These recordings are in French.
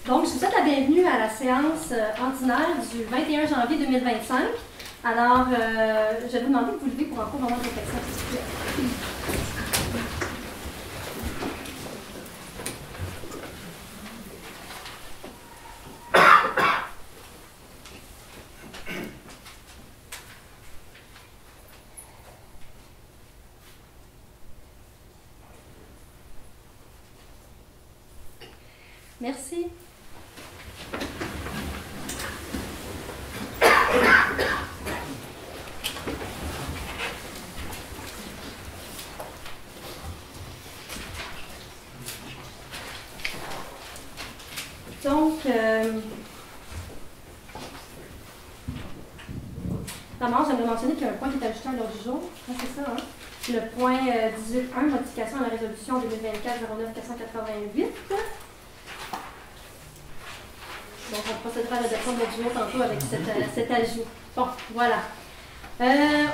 Donc, je vous souhaite la bienvenue à la séance ordinaire du 21 janvier 2025. Alors, je vais vous demander de vous lever pour un court moment de réflexion. Merci. Donc, d'abord, j'aimerais mentionner qu'il y a un point qui est ajouté à l'ordre du jour. Ah, c'est ça, hein? Le point 18.1, modification à la résolution 2024-09-488. Donc, on procédera à l'adoption de l'ordre du jour tantôt avec cet ajout. Bon, voilà.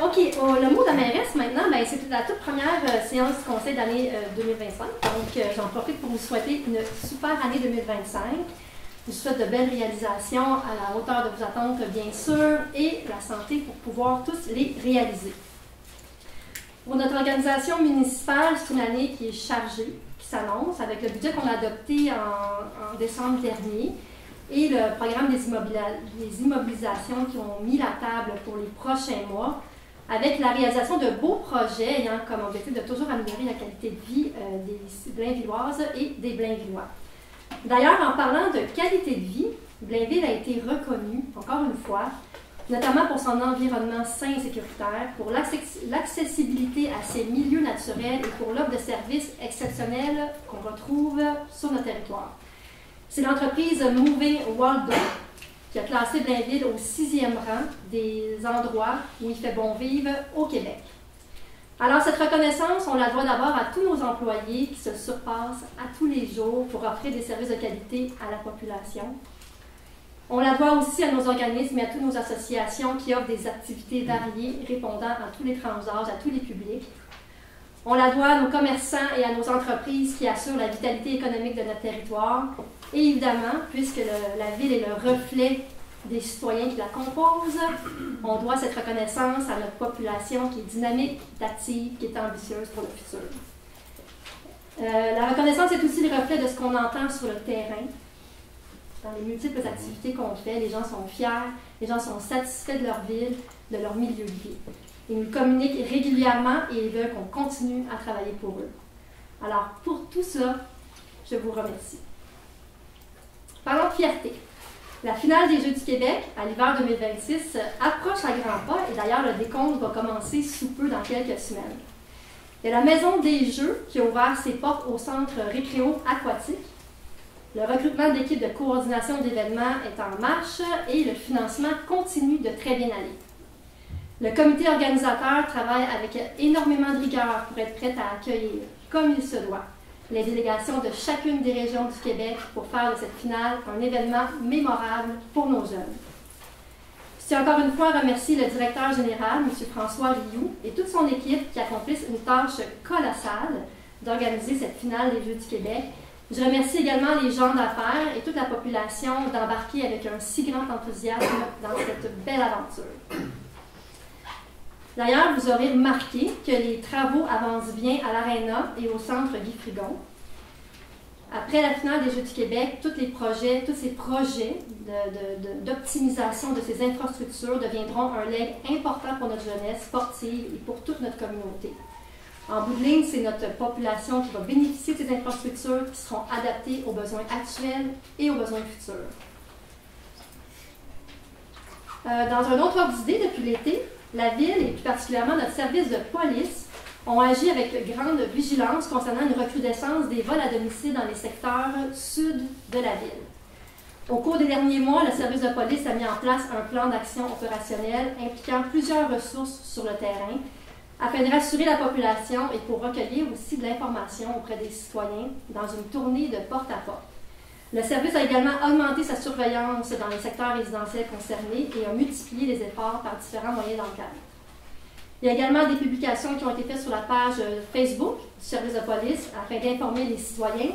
OK, le mot de mairesse maintenant, ben, c'est la toute première séance du conseil d'année 2025. Donc, j'en profite pour vous souhaiter une super année 2025. Je vous souhaite de belles réalisations à la hauteur de vos attentes, bien sûr, et la santé pour pouvoir tous les réaliser. Pour notre organisation municipale, c'est une année qui est chargée, qui s'annonce, avec le budget qu'on a adopté en décembre dernier et le programme des immobilisations qui ont mis la table pour les prochains mois, avec la réalisation de beaux projets ayant comme objectif de toujours améliorer la qualité de vie des Blainvilloises et des Blainvillois. D'ailleurs, en parlant de qualité de vie, Blainville a été reconnu, encore une fois, notamment pour son environnement sain et sécuritaire, pour l'accessibilité à ses milieux naturels et pour l'offre de services exceptionnels qu'on retrouve sur notre territoire. C'est l'entreprise Moving Waldo qui a classé Blainville au 6e rang des endroits où il fait bon vivre au Québec. Alors, cette reconnaissance, on la doit d'abord à tous nos employés qui se surpassent à tous les jours pour offrir des services de qualité à la population. On la doit aussi à nos organismes et à toutes nos associations qui offrent des activités variées répondant à tous les tranches d'âge, à tous les publics. On la doit à nos commerçants et à nos entreprises qui assurent la vitalité économique de notre territoire. Et évidemment, puisque la ville est le reflet des citoyens qui la composent, on doit cette reconnaissance à notre population qui est dynamique, qui est active, qui est ambitieuse pour le futur. La reconnaissance est aussi le reflet de ce qu'on entend sur le terrain. Dans les multiples activités qu'on fait, les gens sont fiers, les gens sont satisfaits de leur ville, de leur milieu de vie. Ils nous communiquent régulièrement et ils veulent qu'on continue à travailler pour eux. Alors, pour tout ça, je vous remercie. Parlons de fierté. La finale des Jeux du Québec, à l'hiver 2026, approche à grands pas et d'ailleurs, le décompte va commencer sous peu dans quelques semaines. Il y a la Maison des Jeux qui a ouvert ses portes au centre récréo-aquatique. Le recrutement d'équipes de coordination d'événements est en marche et le financement continue de très bien aller. Le comité organisateur travaille avec énormément de rigueur pour être prêt à accueillir, comme il se doit, les délégations de chacune des régions du Québec pour faire de cette finale un événement mémorable pour nos jeunes. Je tiens encore une fois à remercier le directeur général, M. François Rioux, et toute son équipe qui accomplissent une tâche colossale d'organiser cette finale des Jeux du Québec. Je remercie également les gens d'affaires et toute la population d'embarquer avec un si grand enthousiasme dans cette belle aventure. D'ailleurs, vous aurez remarqué que les travaux avancent bien à l'Arena et au centre Guy Frigon. Après la finale des Jeux du Québec, tous ces projets d'optimisation de ces infrastructures deviendront un legs important pour notre jeunesse sportive et pour toute notre communauté. En bout de ligne, c'est notre population qui va bénéficier de ces infrastructures qui seront adaptées aux besoins actuels et aux besoins futurs. Dans un autre ordre d'idée, depuis l'été, la Ville, et plus particulièrement notre service de police, ont agi avec grande vigilance concernant une recrudescence des vols à domicile dans les secteurs sud de la Ville. Au cours des derniers mois, le service de police a mis en place un plan d'action opérationnel impliquant plusieurs ressources sur le terrain afin de rassurer la population et pour recueillir aussi de l'information auprès des citoyens dans une tournée de porte-à-porte. Le service a également augmenté sa surveillance dans les secteurs résidentiels concernés et a multiplié les efforts par différents moyens d'enquête. Il y a également des publications qui ont été faites sur la page Facebook du service de police afin d'informer les citoyens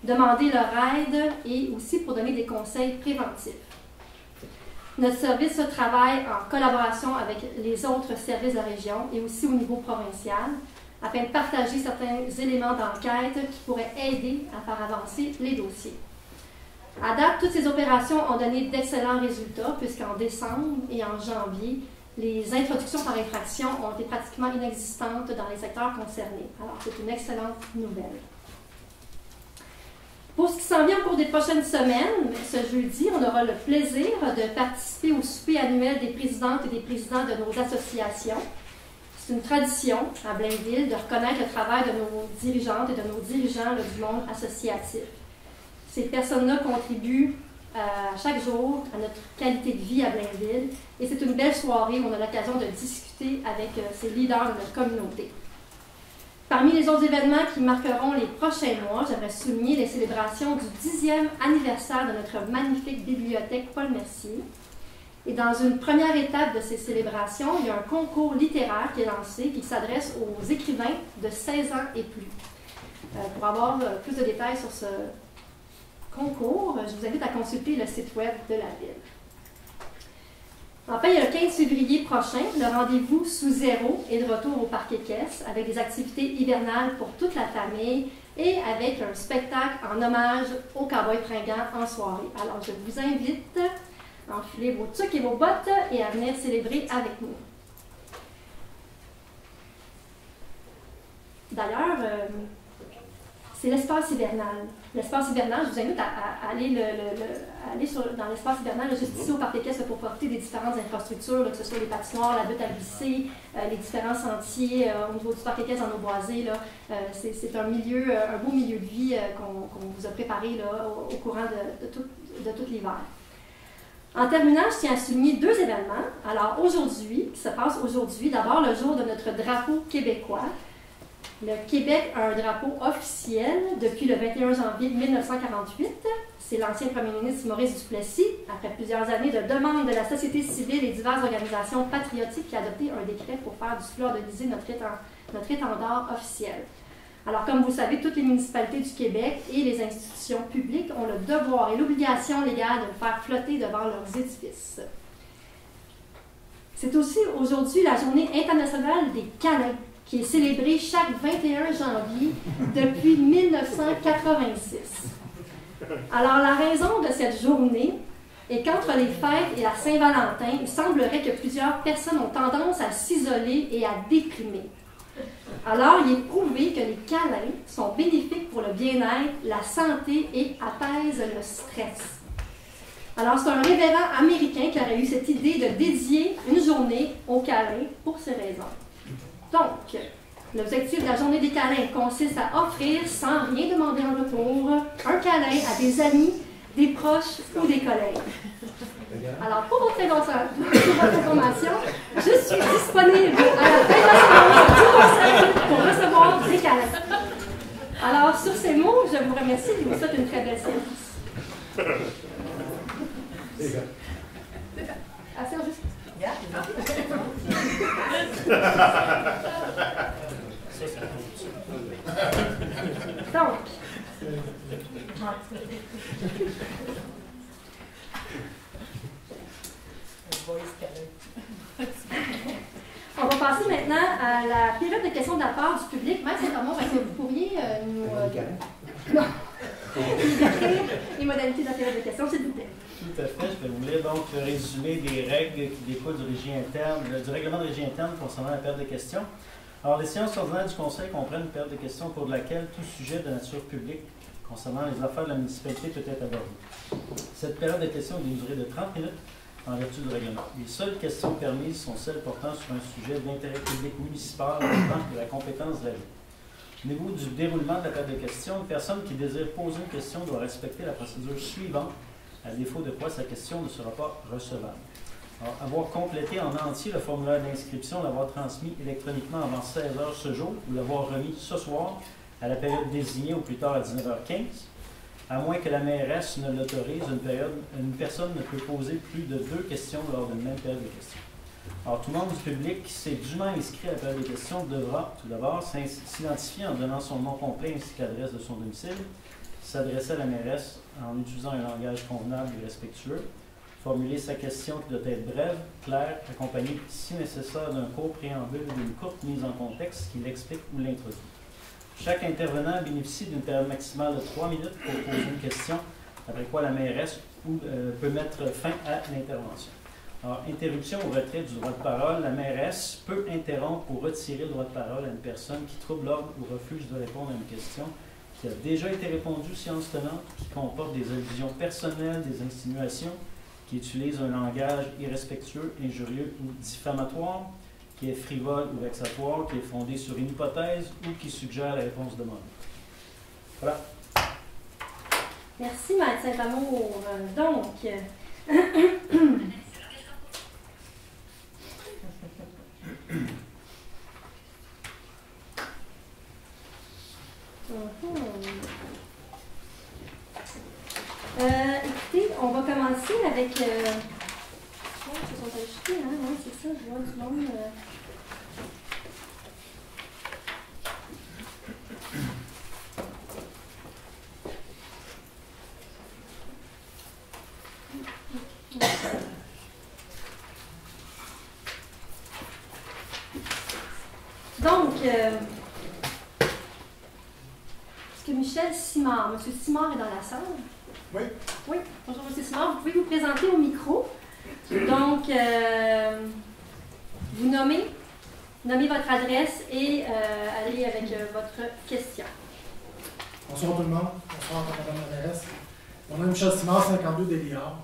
demander leur aide et aussi pour donner des conseils préventifs. Notre service travaille en collaboration avec les autres services de la région et aussi au niveau provincial afin de partager certains éléments d'enquête qui pourraient aider à faire avancer les dossiers. À date, toutes ces opérations ont donné d'excellents résultats puisqu'en décembre et en janvier, les introductions par infraction ont été pratiquement inexistantes dans les secteurs concernés. Alors, c'est une excellente nouvelle. Pour ce qui s'en vient au cours des prochaines semaines, ce jeudi, on aura le plaisir de participer au souper annuel des présidentes et des présidents de nos associations. C'est une tradition à Blainville de reconnaître le travail de nos dirigeantes et de nos dirigeants du monde associatif. Ces personnes-là contribuent chaque jour à notre qualité de vie à Blainville et c'est une belle soirée où on a l'occasion de discuter avec ces leaders de notre communauté. Parmi les autres événements qui marqueront les prochains mois, j'aimerais souligner les célébrations du 10e anniversaire de notre magnifique bibliothèque Paul Mercier. Et dans une première étape de ces célébrations, il y a un concours littéraire qui est lancé qui s'adresse aux écrivains de 16 ans et plus. Pour avoir plus de détails sur ce concours, je vous invite à consulter le site web de la Ville. Enfin, il y a le 15 février prochain, le rendez-vous sous zéro est de retour au Parc Équestre avec des activités hivernales pour toute la famille et avec un spectacle en hommage aux cowboys fringants en soirée. Alors, je vous invite à enfiler vos tucs et vos bottes et à venir célébrer avec nous. D'ailleurs, c'est l'espace hivernal. L'espace hivernal, je vous invite à aller, dans l'espace hivernal, juste ici au Parc Équestre, pour profiter des différentes infrastructures, là, que ce soit les patinoires, la butte à glisser, les différents sentiers au niveau du Parc Équestre en eau boisée. C'est un beau milieu de vie qu'on vous a préparé là, au courant de tout l'hiver. En terminant, je tiens à souligner deux événements. Alors aujourd'hui, qui se passe aujourd'hui, d'abord le jour de notre drapeau québécois. Le Québec a un drapeau officiel depuis le 21 janvier 1948. C'est l'ancien premier ministre Maurice Duplessis, après plusieurs années de demande de la société civile et diverses organisations patriotiques, qui a adopté un décret pour faire du fleur-de-lysée notre étendard officiel. Alors, comme vous le savez, toutes les municipalités du Québec et les institutions publiques ont le devoir et l'obligation légale de le faire flotter devant leurs édifices. C'est aussi aujourd'hui la Journée internationale des câlins, qui est célébrée chaque 21 janvier depuis 1986. Alors, la raison de cette journée est qu'entre les fêtes et la Saint-Valentin, il semblerait que plusieurs personnes ont tendance à s'isoler et à déprimer. Alors, il est prouvé que les câlins sont bénéfiques pour le bien-être, la santé et apaisent le stress. Alors, c'est un révérend américain qui aurait eu cette idée de dédier une journée aux câlins pour ces raisons. Donc, l'objectif de la journée des câlins consiste à offrir, sans rien demander en retour, un câlin à des amis, des proches ou des collègues. Alors, pour votre information, je suis disponible à la fin de la séance du conseil pour recevoir des câlins. Alors, sur ces mots, je vous remercie et vous souhaite une très belle séance. Assez juste. Donc, on va passer maintenant à la période de questions de la part du public. Maître Saint-Amand, est-ce que vous pourriez nous décrire les modalités de la période de questions, s'il vous plaît? Tout à fait. Je vais vous lire donc le résumé des règles qui découlent du règlement de régie interne concernant la période de questions. Alors, les séances ordinaires du Conseil comprennent une période de questions au cours de laquelle tout sujet de nature publique concernant les affaires de la municipalité peut être abordé. Cette période de questions est d'une durée de 30 minutes en vertu du règlement. Les seules questions permises sont celles portant sur un sujet d'intérêt public municipal relevant de la compétence de la Ville. Au niveau du déroulement de la période de questions, une personne qui désire poser une question doit respecter la procédure suivante, à défaut de quoi sa question ne sera pas recevable. Alors, avoir complété en entier le formulaire d'inscription, l'avoir transmis électroniquement avant 16 h ce jour ou l'avoir remis ce soir à la période désignée au plus tard à 19h15. À moins que la mairesse ne l'autorise, une personne ne peut poser plus de 2 questions lors d'une même période de questions. Alors, tout membre du public qui s'est dûment inscrit à la période de questions devra tout d'abord s'identifier en donnant son nom complet ainsi que l'adresse de son domicile. s'adresser à la mairesse en utilisant un langage convenable et respectueux, formuler sa question qui doit être brève, claire, accompagnée, si nécessaire, d'un court préambule ou d'une courte mise en contexte qui l'explique ou l'introduit. Chaque intervenant bénéficie d'une période maximale de 3 minutes pour poser une question, après quoi la mairesse peut mettre fin à l'intervention. Alors, interruption ou retrait du droit de parole, la mairesse peut interrompre ou retirer le droit de parole à une personne qui trouble l'ordre ou refuse de répondre à une question qui a déjà été répondue séance tenante, qui comporte des allusions personnelles, des insinuations, qui utilise un langage irrespectueux, injurieux ou diffamatoire, qui est frivole ou vexatoire, qui est fondé sur une hypothèse ou qui suggère la réponse demandée. Voilà. Merci, Maître Saint-Amour. Donc, écoutez, on va commencer avec... ils se sont ajoutés, hein? Oui, c'est ça, je vois du monde. Donc, est-ce que Michel Simard, M. Simard est dans la salle? Oui. Oui, bonjour M. Simard, vous pouvez vous présenter au micro. Donc, vous nommez votre adresse et allez avec votre question. Bonsoir tout le monde. Bonsoir Madame la mairesse. Mon nom est Michel Simard, 52 Déliard.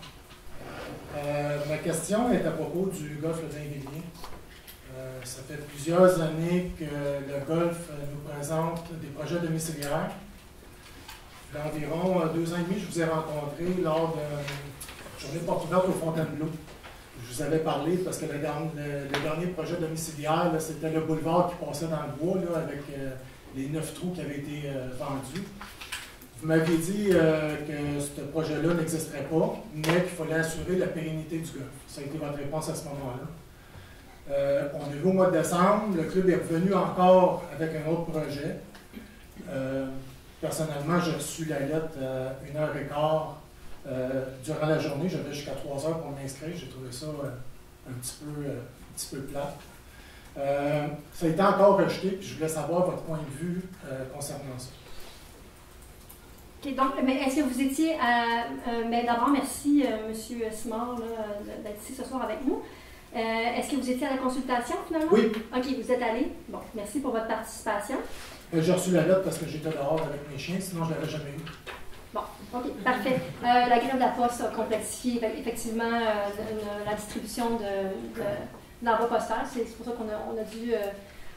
Ma question est à propos du golf Le Dainvilliers. Ça fait plusieurs années que le golf nous présente des projets domiciliaires. Il y a environ 2 ans et demi, je vous ai rencontré lors d'une journée porte ouverte au Fontainebleau. Je vous avais parlé parce que le dernier projet domiciliaire, c'était le boulevard qui passait dans le bois là, avec les 9 trous qui avaient été vendus. Vous m'aviez dit que ce projet-là n'existerait pas, mais qu'il fallait assurer la pérennité du golf. Ça a été votre réponse à ce moment-là. On est vu au mois de décembre, le club est revenu encore avec un autre projet. Personnellement, j'ai reçu la lettre à 1h15 durant la journée. J'avais jusqu'à 3h pour m'inscrire. J'ai trouvé ça un petit peu plate. Ça a été encore rejeté, puis je voulais savoir votre point de vue concernant ça. OK, donc, mais est-ce que vous étiez à... mais d'abord, merci, M. Simard, d'être ici ce soir avec nous. Est-ce que vous étiez à la consultation, finalement? Oui. OK, vous êtes allé. Bon, merci pour votre participation. J'ai reçu la lettre parce que j'étais dehors avec mes chiens, sinon je ne l'avais jamais eu. Bon, OK, parfait. La grève de la poste a complexifié effectivement la distribution de l'envoi postal. C'est pour ça qu'on a dû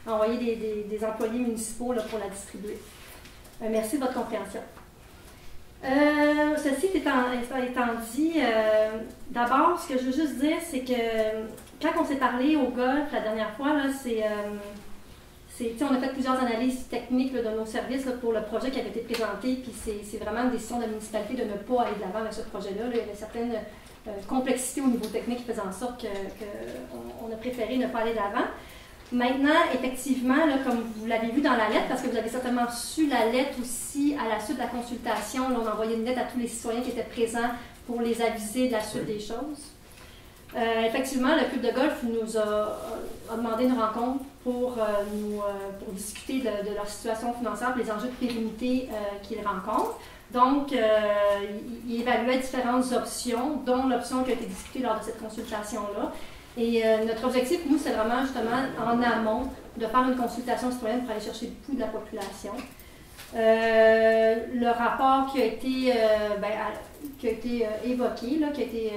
envoyer des employés municipaux là, pour la distribuer. Merci de votre compréhension. Ceci étant dit, d'abord, ce que je veux juste dire, c'est que quand on s'est parlé au golf la dernière fois, là, on a fait plusieurs analyses techniques là, de nos services là, pour le projet qui avait été présenté, puis c'est vraiment une décision de la municipalité de ne pas aller de l'avant avec ce projet-là. Là. Il y avait certaines complexités au niveau technique qui faisaient en sorte qu'on a préféré ne pas aller de l'avant. Maintenant, effectivement, là, comme vous l'avez vu dans la lettre, parce que vous avez certainement reçu la lettre aussi à la suite de la consultation, là, on a envoyé une lettre à tous les citoyens qui étaient présents pour les aviser de la suite des choses. Effectivement, le club de golf nous a demandé une rencontre pour discuter de leur situation financière et les enjeux de pérennité qu'ils rencontrent. Donc, il évaluait différentes options, dont l'option qui a été discutée lors de cette consultation-là. Et notre objectif, nous, c'est vraiment justement en amont de faire une consultation citoyenne pour aller chercher le pouls de la population. Le rapport qui a été évoqué, là, qui a été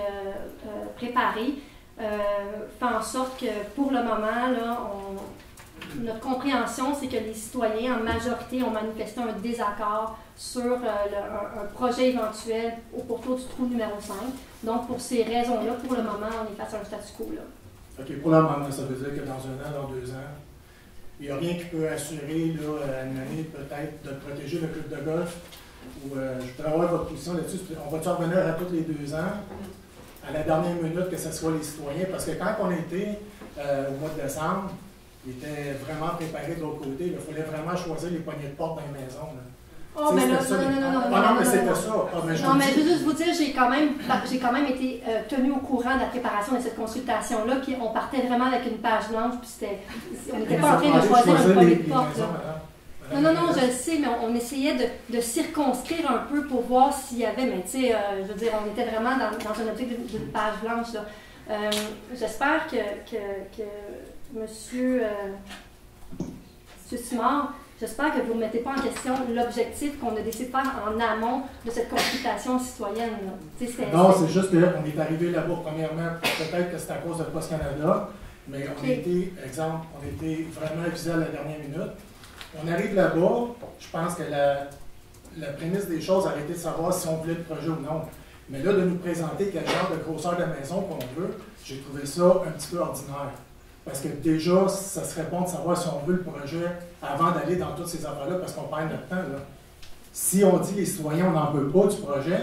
préparé, fait en sorte que pour le moment, là, notre compréhension, c'est que les citoyens, en majorité, ont manifesté un désaccord sur un projet éventuel au pourtour du trou numéro 5. Donc, pour ces raisons-là, pour le moment, on est face à un statu quo. Là. OK, pour le moment, ça veut dire que dans 1 an, dans 2 ans, il n'y a rien qui peut assurer là, à une année peut-être de protéger le club de golf. Ou, je voudrais avoir votre position là-dessus. On va-tu revenir à tous les 2 ans, à la dernière minute, que ce soit les citoyens? Parce que quand on était au mois de décembre, ils étaient vraiment préparés de l'autre côté. Il fallait vraiment choisir les poignées de porte dans les maisons. Là. Oh, mais là, non. Ah non, mais c'était ça. Non, mais je veux juste vous dire, j'ai quand même été tenue au courant de la préparation de cette consultation-là, on partait vraiment avec une page blanche, puis on n'était pas en train de choisir un premier de porte. Non, je le sais, mais on essayait de circonscrire un peu pour voir s'il y avait, mais tu sais, je veux dire, on était vraiment dans une optique d'une page blanche, là. J'espère que Monsieur Simard, j'espère que vous ne mettez pas en question l'objectif qu'on a décidé de faire en amont de cette consultation citoyenne. Non, c'est juste qu'on est arrivé là-bas, premièrement, peut-être que c'est à cause de Post Canada, mais on était vraiment avisés à la dernière minute. On arrive là-bas, je pense que la prémisse des choses a été de savoir si on voulait le projet ou non. Mais là, de nous présenter quel genre de grosseur de maison qu'on veut, j'ai trouvé ça un petit peu ordinaire. Parce que déjà, ça serait bon de savoir si on veut le projet avant d'aller dans toutes ces affaires-là, parce qu'on perd notre temps. Là. Si on dit les citoyens, on n'en veut pas du projet,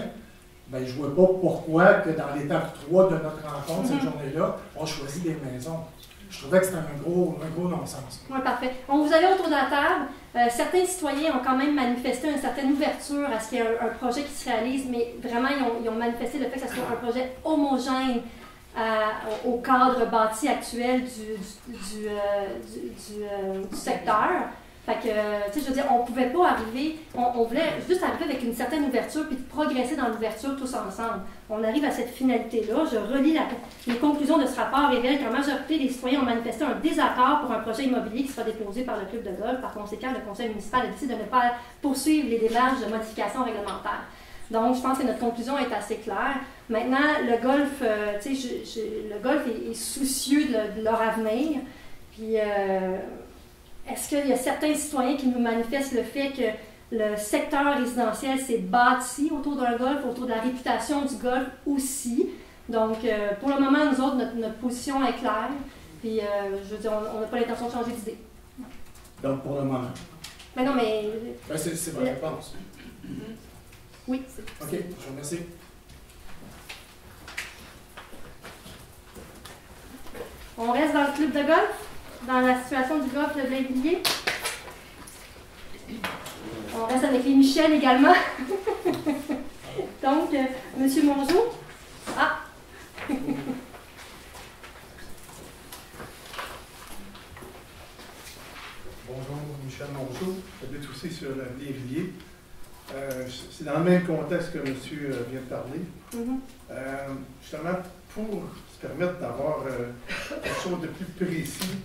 ben, je ne vois pas pourquoi que dans l'étape 3 de notre rencontre, cette journée-là, on choisit des maisons. Je trouvais que c'était un gros non-sens. Oui, parfait. On vous allez autour de la table. Certains citoyens ont quand même manifesté une certaine ouverture à ce qu'il y ait un projet qui se réalise, mais vraiment, ils ont manifesté le fait que ce soit un projet homogène au cadre bâti actuel du secteur. Fait que, tu sais, je veux dire, on ne pouvait pas arriver, on voulait juste arriver avec une certaine ouverture puis de progresser dans l'ouverture tous ensemble. On arrive à cette finalité-là. Je relis les conclusions de ce rapport révèlent qu'en majorité, les citoyens ont manifesté un désaccord pour un projet immobilier qui sera déposé par le club de golf. Par conséquent, le conseil municipal a décidé de ne pas poursuivre les démarches de modification réglementaire. Donc, je pense que notre conclusion est assez claire. Maintenant, le golf, tu sais, le golf est soucieux de leur avenir. Puis, est-ce qu'il y a certains citoyens qui nous manifestent le fait que le secteur résidentiel s'est bâti autour d'un golf, autour de la réputation du golf aussi? Donc, pour le moment, nous autres, notre position est claire. Puis, je veux dire, on n'a pas l'intention de changer d'idée. Donc, pour le moment. Mais non, mais... Ben, c'est votre réponse. Oui. OK, je vous remercie. On reste dans le club de golf, dans la situation du golf de Blainvilliers. On reste avec les Michel également. Donc, M. Mongeau. Ah! Bonjour, Michel Mongeau. J'habite aussi sur Blainvilliers. C'est dans le même contexte que monsieur vient de parler. Justement, pour se permettre d'avoir quelque chose de plus précis,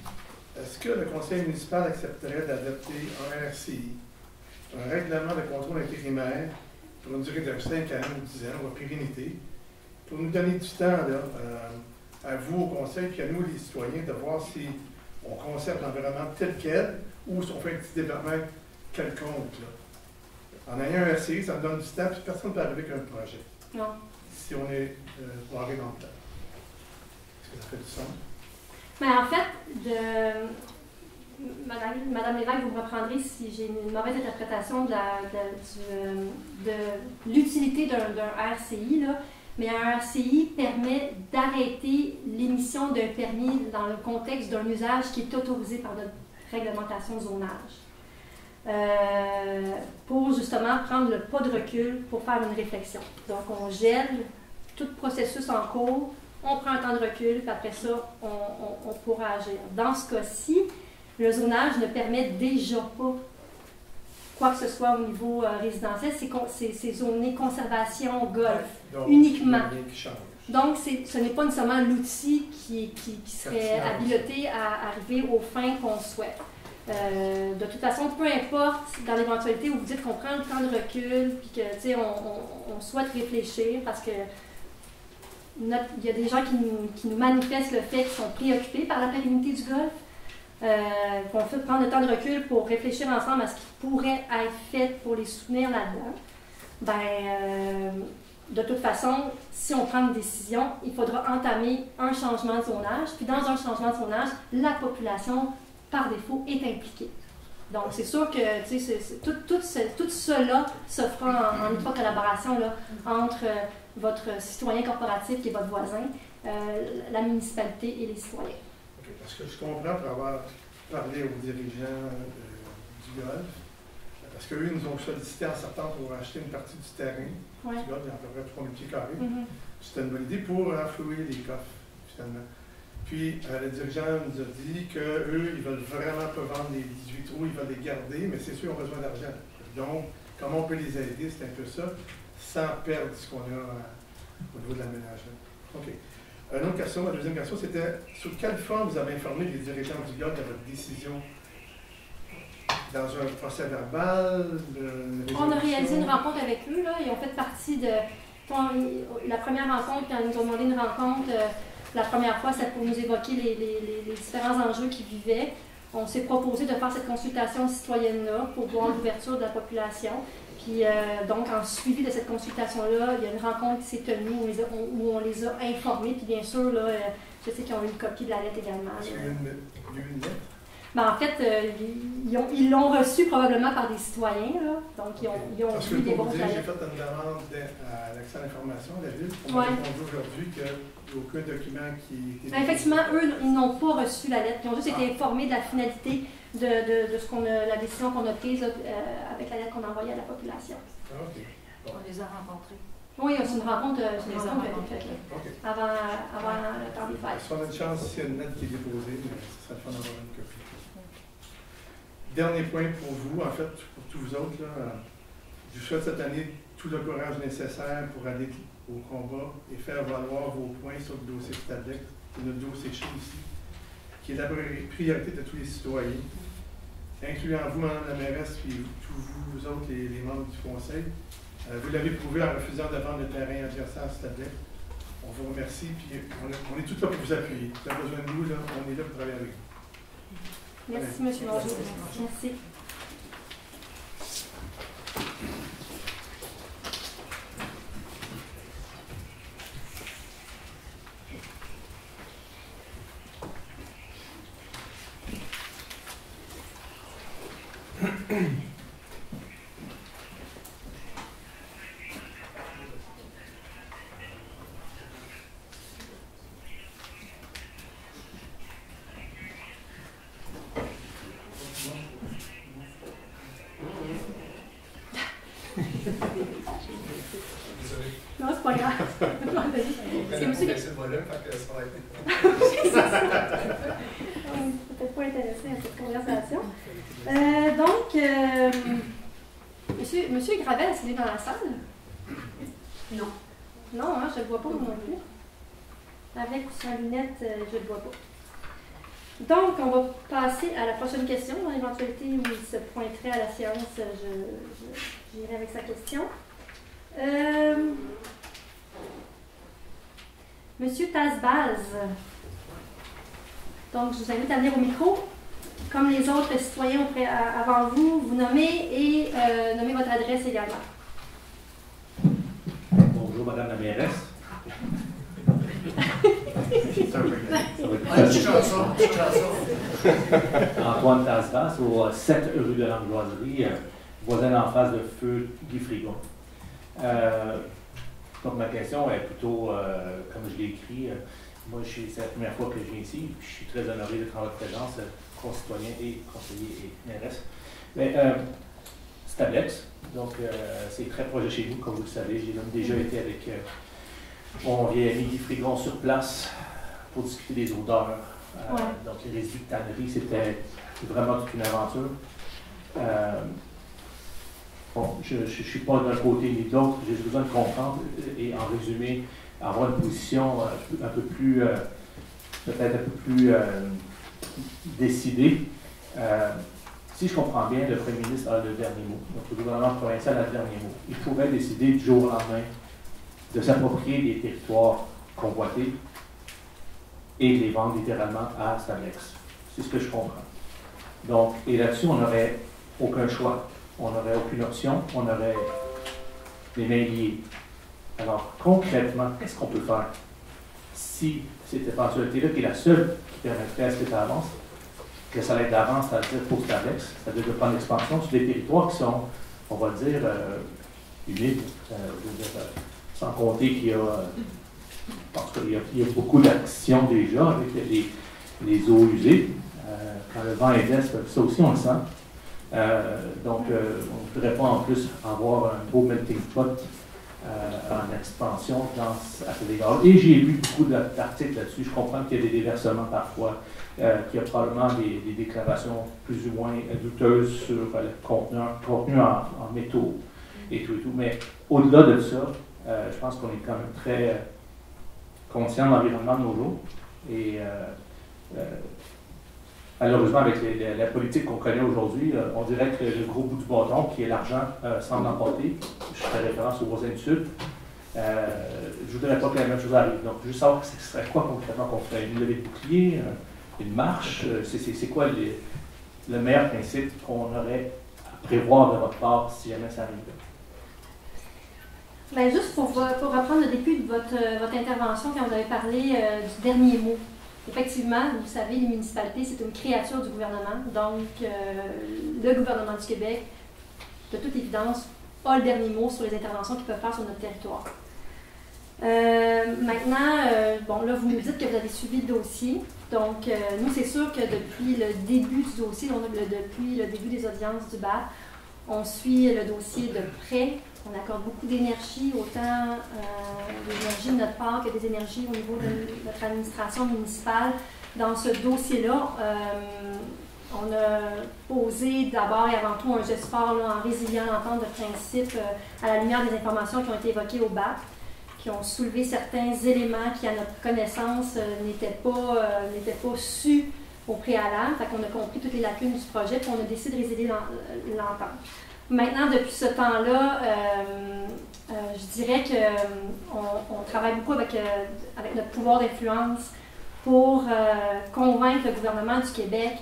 est-ce que le conseil municipal accepterait d'adopter un RCI, un règlement de contrôle intérimaire, pour une durée de 5 ans ou 10 ans, ou à pérennité, pour nous donner du temps là, à vous au conseil, puis à nous les citoyens, de voir si on conserve l'environnement tel quel, ou si on fait un petit développement quelconque. Là. En ayant un RCI, ça me donne du temps, puis personne ne peut arriver avec un projet. Non. Si on est barré dans le temps. Est-ce que ça fait du sens? Mais en fait, Madame Lévesque, vous me reprendrez si j'ai une mauvaise interprétation de l'utilité d'un RCI, là. Mais un RCI permet d'arrêter l'émission d'un permis dans le contexte d'un usage qui est autorisé par notre réglementation zonage. Pour justement prendre le pas de recul pour faire une réflexion. Donc, on gèle tout processus en cours, on prend un temps de recul, puis après ça, on pourra agir. Dans ce cas-ci, le zonage ne permet déjà pas quoi que ce soit au niveau résidentiel, c'est zoné conservation golf, donc, uniquement. Donc, ce n'est pas nécessairement l'outil qui serait habilité à arriver aux fins qu'on souhaite. De toute façon, peu importe, dans l'éventualité où vous dites qu'on prend le temps de recul, puis que, tu sais, on souhaite réfléchir, parce que il y a des gens qui nous manifestent le fait qu'ils sont préoccupés par la pérennité du golf, qu'on fait prendre le temps de recul pour réfléchir ensemble à ce qui pourrait être fait pour les soutenir là-dedans. De toute façon, si on prend une décision, il faudra entamer un changement de zonage, puis dans un changement de zonage, la population par défaut, est impliqué. Donc, c'est sûr que tout cela se fera en étroite collaboration là, entre votre citoyen corporatif qui est votre voisin, la municipalité et les citoyens. Okay, parce que je comprends pour avoir parlé aux dirigeants du golf, parce qu'eux, ils nous ont sollicité en septembre pour acheter une partie du terrain. Ouais. Du golf, il y a à peu près 3000 pieds carrés. Mhm. C'était une bonne idée pour renflouer les coffres, finalement. Puis, le dirigeant nous a dit qu'eux, ils veulent vraiment pas vendre les 18 trous, ils veulent les garder, mais c'est sûr, ils ont besoin d'argent. Donc, comment on peut les aider, c'est un peu ça, sans perdre ce qu'on a au niveau de l'aménagement. OK. Une autre question, ma deuxième question, c'était sous quelle forme vous avez informé les dirigeants du golf de votre décision? Dans un procès verbal? On a réalisé une rencontre avec eux, là. Ils ont fait partie de. La première rencontre, quand ils nous ont demandé une rencontre, la première fois, c'était pour nous évoquer les différents enjeux qu'ils vivaient. On s'est proposé de faire cette consultation citoyenne-là pour voir l'ouverture de la population. Puis, donc, en suivi de cette consultation-là, il y a une rencontre qui s'est tenue où on les a informés. Puis, bien sûr, là, je sais qu'ils ont eu une copie de la lettre également. Il y a eu une lettre? Ben, en fait, ils l'ont reçu probablement par des citoyens, là. Donc, ils ont Parce que vu des pour bons vous dire, j'ai lettres. fait une demande à l'accès à l'information à la Ville. On Ouais. m'a répondu aujourd'hui qu'il n'y a aucun document qui était... Ben, effectivement, eux, ils n'ont pas reçu la lettre. Ils ont juste été informés de la finalité de ce la décision qu'on a prise là, avec la lettre qu'on a envoyée à la population. Ah, OK. On les a rencontrés. Oui, c'est une rencontre, qui a été rencontrés. faite là, OK. avant le temps des fêtes. Si on a une chance, s'il y a une lettre qui est déposée, mais ce serait le fun d'avoir une copie. Dernier point pour vous, en fait, pour tous vous autres, là, je vous souhaite cette année tout le courage nécessaire pour aller au combat et faire valoir vos points sur le dossier Stadlex, qui est notre dossier chaud ici, qui est la priorité de tous les citoyens, incluant vous, Mme la mairesse, puis tous vous autres, les membres du conseil. Vous l'avez prouvé en refusant de vendre le terrain adjacent à Stadlex. On vous remercie, puis on est tous là pour vous appuyer. Vous avez besoin de nous, là, on est là pour travailler avec vous. Merci, M. Longeau. Merci. Non, c'est pas grave. C'est monsieur qui... Peut-être pas intéressé à cette conversation. Monsieur Gravel, est-ce qu'il est dans la salle? Non. Non, hein, je ne le vois pas non plus. Avec ou sans lunettes, je ne le vois pas. Donc, on va passer à la prochaine question. Dans l'éventualité où il se pointerait à la séance, j'irai avec sa question. Monsieur Tasbaz. Donc, je vous invite à venir au micro. Comme les autres citoyens avant vous, vous nommez et nommez votre adresse également. Bonjour, Madame la mairesse. Antoine Tasbas, au 7 rue de l'Ambroiserie, voisin en face de feu Guy Frigon. Donc ma question est plutôt, comme je l'ai écrit, moi c'est la première fois que je viens ici, je suis très honoré d'être en votre présence, concitoyen et conseiller et mairesse. Mais Stadlex, donc c'est très proche de chez nous, comme vous le savez, j'ai même déjà été avec mon vieil ami Guy Frigon sur place pour discuter des odeurs. Donc les résidus de tannerie, c'était vraiment toute une aventure. Bon, je ne suis pas d'un côté ni de l'autre, j'ai besoin de comprendre et en résumé, avoir une position un peu plus, peut-être un peu plus décidée. Si je comprends bien, le Premier ministre a le dernier mot. Donc le gouvernement provincial a le dernier mot. Il pourrait décider du jour au lendemain de s'approprier des territoires convoités et de les vendre littéralement à Stadlex. C'est ce que je comprends. Donc, et là-dessus, on n'aurait aucun choix. On n'aurait aucune option. On aurait les mains liées. Alors, concrètement, qu'est-ce qu'on peut faire si cette éventualité-là, qui est la seule qui permettrait à ce que ça avance, que ça aille d'avance, c'est-à-dire pour Stadlex, c'est-à-dire de prendre l'expansion sur des territoires qui sont, on va dire, humides, sans compter qu'il y a, parce qu'il y a beaucoup d'actions déjà avec les eaux usées. Quand le vent est d'est, ça aussi on le sent. Donc, on ne voudrait pas en plus avoir un gros melting pot en expansion à cet égard. Et j'ai lu beaucoup d'articles là-dessus. Je comprends qu'il y a des déversements parfois, qu'il y a probablement des déclarations plus ou moins douteuses sur le contenu en métaux et tout. Mais au-delà de ça, je pense qu'on est quand même très conscient de l'environnement de nos jours. Et malheureusement, avec la politique qu'on connaît aujourd'hui, on dirait que le gros bout du bâton, qui est l'argent, semble l'emporter. Je fais référence aux voisins du Sud. Je ne voudrais pas que la même chose arrive. Donc, juste savoir ce serait quoi concrètement qu'on ferait. Une levée de bouclier, une marche, c'est quoi le meilleur principe qu'on aurait à prévoir de votre part si jamais ça arrive? Bien, juste pour reprendre le début de votre intervention, quand vous avez parlé du dernier mot. Effectivement, vous savez, les municipalités, c'est une créature du gouvernement. Donc, le gouvernement du Québec, de toute évidence, a le dernier mot sur les interventions qu'ils peuvent faire sur notre territoire. Maintenant, bon, là, vous nous dites que vous avez suivi le dossier. Donc, nous, c'est sûr que depuis le début du dossier, depuis le début des audiences du BAP, on suit le dossier de près. On accorde beaucoup d'énergie, autant d'énergie de notre part que des énergies au niveau de notre administration municipale. Dans ce dossier-là, on a posé d'abord et avant tout un geste fort là, en résiliant l'entente de principe à la lumière des informations qui ont été évoquées au BAP, qui ont soulevé certains éléments qui, à notre connaissance, n'étaient pas su au préalable. Fait qu'on a compris toutes les lacunes du projet, puis on a décidé de résilier l'entente. Maintenant, depuis ce temps-là, je dirais qu'on travaille beaucoup avec notre pouvoir d'influence pour convaincre le gouvernement du Québec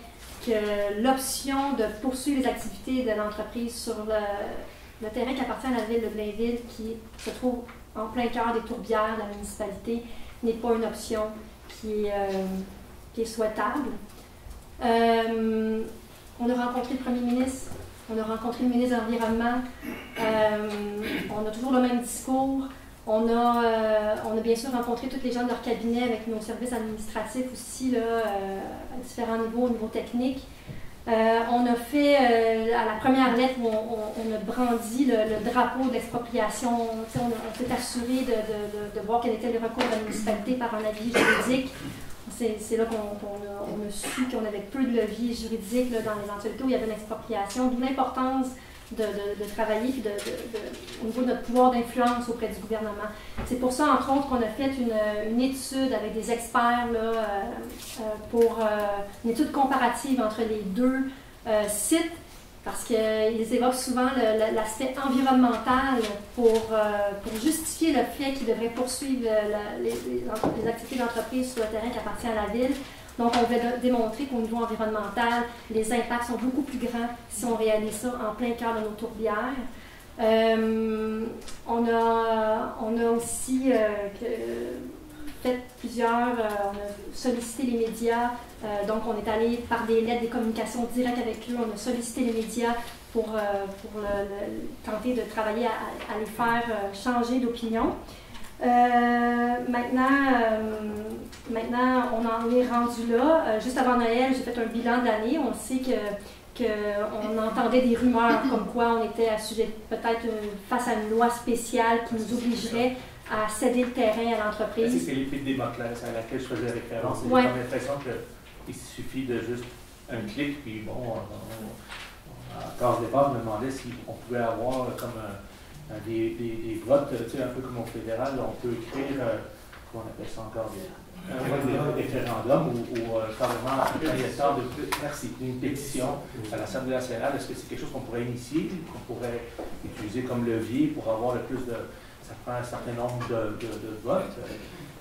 que l'option de poursuivre les activités de l'entreprise sur le terrain qui appartient à la ville de Blainville, qui se trouve en plein cœur des tourbières de la municipalité, n'est pas une option qui est souhaitable. On a rencontré le premier ministre. On a rencontré le ministre de l'Environnement. On a toujours le même discours. On a bien sûr rencontré tous les gens de leur cabinet avec nos services administratifs aussi, là, à différents niveaux, au niveau technique. On a fait, à la première lettre, où on a brandi le drapeau de l'expropriation. On s'est assuré de voir quel était le recours de la municipalité par un avis juridique. C'est là qu'on a su qu'on avait peu de levier juridique là, dans les éventualités où il y avait une expropriation, d'où l'importance de travailler puis au niveau de notre pouvoir d'influence auprès du gouvernement. C'est pour ça, entre autres, qu'on a fait une étude avec des experts là, pour une étude comparative entre les deux sites, parce qu'ils évoquent souvent l'aspect environnemental pour justifier le fait qu'ils devraient poursuivre les activités d'entreprise sur le terrain qui appartient à la ville. Donc, on veut démontrer qu'au niveau environnemental, les impacts sont beaucoup plus grands si on réalise ça en plein cœur de nos tourbières. On a aussi fait on a sollicité les médias, donc on est allé par des lettres, des communications directes avec eux, on a sollicité les médias pour tenter de travailler à les faire changer d'opinion. Maintenant, on en est rendu là. Juste avant Noël, j'ai fait un bilan de l'année. On sait qu'on entendait des rumeurs comme quoi on était assujetti peut-être face à une loi spéciale qui nous obligerait à céder le terrain à l'entreprise. C'est l'épée de Damoclès à laquelle je faisais référence. J'ai Ouais. l'impression qu'il suffit de juste un clic, puis bon, encore au départ, je me demandais si on pouvait avoir comme des votes, tu sais, un peu comme au fédéral, on peut écrire, comment on appelle ça encore, des référendums ou carrément une pétition à l'Assemblée nationale. Est-ce que c'est quelque chose qu'on pourrait initier, qu'on pourrait utiliser comme levier pour avoir le plus de... Ça prend un certain nombre de votes,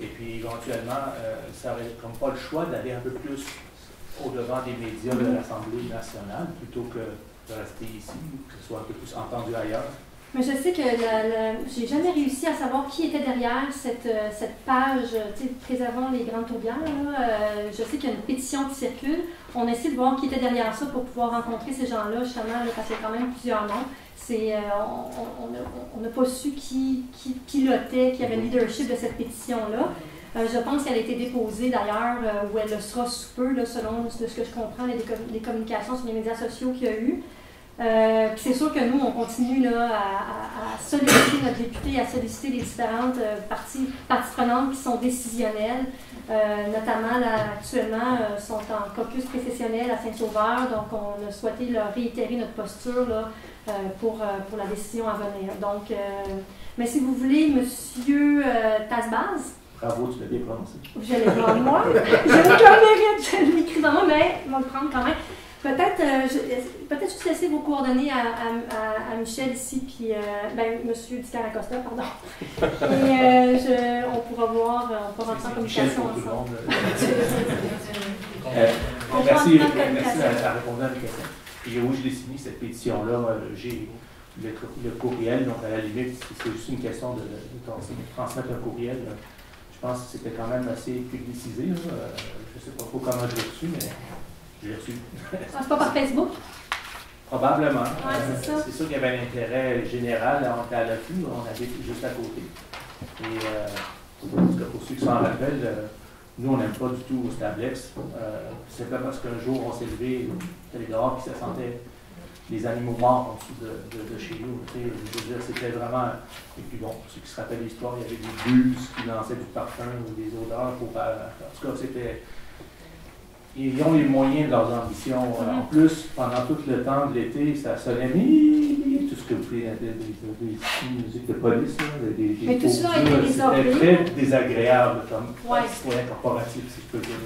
et puis éventuellement, ça n'aurait comme pas le choix d'aller un peu plus au-devant des médias de l'Assemblée nationale plutôt que de rester ici, que ce soit un peu plus entendu ailleurs. Mais je sais que j'ai jamais réussi à savoir qui était derrière cette page, tu sais, préservant les grandes tourbières. Je sais qu'il y a une pétition qui circule. On essaie de voir qui était derrière ça pour pouvoir rencontrer ces gens-là, justement, là, parce qu'il y a quand même plusieurs noms. On n'a pas su qui pilotait, qui avait le leadership de cette pétition-là. Je pense qu'elle a été déposée d'ailleurs, ou elle le sera sous peu, là, selon ce que je comprends, les communications sur les médias sociaux qu'il y a eu. Puis c'est sûr que nous, on continue là, à solliciter notre député, à solliciter les différentes parties prenantes qui sont décisionnelles. Notamment, là, actuellement, sont en caucus précessionnel à Saint-Sauveur, donc on a souhaité leur réitérer notre posture là, pour la décision à venir. Donc, mais si vous voulez, Monsieur Tasbaz. Bravo, tu l'as bien prononcé. Je l'ai devant moi. J'ai aucun mérite, je l'écris devant moi, mais je vais le prendre quand même. Peut-être juste laisser vos coordonnées à Michel ici, puis Monsieur Di Caracosta, pardon. Et on pourra rentrer en communication ensemble. Merci à répondre à mes questions. Et où je l'ai signé, cette pétition-là, j'ai le courriel, donc à la limite, c'est juste une question de transmettre un courriel. Je pense que c'était quand même assez publicisé. Je ne sais pas trop comment je l'ai reçu, mais je l'ai reçu. C'est pas par Facebook? Probablement. Ouais, c'est sûr qu'il y avait un intérêt général. On était à l'affût, on habite juste à côté. Et pour ceux qui s'en rappellent, nous, on n'aime pas du tout Stablex. C'est pas parce qu'un jour, on s'est levé, on était dehors, puis ça sentait les animaux morts en dessous de chez nous. Je veux dire, c'était vraiment... Et puis bon, pour ceux qui se rappellent l'histoire, il y avait des bulles qui lançaient du parfum ou des odeurs. En tout cas, c'était... Ils ont les moyens de leurs ambitions. En plus, pendant tout le temps de l'été, ça sonnait tout ce que vous voulez, des musiques de police, mais tout cela a été résorbé. C'était très désagréable comme citoyen corporatif, si je peux dire.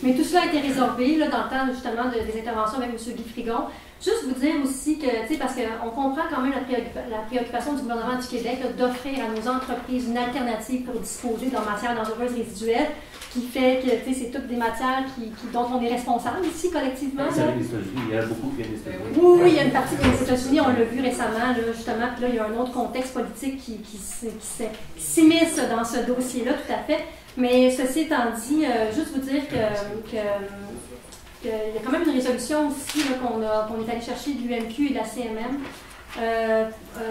Mais tout cela a été résorbé là, dans le temps justement des interventions avec M. Guy Frigon. Juste vous dire aussi que, tu sais, parce qu'on comprend quand même la préoccupation du gouvernement du Québec d'offrir à nos entreprises une alternative pour disposer de leurs matières dangereuses résiduelles, qui fait que, tu sais, c'est toutes des matières dont on est responsable ici collectivement. Ça vient des États-Unis, il y a beaucoup qui viennent des États-Unis. Oui, il y a une partie qui vient des États-Unis, on l'a vu récemment, là, justement, puis là, il y a un autre contexte politique qui s'immisce dans ce dossier-là, tout à fait. Mais ceci étant dit, juste vous dire qu'il y a quand même une résolution aussi qu'on est allé chercher de l'UMQ et de la CMM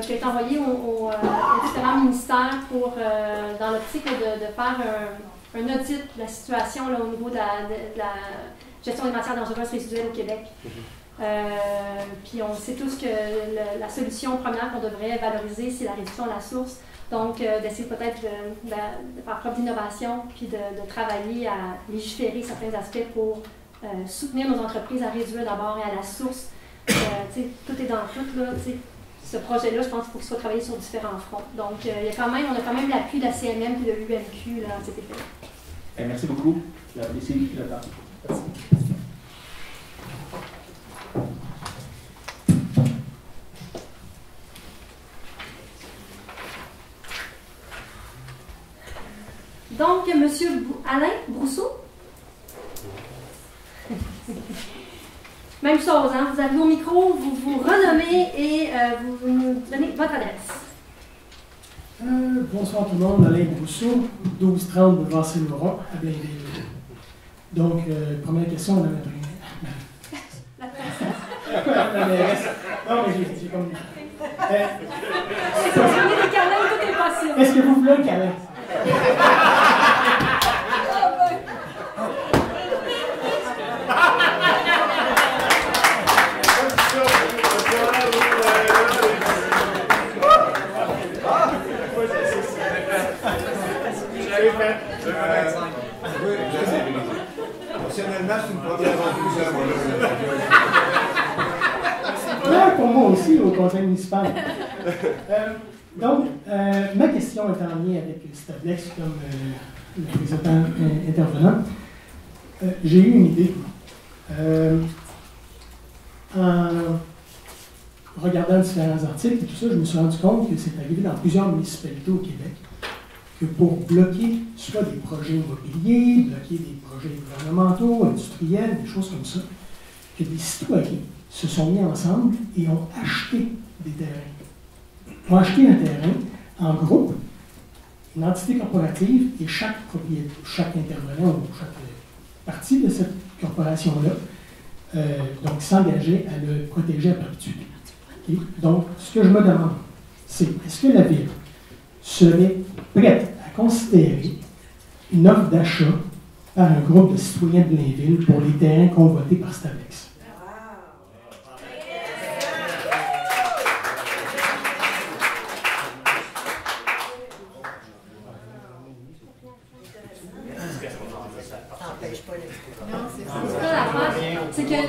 qui a été envoyée aux différents ministères pour, dans l'optique de faire un audit de la situation là, au niveau de la gestion des matières dangereuses résiduelles au Québec. Puis on sait tous que la solution première qu'on devrait valoriser, c'est la réduction à la source. Donc, d'essayer peut-être de faire preuve d'innovation, puis de travailler à légiférer certains aspects pour soutenir nos entreprises à réduire d'abord et à la source. Tout est dans tout. Là, ce projet-là, je pense qu'il faut qu'il soit travaillé sur différents fronts. Donc, on a quand même l'appui de la CMM et de l'UMQ à cet effet. Merci beaucoup. J'apprécie le temps. Merci. Donc, M. Alain Brousseau. Même chose, hein? Vous avez vos micros, vous vous renommez et vous nous donnez votre adresse. Bonsoir tout le monde, Alain Brousseau, 1230 boulevard Saint-Laurent, à Blainville. Donc, première question, Mme La princesse. La mairesse. Non, mais j'ai comme... Si vous prenez des câlins, tout est possible. Est-ce que vous voulez un câlin? Personnellement, c'est une première rencontre. Ouais, pour moi aussi, au conseil municipal. Donc, ma question est en lien avec Stablex, comme le précédent intervenant. J'ai eu une idée. En regardant différents articles et tout ça, je me suis rendu compte que c'est arrivé dans plusieurs municipalités au Québec que pour bloquer soit des projets immobiliers, bloquer des projets gouvernementaux, industriels, des choses comme ça, que des citoyens se sont mis ensemble et ont acheté des terrains. Ont acheté un terrain en groupe, une entité corporative, et chaque propriétaire, chaque intervenant ou chaque partie de cette corporation-là, donc s'engageait à le protéger à perpétuité. Et donc, ce que je me demande, c'est est-ce que la Ville serait prête à considérer une offre d'achat par un groupe de citoyens de Blainville pour les terrains convoités par Stablex?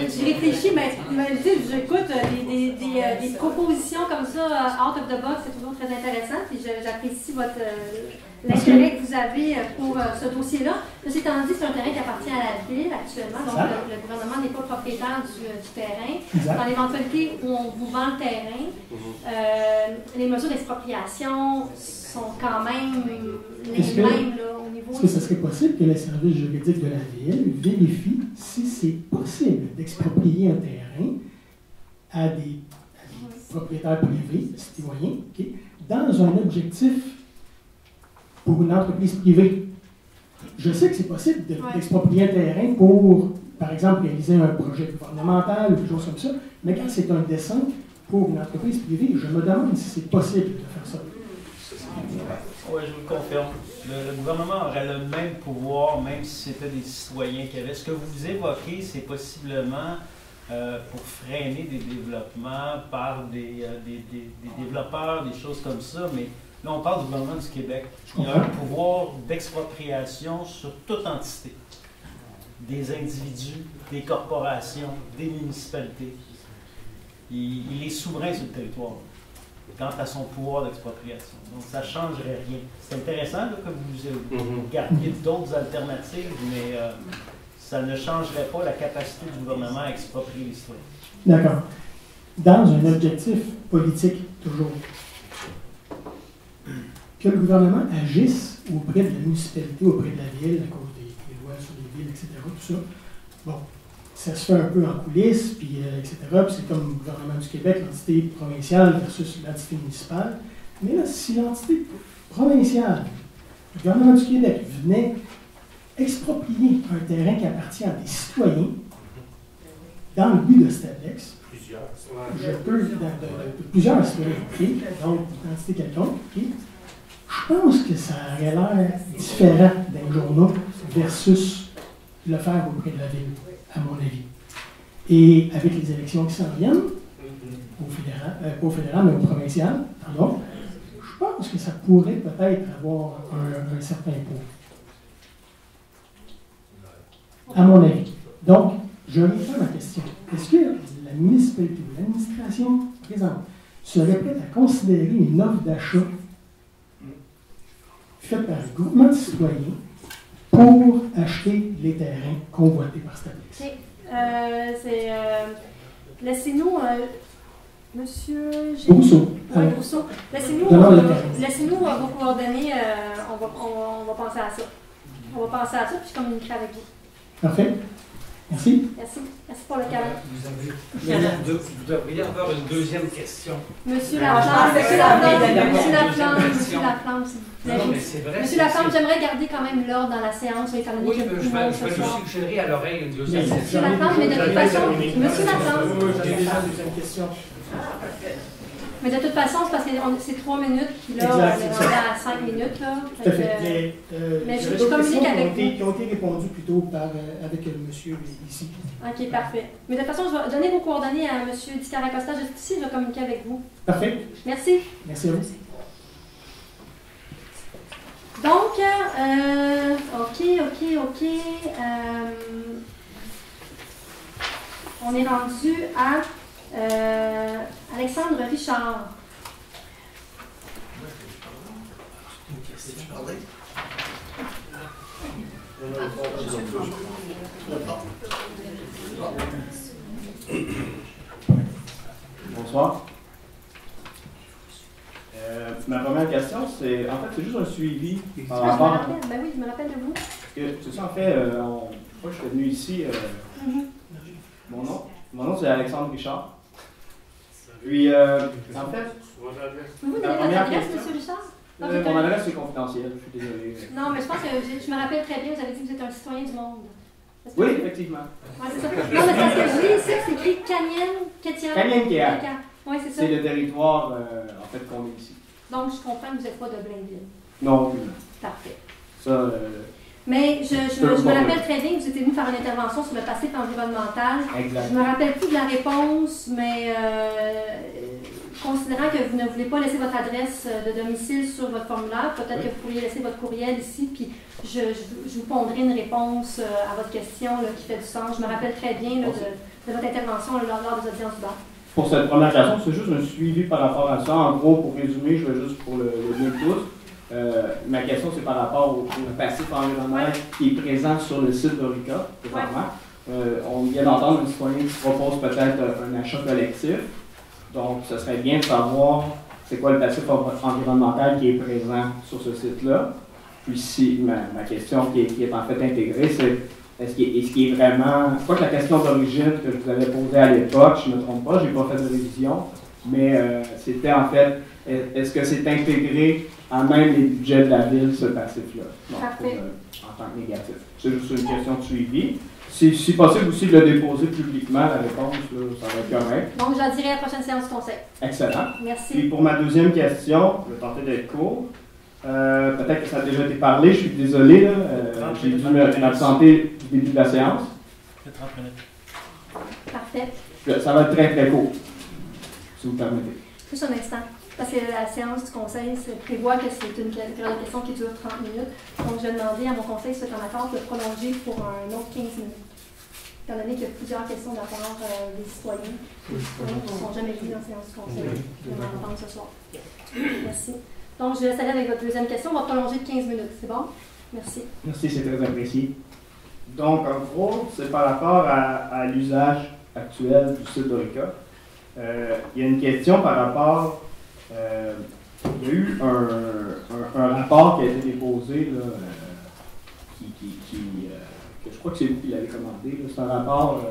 j'ai réfléchi, mais tu sais, j'écoute des propositions comme ça, out of the box, c'est toujours très intéressant. Puis j'apprécie l'intérêt que vous avez pour ce dossier-là. Ceci étant dit, c'est un terrain qui appartient à la ville actuellement, donc le gouvernement n'est pas propriétaire du terrain. Dans l'éventualité où on vous vend le terrain, les mesures d'expropriation sont quand même les mêmes là, au niveau. Est-ce que ce serait possible que les services juridiques de la ville vérifient si c'est possible d'exproprier un terrain à des propriétaires privés, citoyens, okay, dans un objectif pour une entreprise privée? Je sais que c'est possible d'exproprier un terrain pour, par exemple, réaliser un projet gouvernemental ou des choses comme ça, mais quand c'est un dessin pour une entreprise privée, je me demande si c'est possible de faire ça. Oui, je vous le confirme. Le gouvernement aurait le même pouvoir, même si c'était des citoyens qui avaient. Ce que vous évoquez, c'est possiblement pour freiner des développements par des développeurs, des choses comme ça, mais là, on parle du gouvernement du Québec. Il y a un pouvoir d'expropriation sur toute entité. Des individus, des corporations, des municipalités. Il est souverain sur le territoire quant à son pouvoir d'expropriation. Donc, ça ne changerait rien. C'est intéressant là, que vous gardiez d'autres alternatives, mais ça ne changerait pas la capacité du gouvernement à exproprier les citoyens. D'accord. Dans un objectif politique, toujours, que le gouvernement agisse auprès de la municipalité, auprès de la ville, à cause des lois sur les villes, etc., tout ça, bon, ça se fait un peu en coulisses, puis, etc., puis c'est comme le gouvernement du Québec, l'entité provinciale versus l'entité municipale. Mais là, si l'entité provinciale, le gouvernement du Québec, venait exproprier un terrain qui appartient à des citoyens, dans le but de Stadlex, plusieurs citoyens, donc d'entité quelconque, je pense que ça aurait l'air différent d'un journal versus le faire auprès de la ville, à mon avis. Et avec les élections qui s'en viennent, pas au fédéral, mais au provincial, pardon, je pense que ça pourrait peut-être avoir un certain poids. À mon avis. Donc, je reviens à ma question. Est-ce que la municipalité ou l'administration présente serait prête à considérer une offre d'achat faite par le groupement de citoyens pour acheter les terrains convoités par Stadlex? Laissez-nous, Monsieur Rousseau. Rousseau. Laissez-nous vos coordonnées, on va penser à ça. On va penser à ça, puis je communiquerai avec vous. Parfait. Merci. Merci pour le câlin. Vous devriez avoir une deuxième question. Monsieur Laflamme, s'il vous plaît. Monsieur Laflamme, j'aimerais garder quand même l'ordre dans la séance, étant donné Oui, que je vais lui suggérer à l'oreille une deuxième question. Monsieur Laflamme, mais de toute façon, Monsieur Laflamme. Mais de toute façon, c'est parce que c'est 3 minutes, puis là, on est rendu à 5 minutes. Là. Tout à fait. Mais je communique avec vous. Qui ont été répondues plutôt avec le monsieur ici. OK, parfait. Mais de toute façon, je vais donner vos coordonnées à M. Di Caracosta juste ici, je vais communiquer avec vous. Parfait. Merci. Merci à vous. Donc, OK. On est rendu à Alexandre Richard. Bonsoir. Ma première question, c'est juste un suivi par rapport. Ben oui, je me rappelle de vous. C'est ça, en fait, je crois que je suis venu ici. Mon nom, c'est Alexandre Richard. Puis, en fait, vous donnez votre adresse, M. Richard? Mon adresse est confidentielle, je suis désolé. Non, mais je pense que je me rappelle très bien, vous avez dit que vous êtes un citoyen du monde. Oui, effectivement. Ouais, c'est ça. Non, mais parce que je lis ici, c'est écrit Canyen-Kéa. Oui, c'est ça. C'est le territoire, en fait, qu'on est ici. Donc, je comprends que vous n'êtes pas de Blainville. Non. Parfait. Ça, mais je me rappelle très bien que vous étiez venu faire une intervention sur le passif environnemental. Exact. Je ne me rappelle plus de la réponse, mais considérant que vous ne voulez pas laisser votre adresse de domicile sur votre formulaire, peut-être que vous pourriez laisser votre courriel ici, puis je vous pondrai une réponse à votre question là, qui fait du sens. Je me rappelle très bien là, de votre intervention lors des audiences du bar. Pour cette première question, c'est juste un suivi par rapport à ça. En gros, pour résumer, je vais juste pour le bien de tous. Ma question, c'est par rapport au passif environnemental qui est présent sur le site d'Orica, présentement. On vient d'entendre un citoyen qui propose peut-être un achat collectif. Donc, ce serait bien de savoir c'est quoi le passif environnemental qui est présent sur ce site-là. Puis, si ma question qui est en fait intégrée, c'est est-ce qu'il est vraiment. Je crois que la question d'origine que je vous avais posée à l'époque, je ne me trompe pas, je n'ai pas fait de révision, mais c'était en fait est-ce que c'est intégré à même les budgets de la ville, ce passif-là? En tant que négatif. C'est juste une question de suivi. Si possible aussi de le déposer publiquement, la réponse, là, ça va être correct. Donc, j'en dirai à la prochaine séance du conseil. Excellent. Merci. Puis pour ma deuxième question, je vais tenter d'être court. Peut-être que ça a déjà été parlé, je suis désolé, là. J'ai dû m'absenter du début de la séance. 30 minutes. Parfait. Ça va être très très court, si vous permettez. Juste un instant. Parce que la séance du conseil prévoit que c'est une période de questions qui dure 30 minutes. Donc, je vais demander à mon conseil, si c'est en accord, de prolonger pour un autre 15 minutes. Étant donné qu'il y a plusieurs questions de la part des citoyens qui ne sont jamais venus dans la séance du conseil. On va en entendre ce soir. Merci. Donc, je laisse aller avec votre deuxième question. On va prolonger de 15 minutes. C'est bon? Merci. Merci, c'est très apprécié. Donc, en gros, c'est par rapport à l'usage actuel du site d'Orica. Il y a une question par rapport. Il y a eu un rapport qui a été déposé, là, que je crois que c'est vous qui l'avez commandé. C'est un rapport,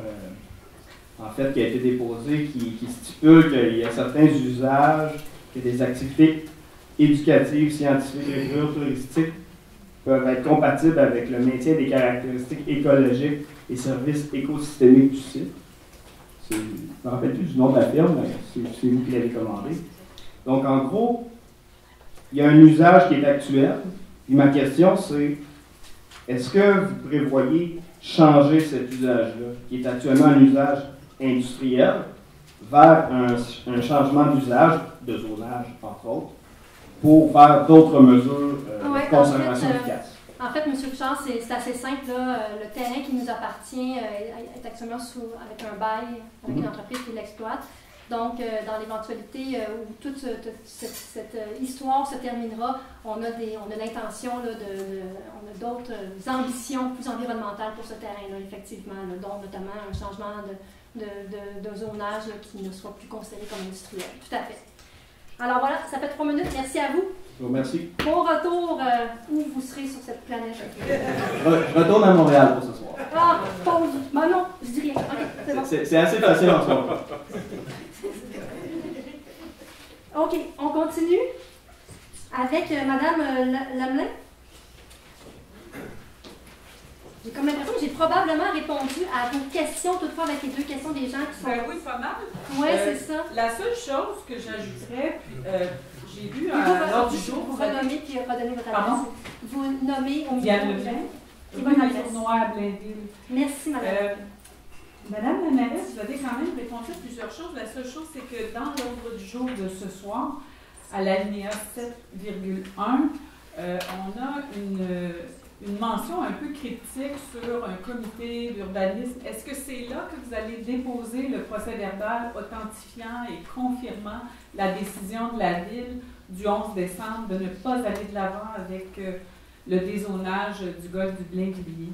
en fait, qui a été déposé qui stipule qu'il y a certains usages, que des activités éducatives, scientifiques et touristiques peuvent être compatibles avec le maintien des caractéristiques écologiques et services écosystémiques du site. Je ne me rappelle plus du nom de la firme, mais c'est vous qui l'avez commandé. Donc, en gros, il y a un usage qui est actuel. Et ma question, c'est est-ce que vous prévoyez changer cet usage-là, qui est actuellement un usage industriel, vers un changement d'usage, de zonage, entre autres, pour faire d'autres mesures de conservation efficaces? En fait, M. Richard, c'est assez simple. Là. Le terrain qui nous appartient est actuellement avec un bail, avec une entreprise qui l'exploite. Donc, dans l'éventualité où toute cette histoire se terminera, on a l'intention, on a d'autres ambitions plus environnementales pour ce terrain-là, effectivement, là, dont notamment un changement de zonage là, qui ne soit plus considéré comme industriel. Tout à fait. Alors voilà, ça fait 3 minutes. Merci à vous. Je vous remercie. Bon retour où vous serez sur cette planète. Je retourne à Montréal pour ce soir. Ah, pause. Ben non, je dis rien. OK, c'est bon. C'est assez facile en ce moment. OK, on continue avec Mme Lamelin. J'ai comme l'impression que j'ai probablement répondu à vos questions, toutefois avec les 2 questions des gens qui sont... Ben oui, pas mal. Oui, c'est ça. La seule chose que j'ajouterais, j'ai vu lors du jour... Vous renommez puis redonnez votre adresse. Vous nommez au milieu. Diane Leblanc. Rue des Tournois à Blainville. Merci, Madame. Madame la mairesse, vous avez quand même répondu à plusieurs choses. La seule chose, c'est que dans l'ordre du jour de ce soir, à l'alinéa 7,1, on a une mention un peu cryptique sur un comité d'urbanisme. Est-ce que c'est là que vous allez déposer le procès-verbal authentifiant et confirmant la décision de la Ville du 11 décembre de ne pas aller de l'avant avec le dézonage du golfe du Blainvilliers?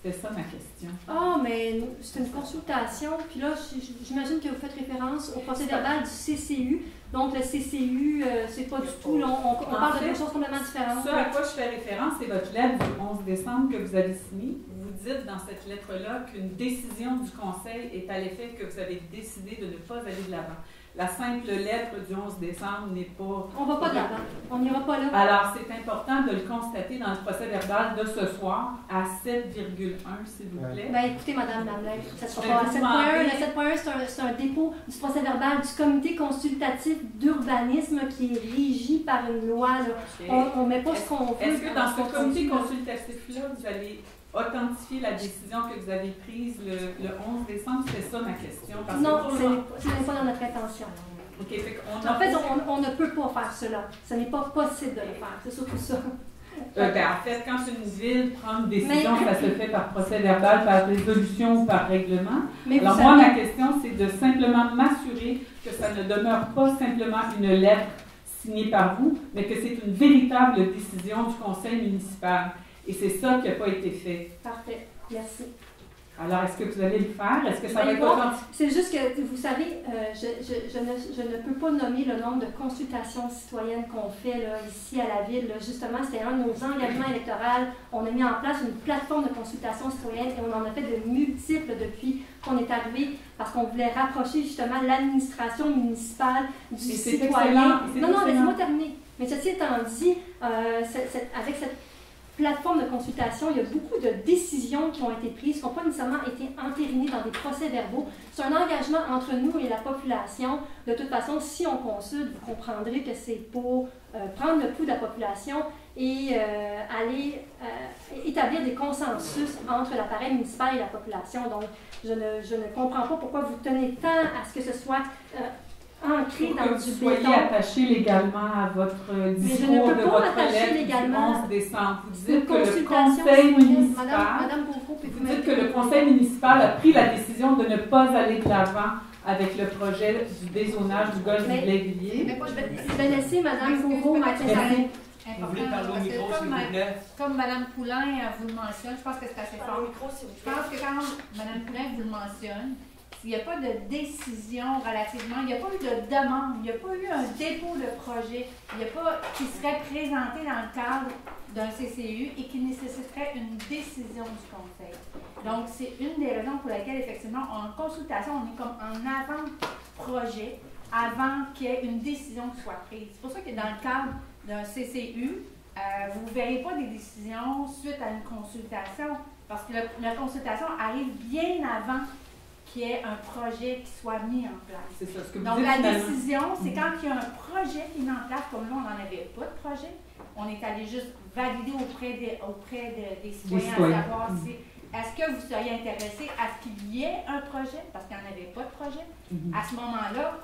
C'était ça ma question. Ah, mais c'est une consultation. Puis là, j'imagine que vous faites référence au procès-verbal du CCU. Donc, le CCU, c'est pas du tout... Là, on parle de quelque chose complètement différent. Ce à quoi je fais référence, c'est votre lettre du 11 décembre que vous avez signée. Vous dites dans cette lettre-là qu'une décision du Conseil est à l'effet que vous avez décidé de ne pas aller de l'avant. La simple lettre du 11 décembre n'est pas... On ne va pas de l'avant. On n'ira pas là. Alors, c'est important de le constater dans le procès-verbal de ce soir à 7,1, s'il vous plaît. Bien, écoutez, Mme Lamelin, ça ne sera pas à 7,1. Le 7,1, c'est un dépôt du procès-verbal du comité consultatif d'urbanisme qui est régi par une loi. Okay. On ne met pas ce qu'on veut. Est-ce que dans ce comité consultatif-là, vous allez authentifier la décision que vous avez prise le 11 décembre? C'est ça ma question. Parce non, ce n'est pas dans notre intention. Okay, en fait, on ne peut pas faire cela. Ce n'est pas possible de le faire. C'est surtout ça. En fait, quand une ville prend une décision, ça se fait par procès verbal, par résolution ou par règlement. Alors moi, ma question, c'est de simplement m'assurer que ça ne demeure pas simplement une lettre signée par vous, mais que c'est une véritable décision du conseil municipal. Et c'est ça qui n'a pas été fait. Parfait. Merci. Alors, est-ce que vous allez le faire? Est-ce que ça va être authentique? C'est juste que, vous savez, je ne peux pas nommer le nombre de consultations citoyennes qu'on fait là, ici à la Ville. Là. Justement, c'était un de nos engagements électoraux. On a mis en place une plateforme de consultation citoyenne et on en a fait de multiples depuis qu'on est arrivé parce qu'on voulait rapprocher justement l'administration municipale du citoyen. Non, laisse-moi terminer. Mais ceci étant dit, avec cette plateforme de consultation, il y a beaucoup de décisions qui ont été prises, qui n'ont pas nécessairement été entérinées dans des procès-verbaux. C'est un engagement entre nous et la population. De toute façon, si on consulte, vous comprendrez que c'est pour prendre le pouls de la population et aller établir des consensus entre l'appareil municipal et la population. Donc, je ne comprends pas pourquoi vous tenez tant à ce que ce soit ancré dans du béton. Soyez attaché légalement à votre discours de votre lettre du 11 décembre. Vous dites que le conseil municipal, vous dites que le conseil municipal a pris la décision de ne pas aller de l'avant avec le projet du dézonage du golfe du Blainvilliers. Je vais laisser Mme Bourreau m'interroger. Vous voulez parler au micro, s'il vous plaît? Comme Mme Poulain vous le mentionne, je pense que c'est assez fort. Je pense que quand Mme Poulain vous le mentionne, il n'y a pas de décision relativement, il n'y a pas eu de demande, il n'y a pas eu un dépôt de projet, il n'y a pas qui serait présenté dans le cadre d'un CCU et qui nécessiterait une décision du conseil. Donc, c'est une des raisons pour lesquelles, effectivement, en consultation, on est comme en avant-projet, avant qu'il y ait une décision qui soit prise. C'est pour ça que dans le cadre d'un CCU, vous ne verrez pas des décisions suite à une consultation, parce que la consultation arrive bien avant qu'il y ait un projet qui soit mis en place. C'est ça, ce que vous Donc, dites, la décision, c'est quand il y a un projet qui est mis en place, comme là, on n'en avait pas de projet, on est allé juste valider auprès des citoyens à savoir si, est-ce que vous seriez intéressé à ce qu'il y ait un projet, parce qu'il n'y en avait pas de projet. À ce moment-là,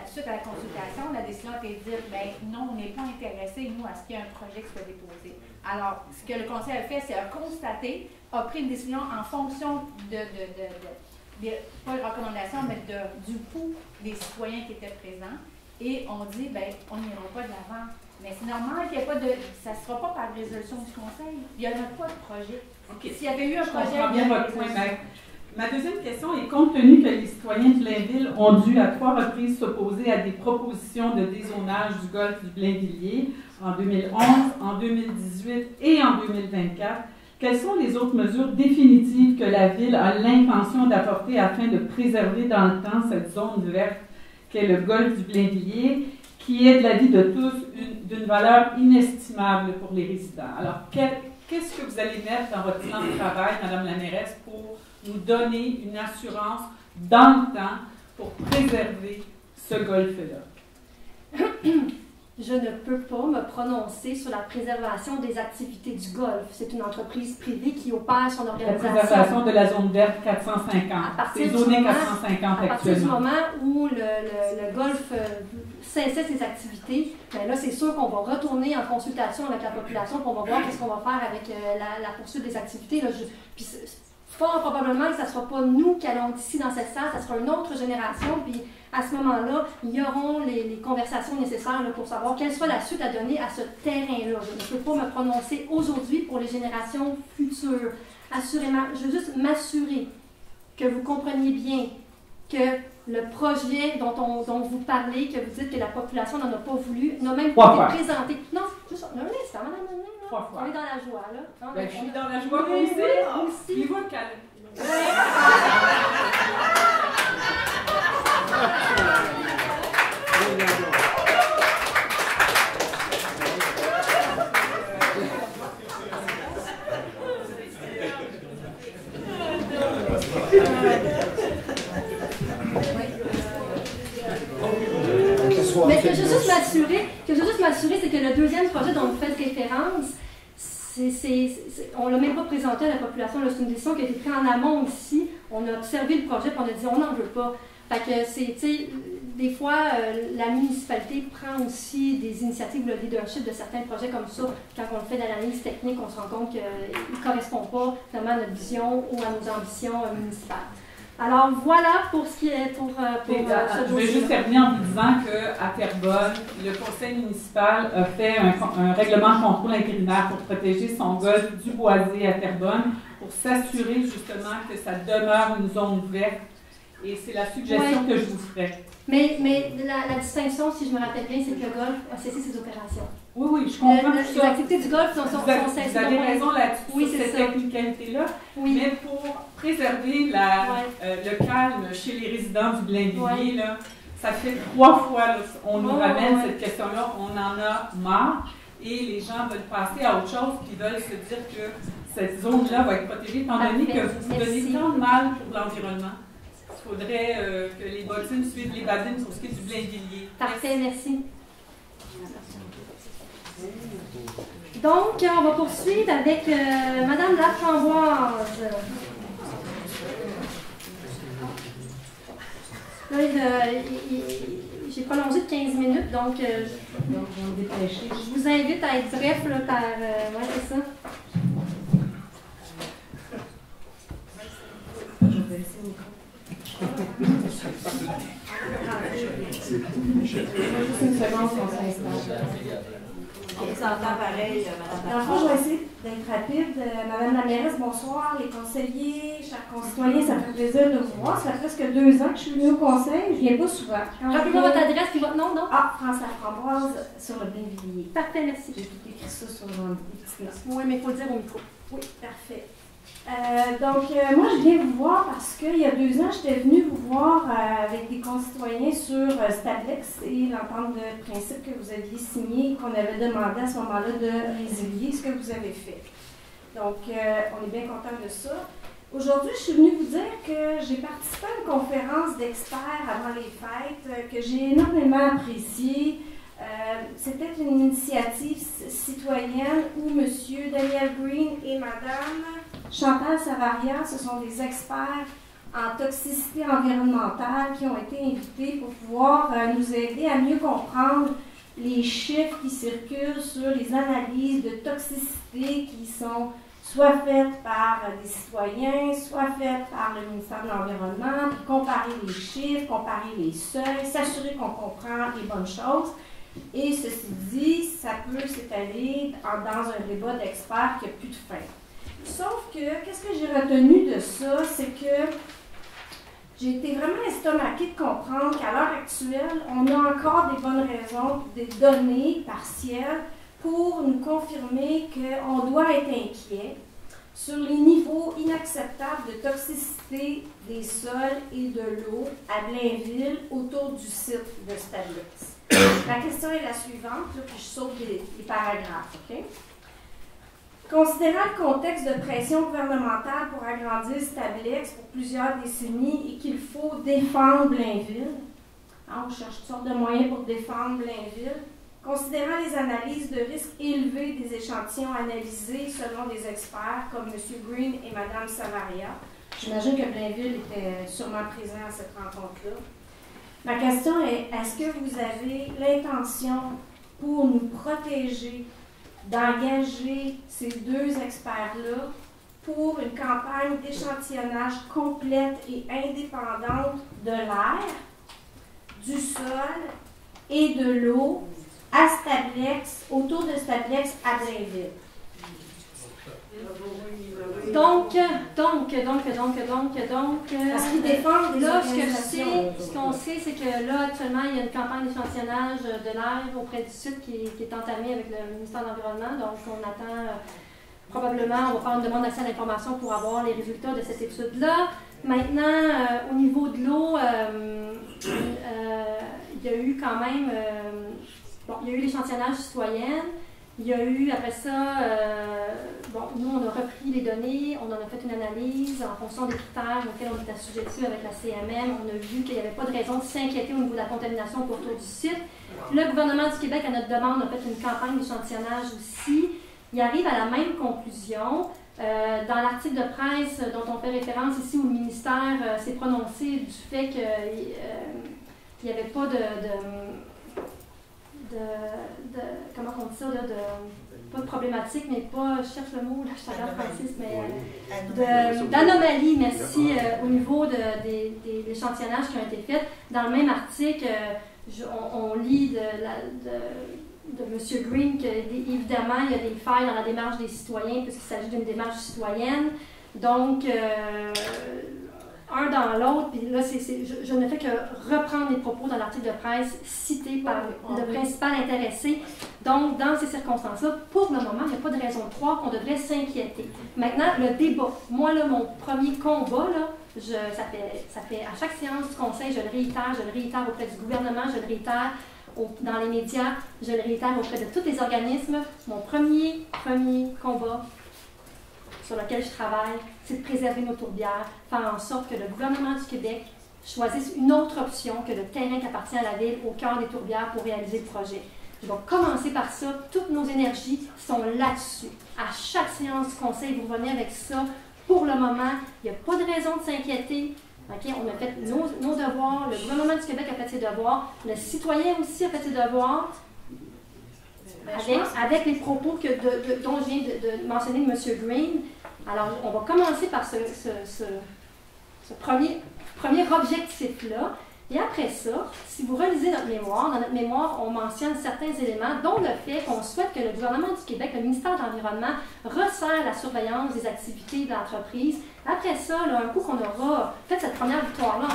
suite à la consultation, la décision a été de dire, ben, non, on n'est pas intéressé, nous, à ce qu'il y ait un projet qui soit déposé. Alors, ce que le conseil a fait, c'est constater, a pris une décision en fonction pas de recommandations, mais du pouls des citoyens qui étaient présents. Et on dit, ben, on n'ira pas de l'avant. Mais c'est normal qu'il n'y ait pas de. Ça ne sera pas par résolution du conseil. Il n'y en a pas de projet. Okay. S'il y avait eu un projet. Je comprends bien votre point. Ma deuxième question est, compte tenu que les citoyens de Blainville ont dû à 3 reprises s'opposer à des propositions de dézonage du golfe du Blainvilliers en 2011, en 2018 et en 2024, quelles sont les autres mesures définitives que la Ville a l'intention d'apporter afin de préserver dans le temps cette zone verte qu'est le golfe du Blainvilliers, qui est de l'avis de tous d'une valeur inestimable pour les résidents? Alors, qu'est-ce que vous allez mettre dans votre plan de travail, Mme la mairesse, pour nous donner une assurance dans le temps pour préserver ce golfe-là? Je ne peux pas me prononcer sur la préservation des activités du golfe. C'est une entreprise privée qui opère son organisation. La préservation de la zone verte 450. C'est zoné 450 actuellement. À partir du moment où le golfe cessait ses activités, bien là, c'est sûr qu'on va retourner en consultation avec la population pour on va voir qu'est-ce qu'on va faire avec la poursuite des activités. Là, puis fort probablement que ce ne sera pas nous qui allons ici dans cette salle, ce sera une autre génération. Puis à ce moment-là, il y auront les conversations nécessaires là, pour savoir quelle soit la suite à donner à ce terrain-là. Je ne peux pas me prononcer aujourd'hui pour les générations futures. Assurément, je veux juste m'assurer que vous compreniez bien que le projet dont vous parlez, que vous dites que la population n'en a pas voulu, n'a même pas été présenté. Non, juste un instant, madame. On est dans la joie, là. Non, ben, je suis dans la joie, moi aussi. Il va calme. Mais ce que je veux juste m'assurer, c'est que le deuxième projet dont vous faites référence, on ne l'a même pas présenté à la population. C'est une décision qui a été prise en amont ici. On a observé le projet et on a dit on n'en veut pas. Fait que c'est des fois, la municipalité prend aussi des initiatives, le leadership de certains projets comme ça. Quand on fait de l'analyse technique, on se rend compte qu'il ne correspond pas vraiment à notre vision ou à nos ambitions municipales. Alors voilà pour ce qui est pour ce je vais juste terminer en vous disant qu'à Terrebonne, le conseil municipal a fait un règlement de contrôle intérimaire pour protéger son golfe du Boisé à Terrebonne, pour s'assurer justement que ça demeure une zone verte. Et c'est la suggestion que je vous ferai. Mais la distinction, si je me rappelle bien, c'est que le golf a cessé ses opérations. Oui, je comprends Les activités du golf sont cessées. Vous avez raison là-dessus, sur cette technicalité-là. Oui. Mais pour préserver le calme chez les résidents du Blainvilliers, là, ça fait 3 fois on nous ramène cette question-là, on en a marre. Et les gens veulent passer à autre chose, puis veulent se dire que cette zone-là va être protégée, étant donné que vous vous donnez tant de mal pour l'environnement. Il faudrait que les bottines suivent les badines pour ce qui est du Blainvilliers. Parfait, merci. Donc, on va poursuivre avec Madame Laframboise. Là, j'ai prolongé de 15 minutes, donc je vous invite à être bref là, par... ouais, c'est ça. Je vais laisser le micro. Juste une seconde, on s'installe. On vous entend pareil, Madame. Dans le fond, je vais essayer d'être rapide. Madame la mairesse, bonsoir. Les conseillers, chers concitoyens, ça me fait plaisir de vous voir. Ça fait presque 2 ans que je suis venue au conseil. Je ne viens pas souvent. Rappelez-moi votre adresse et votre nom, donc. Ah, France Laframboise, sur le Blainvilliers. Parfait, merci. J'ai tout écrit ça sur une petite note. Oui, mais il faut le dire au micro. Oui, parfait. Moi, je viens vous voir parce qu'il y a 2 ans, j'étais venue vous voir avec des concitoyens sur Stablex et l'entente de principe que vous aviez signée et qu'on avait demandé à ce moment-là de résilier, ce que vous avez fait. Donc, on est bien content de ça. Aujourd'hui, je suis venue vous dire que j'ai participé à une conférence d'experts avant les fêtes que j'ai énormément appréciée. C'était une initiative citoyenne où M. Daniel Green et Mme Chantal Savaria, ce sont des experts en toxicité environnementale qui ont été invités pour pouvoir nous aider à mieux comprendre les chiffres qui circulent sur les analyses de toxicité qui sont soit faites par des citoyens, soit faites par le ministère de l'Environnement, puis comparer les chiffres, comparer les seuils, s'assurer qu'on comprend les bonnes choses. Et ceci dit, ça peut s'étaler dans un débat d'experts qui n'a plus de fin. Sauf que, qu'est-ce que j'ai retenu de ça, c'est que j'ai été vraiment estomaquée de comprendre qu'à l'heure actuelle, on a encore des bonnes raisons, des données partielles pour nous confirmer qu'on doit être inquiet sur les niveaux inacceptables de toxicité des sols et de l'eau à Blainville autour du site de Stablex. La question est la suivante, là, puis je saute les paragraphes, OK? Considérant le contexte de pression gouvernementale pour agrandir Stablex pour plusieurs décennies et qu'il faut défendre Blainville, on cherche toutes sortes de moyens pour défendre Blainville, considérant les analyses de risques élevés des échantillons analysés selon des experts comme M. Green et Mme Savaria, j'imagine que Blainville était sûrement présent à cette rencontre-là. Ma question est, est-ce que vous avez l'intention, pour nous protéger, d'engager ces 2 experts-là pour une campagne d'échantillonnage complète et indépendante de l'air, du sol et de l'eau à Stablex, autour de Stablex à Blainville? Donc, parce qu'ils défendent des là, organisations. ce qu'on sait, c'est que là, actuellement, il y a une campagne d'échantillonnage de l'air auprès du site qui est entamée avec le ministère de l'Environnement. Donc, on attend probablement, on va faire une demande d'accès à l'information pour avoir les résultats de cette étude-là. Maintenant, au niveau de l'eau, il y a eu quand même, il y a eu l'échantillonnage citoyen. Il y a eu, après ça, nous, on a repris les données, on en a fait une analyse en fonction des critères auxquels on est assujetti avec la CMM. On a vu qu'il n'y avait pas de raison de s'inquiéter au niveau de la contamination autour du site. Le gouvernement du Québec, à notre demande, a fait une campagne d'échantillonnage aussi. Il arrive à la même conclusion. Dans l'article de presse dont on fait référence ici, où le ministère s'est prononcé du fait que il n'y avait pas comment on dit ça, pas de problématique, mais pas, je cherche le mot, là, je t'agrade Francis, mais d'anomalie, merci, au niveau des échantillonnages qui ont été faits. Dans le même article, on lit de M. Green qu'évidemment, il y a des failles dans la démarche des citoyens, puisqu'il s'agit d'une démarche citoyenne. Donc, un dans l'autre, puis là, je ne fais que reprendre les propos dans l'article de presse cité par le principal intéressé. Donc, dans ces circonstances-là, pour le moment, il n'y a pas de raison de croire qu'on devrait s'inquiéter. Maintenant, le débat. Moi, là, mon premier combat, là, ça fait à chaque séance du Conseil, je le réitère auprès du gouvernement, je le réitère dans les médias, je le réitère auprès de tous les organismes. Mon premier combat sur lequel je travaille, c'est de préserver nos tourbières, faire en sorte que le gouvernement du Québec choisisse une autre option que le terrain qui appartient à la Ville au cœur des tourbières pour réaliser le projet. Je vais commencer par ça. Toutes nos énergies sont là-dessus. À chaque séance du Conseil, vous revenez avec ça. Pour le moment, il n'y a pas de raison de s'inquiéter. Okay? On a fait nos devoirs, le gouvernement du Québec a fait ses devoirs, le citoyen aussi a fait ses devoirs. Avec les propos dont je viens de mentionner de M. Green. Alors, on va commencer par ce premier objectif-là. Et après ça, si vous relisez notre mémoire, dans notre mémoire, on mentionne certains éléments, dont le fait qu'on souhaite que le gouvernement du Québec, le ministère de l'Environnement, resserre la surveillance des activités de l'entreprise. Après ça, là, un coup qu'on aura fait cette première victoire-là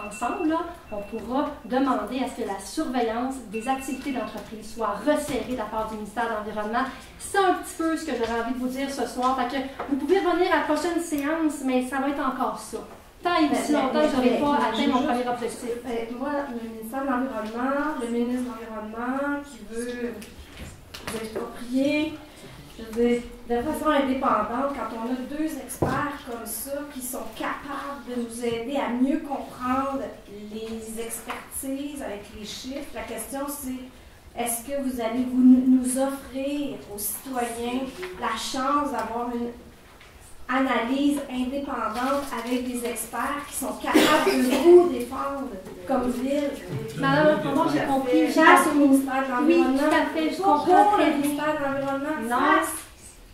ensemble, là, on pourra demander à ce que la surveillance des activités d'entreprise soit resserrée de la part du ministère de l'Environnement. C'est un petit peu ce que j'aurais envie de vous dire ce soir. Fait que vous pouvez revenir à la prochaine séance, mais ça va être encore ça. Tant et aussi longtemps que je n'aurai pas atteint mon premier objectif. Moi, le ministère de l'Environnement, le ministre de l'Environnement qui veut vous exproprier, je veux dire, de façon indépendante, quand on a deux experts comme ça qui sont capables de nous aider à mieux comprendre les expertises avec les chiffres, la question c'est est-ce que vous allez nous offrir aux citoyens la chance d'avoir une analyse indépendante avec des experts qui sont capables de vous défendre comme ville. Madame, comment j'ai compris? Chasse au ministère de l'Environnement. Oui, tout à fait, je comprends très bien. Le ministère de l'Environnement. Non,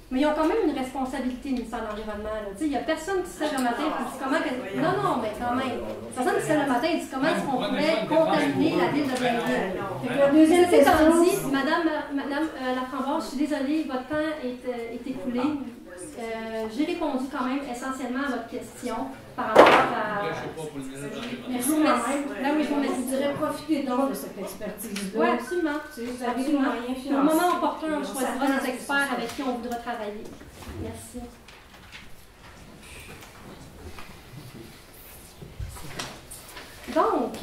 mais ils ont quand même une responsabilité, le ministère de l'Environnement. Il n'y a personne qui se lève le matin et dit comment... Non, mais quand même. Personne qui se lève le matin et dit comment est-ce qu'on pourrait contaminer la ville de Blainville. La deuxième question... Madame Laframboise, je suis désolée, votre temps est écoulé. J'ai répondu quand même essentiellement à votre question par rapport à... Merci, là, oui, je dirais profiter donc de cette expertise-là. Oui, absolument. Vous avez des moyens financiers. Au moment opportun, on choisira des experts avec qui on voudra travailler. Merci. Donc...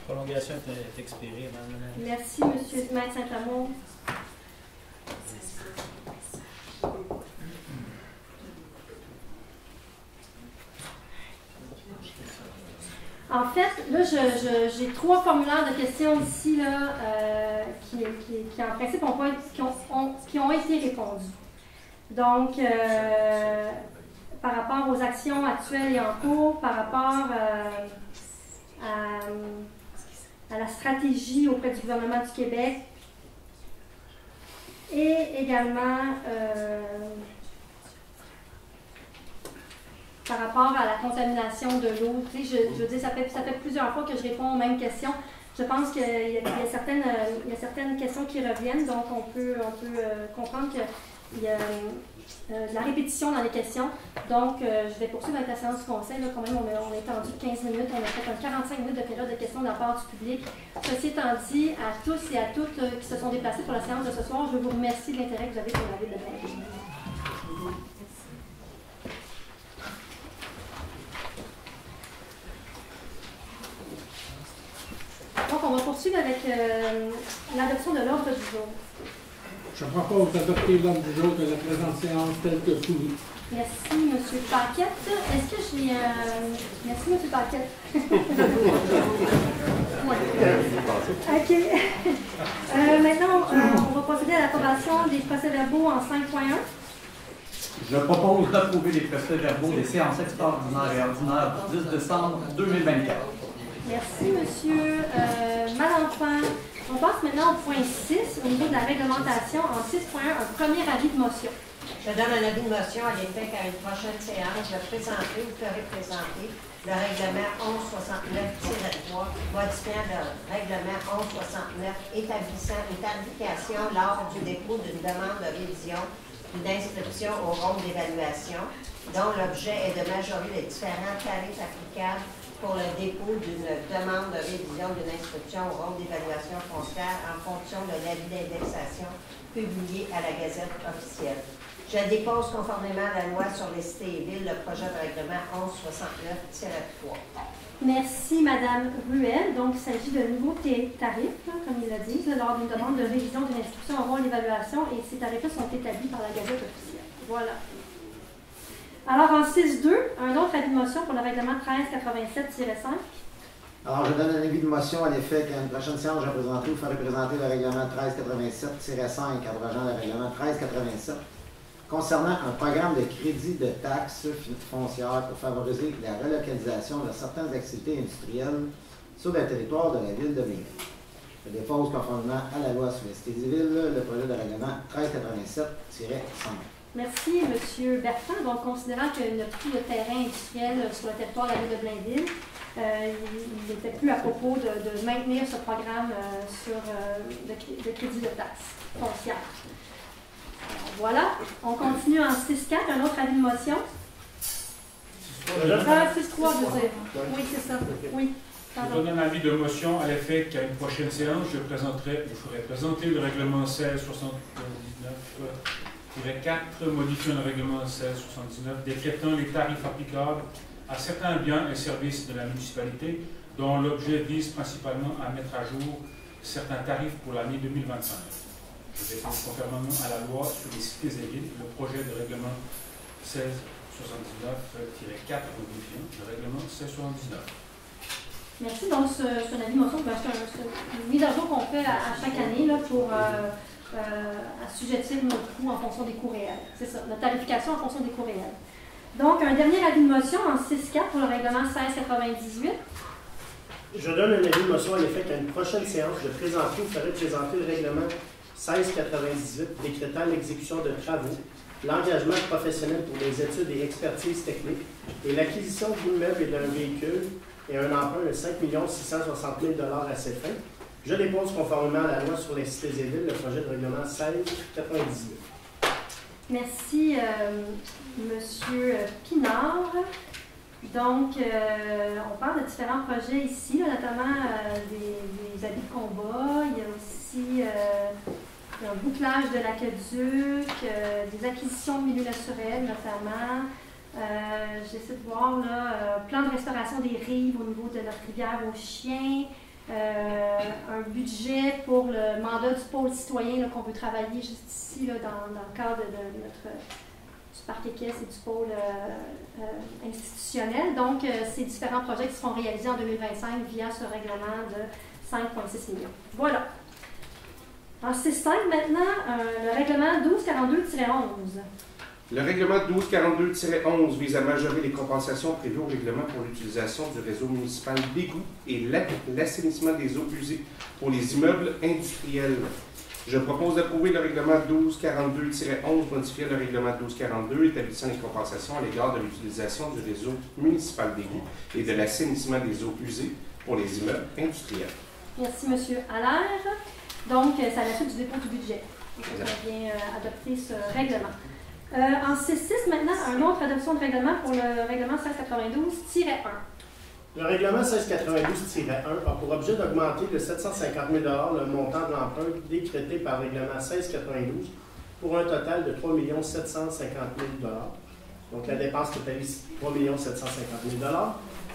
Prolongation est expirée, madame. Merci, monsieur Maître Saint-Amour. En fait, là, j'ai 3 formulaires de questions ici là, qui en principe qui ont été répondus. Donc, par rapport aux actions actuelles et en cours, par rapport à la stratégie auprès du gouvernement du Québec et également par rapport à la contamination de l'eau. Tu sais, je veux dire, ça fait plusieurs fois que je réponds aux mêmes questions. Je pense qu'il y a certaines questions qui reviennent, donc on peut comprendre qu'il y a de la répétition dans les questions. Donc, je vais poursuivre avec la séance du Conseil. Là, quand même, on a étendu 15 minutes. On a fait 45 minutes de période de questions de la part du public. Ceci étant dit, à tous et à toutes qui se sont déplacés pour la séance de ce soir, je vous remercie de l'intérêt que vous avez pour la ville de Blainville. Donc, on va poursuivre avec l'adoption de l'ordre du jour. Je propose d'adopter l'ordre du jour de la présente séance telle que soumise. Merci, M. Paquette. Est-ce que j'ai... Merci, M. Paquette. Ouais. OK. Maintenant, on va procéder à l'approbation des procès-verbaux en 5.1. Je propose d'approuver les procès-verbaux des séances extraordinaires et ordinaires du 10 décembre 2024. Merci, monsieur. Malenfant. On passe maintenant au point 6, au niveau de la réglementation. En 6.1, un premier avis de motion. Je donne un avis de motion à l'effet qu'à une prochaine séance, je présenterai ou ferai présenter le règlement 1169-3, modifiant le règlement 1169, établissant une tarification lors du dépôt d'une demande de révision ou d'inscription au rôle d'évaluation, dont l'objet est de majorer les différents tarifs applicables pour le dépôt d'une demande de révision d'une inscription au rôle d'évaluation foncière en fonction de l'avis d'indexation publié à la Gazette officielle. Je dépose conformément à la loi sur les cités et villes le projet de règlement 1169-3. Merci, Mme Ruel. Donc, il s'agit de nouveaux tarifs, comme ils le disent, lors d'une demande de révision d'une inscription au rôle d'évaluation, et ces tarifs-là sont établis par la Gazette officielle. Voilà. Alors, en 6.2, un autre avis de motion pour le règlement 1387-5. Alors, je donne un avis de motion à l'effet qu'à une prochaine séance, je présenterai ou ferai présenter le règlement 1387-5, abrogeant le règlement 1387, concernant un programme de crédit de taxes foncières pour favoriser la relocalisation de certaines activités industrielles sur le territoire de la ville de Blainville. Je dépose conformément à la loi sur les cités et villes le projet de règlement 1387-5. Merci, M. Bertrand. Donc, considérant qu'il n'a plus de terrain industriel sur le territoire de la ville de Blainville, il n'était plus à propos de maintenir ce programme de crédit de taxes foncières. Voilà. On continue en 6.4. Un autre avis de motion. 6.3, je veux dire. Oui, c'est ça. Oui. Je donne un avis de motion à l'effet qu'à une prochaine séance, je ferai présenter le règlement 1679-4, modifiant le règlement 1679, décrétant les tarifs applicables à certains biens et services de la municipalité, dont l'objet vise principalement à mettre à jour certains tarifs pour l'année 2025. Je dépose conformément à la loi sur les cités et villes le projet de règlement 1679-4 modifiant le règlement 1679. Merci. Donc, c'est un avis de motion, c'est une mise à jour qu'on fait à chaque année là, pour assujettir nos coûts en fonction des coûts réels. C'est ça, notre tarification en fonction des coûts réels. Donc, un dernier avis de motion en 6.4 pour le règlement 1698. Je donne un avis de motion à l'effet qu'à une prochaine séance, je présenterai ou ferai présenter le règlement 1698 décrétant l'exécution de travaux, l'engagement professionnel pour les études et expertises techniques et l'acquisition d'immeubles et d'un véhicule et un emprunt de 5 660 000 $ à ces fins. Je dépose conformément à la loi sur les cités et villes le projet de règlement 1698. Merci, M. Pinard. Donc, on parle de différents projets ici, là, notamment des habits de combat. Il y a aussi un bouclage de l'aqueduc, des acquisitions de milieux naturels notamment. J'essaie de voir là, plan de restauration des rives au niveau de notre rivière aux chiens. Un budget pour le mandat du pôle citoyen qu'on veut travailler juste ici là, dans le cadre de notre du parc équestre et du pôle institutionnel. Donc, ces différents projets qui seront réalisés en 2025 via ce règlement de 5,6 millions. Voilà. En 6.5 maintenant, le règlement 1242-11. Le règlement 1242-11 vise à majorer les compensations prévues au règlement pour l'utilisation du réseau municipal d'égouts et l'assainissement des eaux usées pour les immeubles industriels. Je propose d'approuver le règlement 1242-11, modifiant le règlement 1242, établissant les compensations à l'égard de l'utilisation du réseau municipal d'égouts et de l'assainissement des eaux usées pour les immeubles industriels. Merci, M. Allaire. Donc, c'est à la suite du dépôt du budget. On a bien adopté ce règlement. En 6.6, maintenant, une autre adoption de règlement pour le règlement 1692-1. Le règlement 1692-1 a pour objet d'augmenter de 750 000 $ le montant de l'emprunt décrété par le règlement 1692 pour un total de 3 750 000 $. Donc, la dépense totalise 3 750 000 $.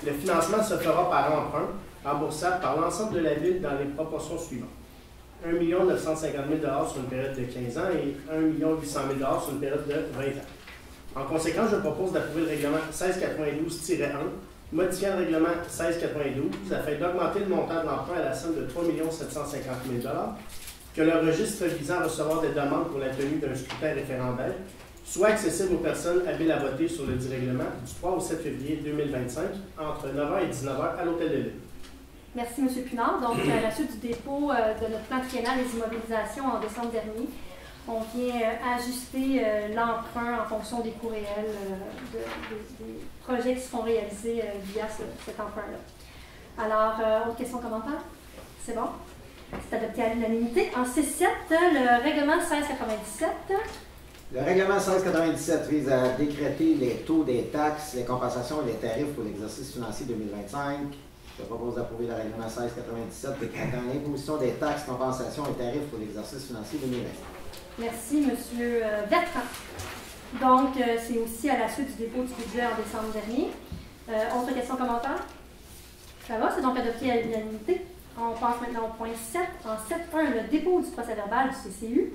Le financement se fera par emprunt, remboursable par l'ensemble de la Ville dans les proportions suivantes. 1 950 000 sur une période de 15 ans et 1 800 000 sur une période de 20 ans. En conséquence, je propose d'approuver le règlement 1692-1, modifiant le règlement 1692 afin d'augmenter le montant de l'emprunt à la somme de 3 750 000 que le registre visant à recevoir des demandes pour la tenue d'un scrutin référendaire soit accessible aux personnes habiles à voter sur le dit règlement du 3 au 7 février 2025 entre 9h et 19h à l'Hôtel de Ville. Merci, M. Pinard. Donc, à la suite du dépôt de notre plan triennal des immobilisations en décembre dernier, on vient ajuster l'emprunt en fonction des coûts réels des projets qui seront réalisés via cet emprunt-là. Alors, autre question, commentaire? C'est bon? C'est adopté à l'unanimité. En C7, le règlement 1697. Le règlement 1697 vise à décréter les taux des taxes, les compensations et les tarifs pour l'exercice financier 2025. Je propose d'approuver le règlement 1697 décrétant l'imposition des taxes, compensations et tarifs pour l'exercice financier 2025. Merci, M. Bertrand. Donc, c'est aussi à la suite du dépôt du budget en décembre dernier. Autre question, commentaire? Ça va, c'est donc adopté à l'unanimité. On passe maintenant au point 7. En 7.1, le dépôt du procès-verbal du CCU.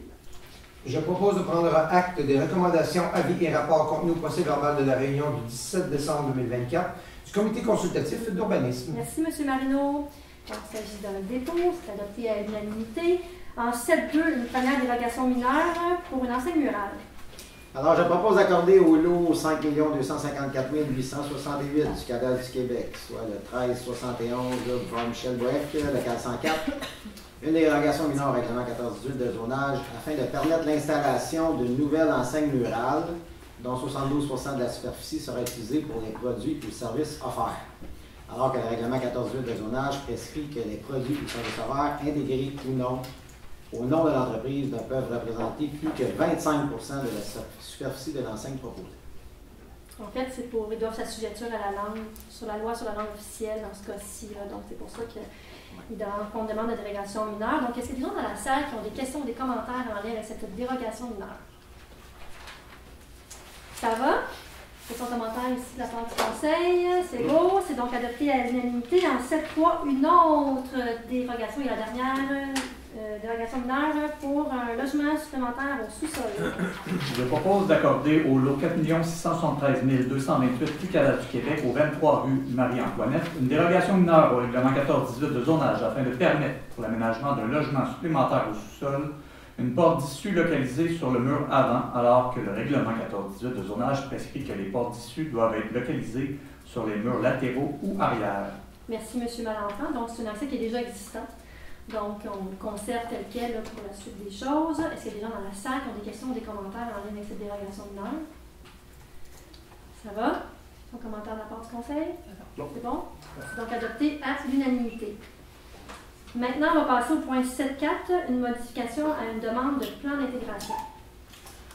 Je propose de prendre acte des recommandations, avis et rapports contenus au procès-verbal de la réunion du 17 décembre 2024 du Comité consultatif d'urbanisme. Merci, M. Marino. Il s'agit d'un dépôt, c'est adopté à l'unanimité. En 7.2, une première dérogation mineure pour une enseigne murale. Alors, je propose d'accorder au lot 5 254 868 du Cadastre du Québec, soit le 1371 de Michel Boeck, le 404, une dérogation mineure au règlement 14-18 de zonage afin de permettre l'installation d'une nouvelle enseigne murale dont 72% de la superficie sera utilisée pour les produits ou services offerts. Alors que le règlement 14-18 de zonage prescrit que les produits ou services offerts, intégrés ou non, au nom de l'entreprise, ne peuvent représenter plus que 25% de la superficie de l'enseigne proposée. En fait, c'est pour, ils doivent s'assujettir à la langue, sur la loi sur la langue officielle dans ce cas-ci. Donc, c'est pour ça qu'on demande la dérogation mineure. Donc, est-ce qu'il y a des gens dans la salle qui ont des questions ou des commentaires en lien avec cette dérogation mineure? Ça va? Question commentaire ici de la part du Conseil. C'est beau. C'est donc adopté à l'unanimité. En 7.3, une autre dérogation et la dernière dérogation mineure pour un logement supplémentaire au sous-sol. Je propose d'accorder au lot 4 673 228 du Cadastre du Québec, au 23 rue Marie-Antoinette, une dérogation mineure au règlement 14-18 de zonage afin de permettre, pour l'aménagement d'un logement supplémentaire au sous-sol, une porte d'issue localisée sur le mur avant, alors que le règlement 14-18 de zonage prescrit que les portes d'issue doivent être localisées sur les murs latéraux ou arrière. Merci, M. Malenfant. Donc, c'est un accès qui est déjà existant. Donc, on le conserve tel quel là, pour la suite des choses. Est-ce qu'il y a des gens dans la salle qui ont des questions ou des commentaires en lien avec cette dérogation mineure? Ça va? Un commentaire de la part du Conseil? C'est bon? C'est donc adopté à l'unanimité. Maintenant, on va passer au point 7.4, une modification à une demande de plan d'intégration.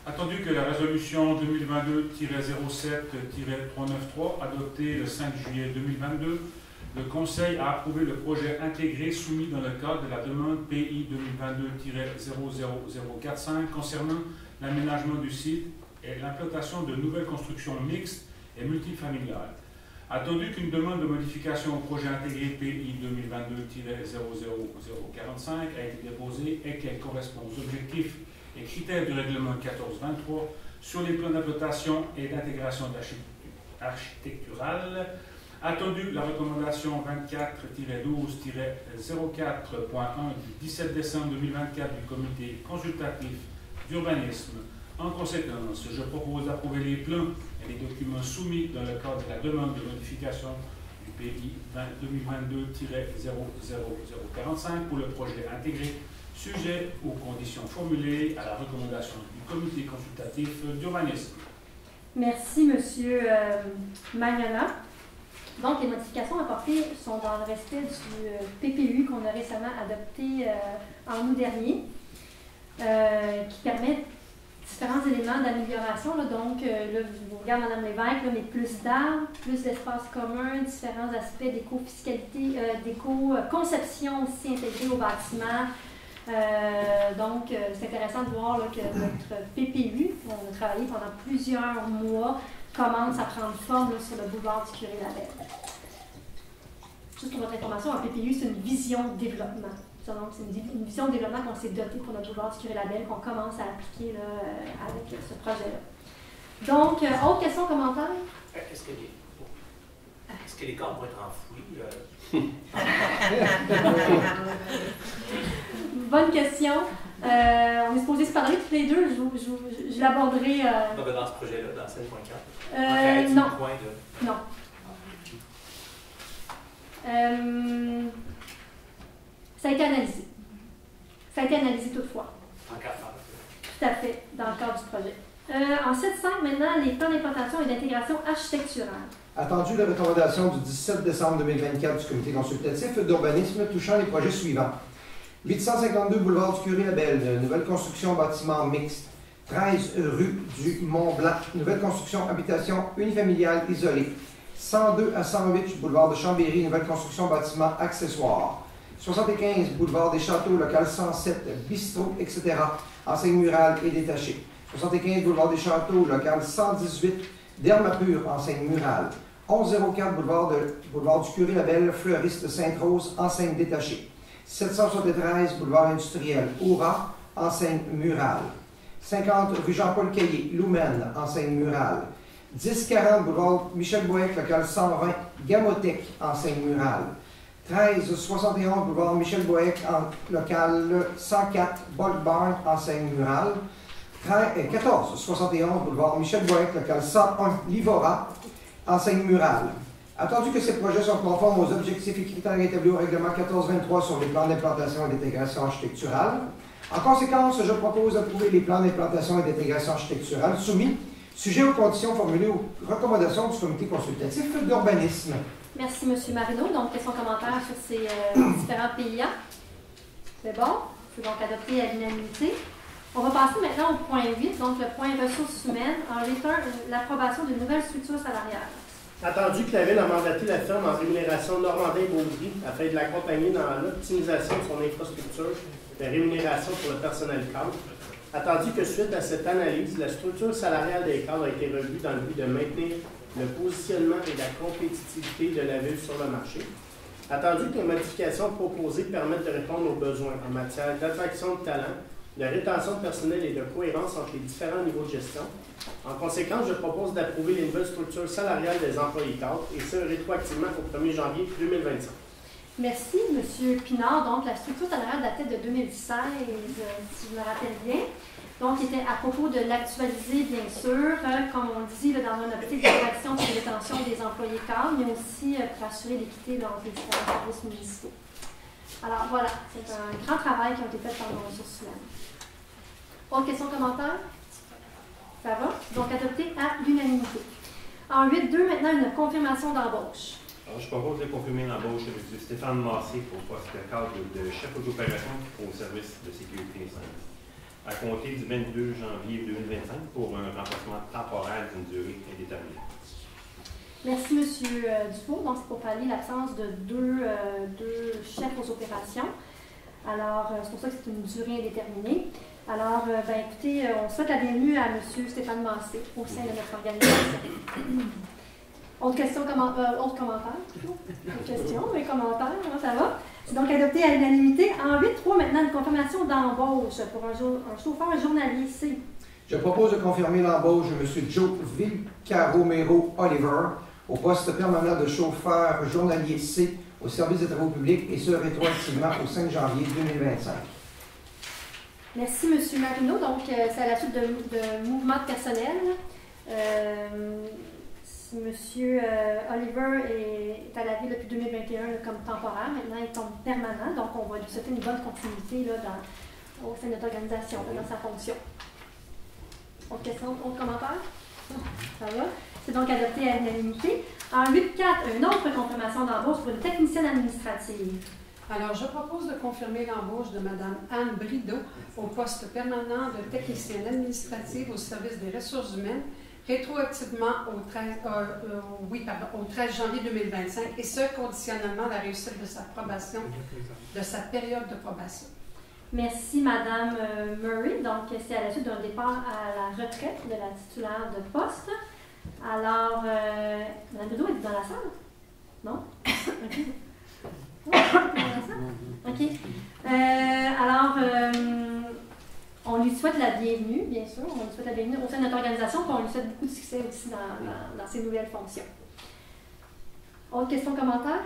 Attendu que la résolution 2022-07-393, adoptée le 5 juillet 2022, le Conseil a approuvé le projet intégré soumis dans le cadre de la demande PI 2022-00045 concernant l'aménagement du site et l'implantation de nouvelles constructions mixtes et multifamiliales. Attendu qu'une demande de modification au projet intégré PI 2022-00045 a été déposée et qu'elle correspond aux objectifs et critères du règlement 1423 sur les plans d'implantation et d'intégration architecturale, attendu la recommandation 24-12-04.1 du 17 décembre 2024 du Comité consultatif d'urbanisme. En conséquence, je propose d'approuver les plans et les documents soumis dans le cadre de la demande de modification du PI 2022-00045 pour le projet intégré, sujet aux conditions formulées à la recommandation du Comité consultatif d'urbanisme. Merci, M. Magnola. Donc, les modifications apportées sont dans le respect du PPU qu'on a récemment adopté en août dernier, qui permet différents éléments d'amélioration. Donc, là, vous regardez Mme Lévesque, là, mais plus d'arbres, plus d'espaces communs, différents aspects d'éco-fiscalité, d'éco-conception aussi intégrée au bâtiment. Donc, c'est intéressant de voir là, que notre PPU, on a travaillé pendant plusieurs mois, commence à prendre forme là, sur le boulevard du Curé-Labelle. Juste pour votre information, un PPU, c'est une vision de développement. c'est une vision de développement qu'on s'est dotée pour notre boulevard du Curé-Labelle, qu'on commence à appliquer là, avec ce projet-là. Donc, autre question, commentaire? Est-ce que les corps vont être enfouis? Bonne question. On est supposé se parler tous les deux. Je l'aborderai. Dans ce projet-là, dans 7.4? Non. Non. Ça a été analysé. Ça a été analysé toutefois. En 4 ans. Tout à fait, dans le cadre du projet. En 7.5, maintenant, les plans d'implantation et d'intégration architecturale. Attendu la recommandation du 17 décembre 2024 du comité consultatif d'urbanisme touchant les projets suivants. 852 boulevard du Curé-Labelle, nouvelle construction bâtiment mixte. 13 rue du Mont-Blanc, nouvelle construction habitation unifamiliale isolée. 102 à 108 boulevard de Chambéry, nouvelle construction bâtiment accessoire. 75 boulevard des Châteaux, local 107, bistrot, etc. Enseigne murale et détachée. 75 boulevard des Châteaux, local 118, Dermapur, enseigne murale. 1104 boulevard du Curé-Labelle, fleuriste Sainte-Rose, enseigne détachée. 773 boulevard industriel, Oura, enseigne murale. 50 rue Jean-Paul Caillé, Loumen, enseigne murale. 1040 boulevard Michel Bohec, local 120, Gamotech, enseigne murale. 1371 boulevard Michel Bohec, local 104, Bulk Barn, enseigne murale. 1471 boulevard Michel Bohec, local 101, Livora, enseigne murale. Attendu que ces projets sont conformes aux objectifs et critères établis au règlement 1423 sur les plans d'implantation et d'intégration architecturale, en conséquence, je propose d'approuver les plans d'implantation et d'intégration architecturale soumis, sujet aux conditions formulées aux recommandations du comité consultatif d'urbanisme. Merci, M. Marino. Donc, questions, commentaires sur ces différents PIA? C'est bon? C'est donc adopté à l'unanimité. On va passer maintenant au point 8, donc le point ressources humaines, en l'approbation d'une nouvelle structure salariale. Attendu que la Ville a mandaté la firme en rémunération Normandin-Beaudry afin de l'accompagner dans l'optimisation de son infrastructure de rémunération pour le personnel cadre. Attendu que suite à cette analyse, la structure salariale des cadres a été revue dans le but de maintenir le positionnement et la compétitivité de la Ville sur le marché. Attendu que les modifications proposées permettent de répondre aux besoins en matière d'attraction de talent, de rétention de personnel et de cohérence entre les différents niveaux de gestion. En conséquence, je propose d'approuver les nouvelles structures salariales des employés cadres, et ce, rétroactivement au 1er janvier 2025. Merci, M. Pinard. Donc, la structure salariale datait de 2016, si je me rappelle bien. Donc, il était à propos de l'actualiser, bien sûr, comme on dit, là, dans une optique d'attraction et de rétention des employés cadres, mais aussi pour assurer l'équité entre les différents services municipaux. Alors, voilà, c'est un grand travail qui a été fait par nos ressources humaines. Autre question, commentaire? Ça va? Donc, adopté à l'unanimité. En 8.2, maintenant, une confirmation d'embauche. Alors, je propose de confirmer l'embauche de M. Stéphane Massé au poste de cadre de chef d'opération au service de sécurité incendie, à compter du 22 janvier 2025 pour un remplacement temporaire d'une durée indéterminée. Merci, M. Dufault. Donc, c'est pour pallier l'absence de deux chefs aux opérations. Alors, c'est pour ça que c'est une durée indéterminée. Alors, écoutez, on souhaite la bienvenue à M. Stéphane Massé au sein de notre organisation. Autre question, autre commentaire? Autre question, mais commentaire, ça va? C'est donc adopté à l'unanimité. En 8.3, maintenant, une confirmation d'embauche pour un chauffeur journalier C. Je propose de confirmer l'embauche de M. Joe Vilcaromero Oliver au poste permanent de chauffeur journalier C au service des travaux publics, et ce, rétroactivement au 5 janvier 2025. Merci, M. Marino. Donc, c'est à la suite de mouvements de personnel. M. Oliver est à la Ville depuis 2021 comme temporaire. Maintenant, il tombe permanent. Donc, on va lui souhaiter une bonne continuité là, au sein de notre organisation, dans sa fonction. Autre question, autre commentaire? Ça va? C'est donc adopté à l'unanimité. En 8.4, une autre confirmation d'embauche pour une technicienne administrative. Alors, je propose de confirmer l'embauche de Mme Anne Brideau au poste permanent de technicienne administrative au service des ressources humaines, rétroactivement au 13 janvier 2025, et ce, conditionnellement à la réussite de sa probation, de sa période de probation. Merci, Mme Murray. Donc, c'est à la suite d'un départ à la retraite de la titulaire de poste. Alors, Mme Brideau est dans la salle? Non? OK. OK. Alors, on lui souhaite la bienvenue, bien sûr. On lui souhaite la bienvenue au sein de notre organisation, puis on lui souhaite beaucoup de succès aussi dans ses nouvelles fonctions. Autre question, commentaire?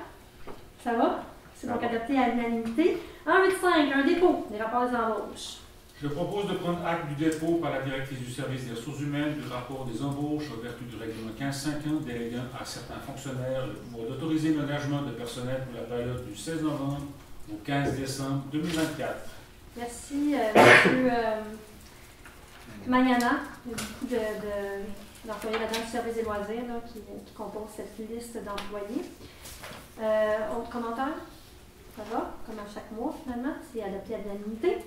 Ça va? C'est donc adopté à l'unanimité. 1.8.5, un dépôt des rapports des embauches. Je propose de prendre acte du dépôt par la directrice du service des ressources humaines du rapport des embauches en vertu du règlement 1551 déléguant à certains fonctionnaires le pouvoir d'autoriser l'engagement de personnel pour la période du 16 novembre au 15 décembre 2024. Merci, M. Magnana. Il y a beaucoup d'employés là-dedans du service des loisirs là, qui composent cette liste d'employés. Autre commentaire? Ça va, comme à chaque mois finalement, c'est adopté à l'unanimité.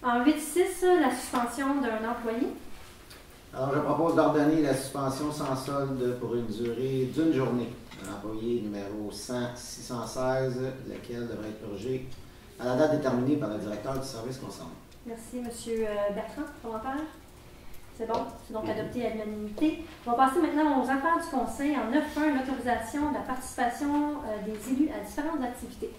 En 8.6, la suspension d'un employé. Alors, je propose d'ordonner la suspension sans solde pour une durée d'une journée de l'employé numéro 616, lequel devrait être purgé à la date déterminée par le directeur du service concerné. Merci, M. Bertrand. Commentaire? C'est bon, c'est donc adopté à l'unanimité. On va passer maintenant aux affaires du Conseil. En 9.1, l'autorisation de la participation des élus à différentes activités.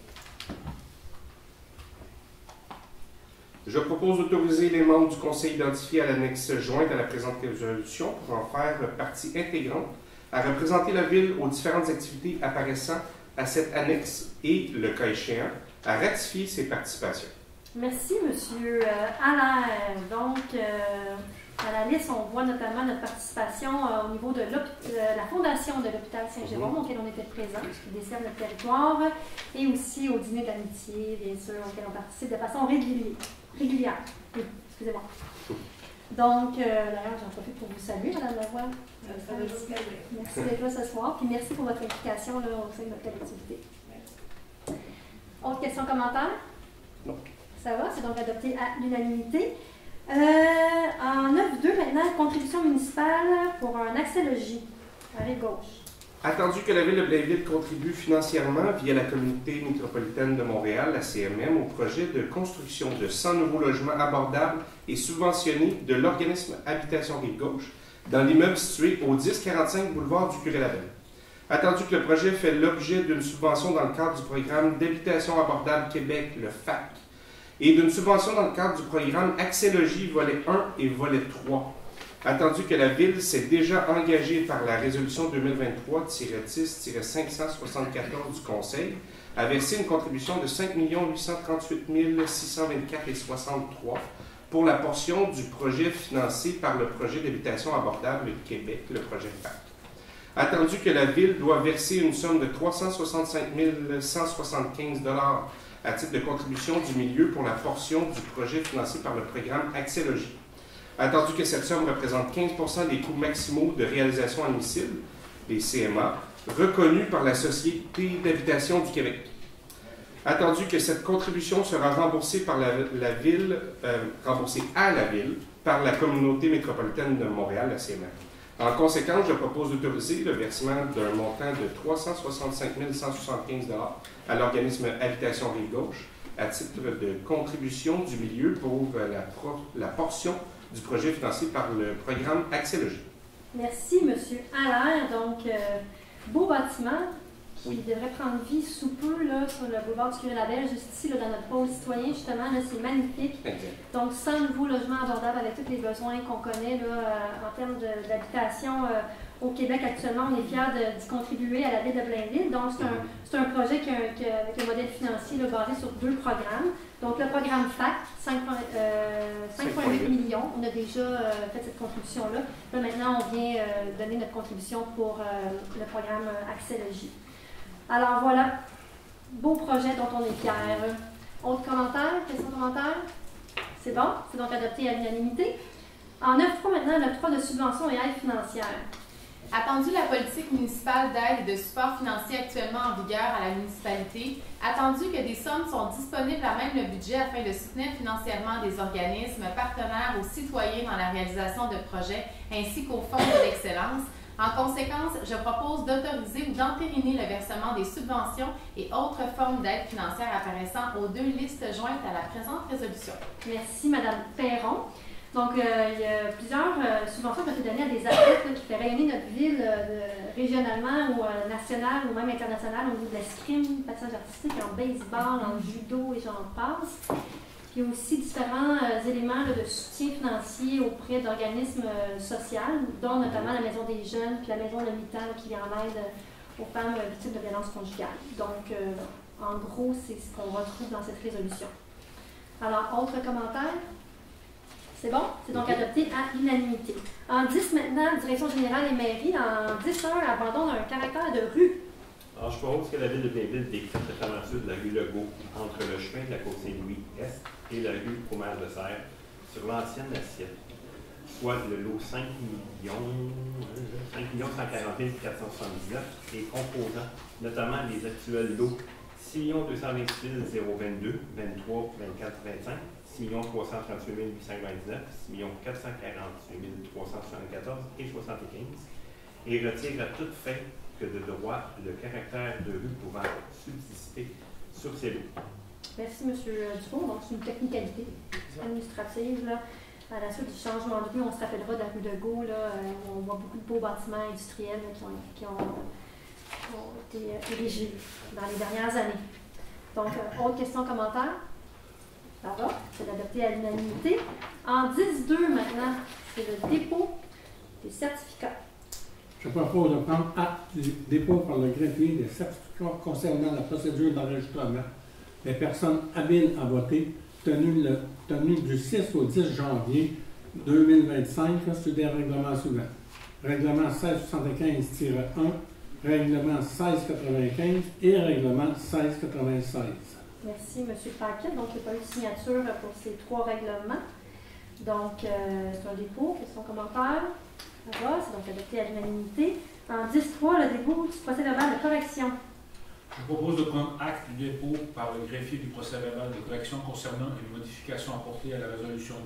Je propose d'autoriser les membres du Conseil identifiés à l'annexe jointe à la présente résolution pour en faire partie intégrante à représenter la Ville aux différentes activités apparaissant à cette annexe et, le cas échéant, à ratifier ses participations. Merci, M. Allaire. Donc, à la liste, on voit notamment notre participation au niveau de la fondation de l'hôpital Saint-Jérôme, auquel on était présent, qui dessert notre territoire, et aussi au dîner d'amitié, bien sûr, auquel on participe de façon régulière. Oui, excusez-moi. Donc, d'ailleurs, j'en profite pour vous saluer, Mme Lavoie. Merci d'être là ce soir, puis merci pour votre implication là, au sein de notre collectivité. Autre question, commentaire? Non. Ça va, c'est donc adopté à l'unanimité. En 9.2, maintenant, contribution municipale pour un accès logis, à rive gauche. Attendu que la Ville de Blainville contribue financièrement via la Communauté métropolitaine de Montréal, la CMM, au projet de construction de 100 nouveaux logements abordables et subventionnés de l'organisme Habitation Rive-Gauche dans l'immeuble situé au 1045 boulevard du Curé-Labelle. Attendu que le projet fait l'objet d'une subvention dans le cadre du programme d'habitation abordable Québec, le FAC, et d'une subvention dans le cadre du programme Accès Logis volet 1 et volet 3. Attendu que la Ville s'est déjà engagée par la résolution 2023-10-574 du Conseil à verser une contribution de 5 838 624,63 pour la portion du projet financé par le projet d'habitation abordable Québec, le projet FAC. Attendu que la Ville doit verser une somme de 365 175 $ à titre de contribution du milieu pour la portion du projet financé par le programme Accès Logis. Attendu que cette somme représente 15 % des coûts maximaux de réalisation admissible, les CMA, reconnus par la Société d'habitation du Québec. Attendu que cette contribution sera remboursée par la Ville, remboursée à la Ville par la Communauté métropolitaine de Montréal, la CMA. En conséquence, je propose d'autoriser le versement d'un montant de 365 175 $ à l'organisme Habitation Rive-Gauche à titre de contribution du milieu pour la portion du projet financé par le programme Accès Logis. Merci, M. Allaire. Donc, beau bâtiment qui devrait prendre vie sous peu là, sur le boulevard du Curé-Labelle, juste ici, là, dans notre pôle citoyen, justement. C'est magnifique. Exact. Donc, 100 nouveaux logements abordables avec tous les besoins qu'on connaît là, en termes d'habitation au Québec actuellement. On est fiers d'y contribuer à la ville de Blainville. Donc, c'est un projet avec un modèle financier là, basé sur 2 programmes. Donc, le programme FAC, 5,8 millions. On a déjà fait cette contribution-là. Là, maintenant, on vient donner notre contribution pour le programme Accès Logis. Alors, voilà. Beau projet dont on est fiers. Autre commentaire? Question commentaire? C'est bon? C'est donc adopté à l'unanimité. En 9.3 maintenant, le 3 de subventions et aides financières. Attendu la politique municipale d'aide et de support financier actuellement en vigueur à la municipalité, attendu que des sommes sont disponibles à même le budget afin de soutenir financièrement des organismes partenaires aux citoyens dans la réalisation de projets ainsi qu'aux fonds de l'excellence, en conséquence, je propose d'autoriser ou d'entériner le versement des subventions et autres formes d'aide financière apparaissant aux 2 listes jointes à la présente résolution. Merci, Mme Perron. Donc, il y a plusieurs subventions qui ont été données à des athlètes qui fait rayonner notre ville régionalement ou national ou même international au niveau de l'escrime, patinage artistique, en baseball, en judo et j'en passe. Puis aussi différents éléments de soutien financier auprès d'organismes sociaux, dont notamment la Maison des Jeunes puis la Maison de mi-temps qui vient en aide aux femmes victimes de violences conjugales. Donc, en gros, c'est ce qu'on retrouve dans cette résolution. Alors, autre commentaire? C'est bon? C'est donc adopté à l'unanimité. En 10 maintenant, Direction générale et mairie, en 10-1, abandon d'un caractère de rue. Alors, je propose que la ville de Blainville décrète la fermeture de la rue Legault entre le chemin de la Côte-Saint-Louis-Est et la rue Commerce-de-Serre sur l'ancienne assiette, soit le lot 5 140 479 et composant notamment les actuels lots 6 226 022, 23, 24, 25, 6 338 829, 6 448 374 et 75, et retire à toute fin que de droit le caractère de rue pouvant subsister sur ces lots. Merci, M. Dufault. Donc, c'est une technicalité administrative. Là. À la suite du changement de rue, on se rappellera de la rue de Gaulle, où on voit beaucoup de beaux bâtiments industriels là, qui ont été érigés dans les dernières années. Donc, autre question, commentaire? Ça va, c'est adopté à l'unanimité. En 10-2 maintenant, c'est le dépôt des certificats. Je propose de prendre acte du dépôt par le greffier des certificats concernant la procédure d'enregistrement des personnes habiles à voter tenue du 6 au 10 janvier 2025 sur des règlements suivants. Règlement 1675-1, règlement 1695 et règlement 1696. Merci, M. Paquet. Donc, il n'y a pas eu de signature pour ces 3 règlements. Donc, c'est un dépôt. Question, commentaire? Ça va, c'est donc adopté à l'unanimité. En 10-3, le dépôt du procès-verbal de correction. Je propose de prendre acte du dépôt par le greffier du procès-verbal de correction concernant une modification apportée à la résolution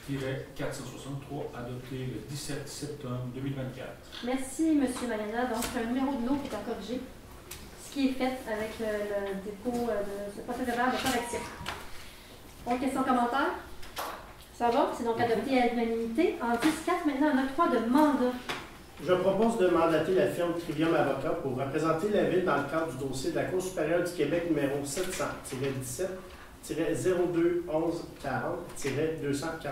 2024-09-463 adoptée le 17 septembre 2024. Merci, M. Mayana. Donc, c'est un numéro de lot qui est à corriger, ce qui est fait avec le dépôt de ce procès-verbal de correction. Autre question, commentaire? Ça va, c'est donc adopté à l'unanimité. En 10-4, maintenant, un octroi de mandat. Je propose de mandater la firme Trivium Avocat pour représenter la Ville dans le cadre du dossier de la Cour supérieure du Québec numéro 700-17-02140-248.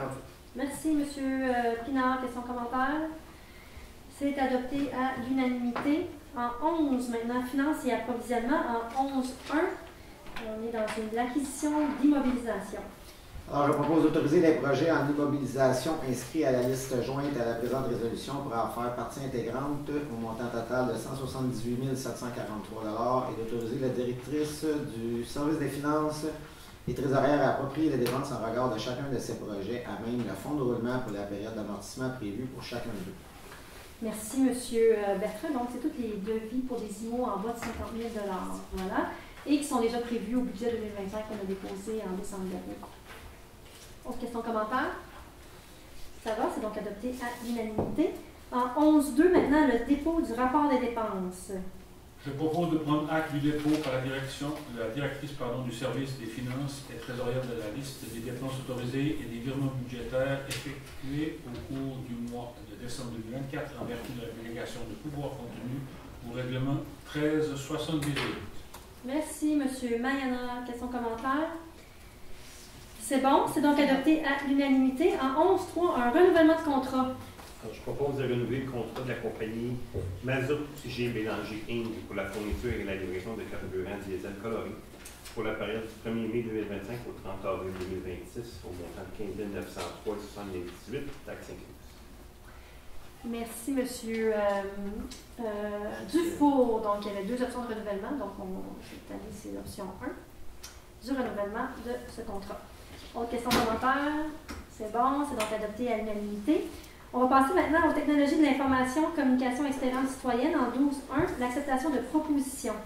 Merci, M. Pinard. Question, commentaire? C'est adopté à l'unanimité. En 11, maintenant, finances et approvisionnement. En 11-1, on est dans l'acquisition d'immobilisation. Alors, je propose d'autoriser les projets en immobilisation inscrits à la liste jointe à la présente résolution pour en faire partie intégrante au montant total de 178 743 et d'autoriser la directrice du service des finances et trésorière à approprier les dépenses en regard de chacun de ces projets à même le fonds de roulement pour la période d'amortissement prévue pour chacun d'eux. Merci, M. Bertrand. Donc, c'est toutes les devis pour des IMO en bas de 50 000 $. Voilà. Et qui sont déjà prévus au budget 2025 qu'on a déposé en décembre dernier. Autre question, commentaire? Ça va, c'est donc adopté à l'unanimité. En 11-2, maintenant, le dépôt du rapport des dépenses. Je propose de prendre acte du dépôt par la directrice du service des finances et trésorière de la liste des dépenses autorisées et des virements budgétaires effectués au cours du mois de décembre 2024 en vertu de la délégation de pouvoir contenu au règlement 1378. Merci, M. Mayana. Question, commentaire? C'est bon, c'est donc adopté à l'unanimité. En 11-3, un renouvellement de contrat. Alors, je propose de renouveler le contrat de la compagnie Mazout G. Bélanger Inc. pour la fourniture et la livraison de carburant diesel coloré pour la période du 1er mai 2025 au 30 avril 2026 au montant de 15 903,78 taxes incluses. Merci, M. Dufour. Donc, il y avait 2 options de renouvellement. Donc, cette année, c'est l'option 1 du renouvellement de ce contrat. Autre question, commentaire? C'est bon, c'est donc adopté à l'unanimité. On va passer maintenant aux technologies de l'information, communication et expérience citoyenne en 12.1, l'acceptation de propositions.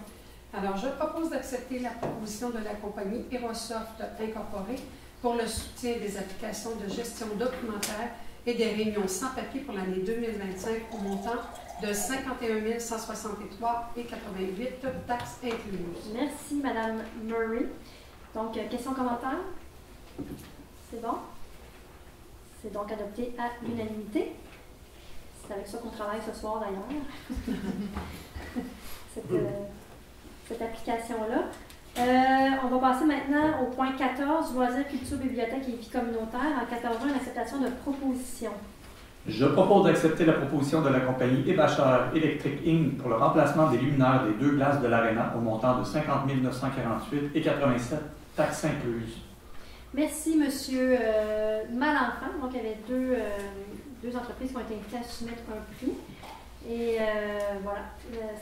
Alors, je propose d'accepter la proposition de la compagnie Aerosoft Incorporée pour le soutien des applications de gestion documentaire et des réunions sans papier pour l'année 2025 au montant de 51 163,88 taxes incluses. Merci, Mme Murray. Donc, question, commentaire? C'est bon? C'est donc adopté à l'unanimité. C'est avec ça qu'on travaille ce soir d'ailleurs. cette application-là. On va passer maintenant au point 14, loisirs, culture, bibliothèque et vie communautaire. En 14.1, une acceptation de proposition. Je propose d'accepter la proposition de la compagnie Ebachar Electric Inc. pour le remplacement des luminaires des deux glaces de l'Arena au montant de 50 948 et 87, taxes incluses. Merci, M. Malenfant. Donc, il y avait deux entreprises qui ont été invitées à soumettre un prix. Et voilà,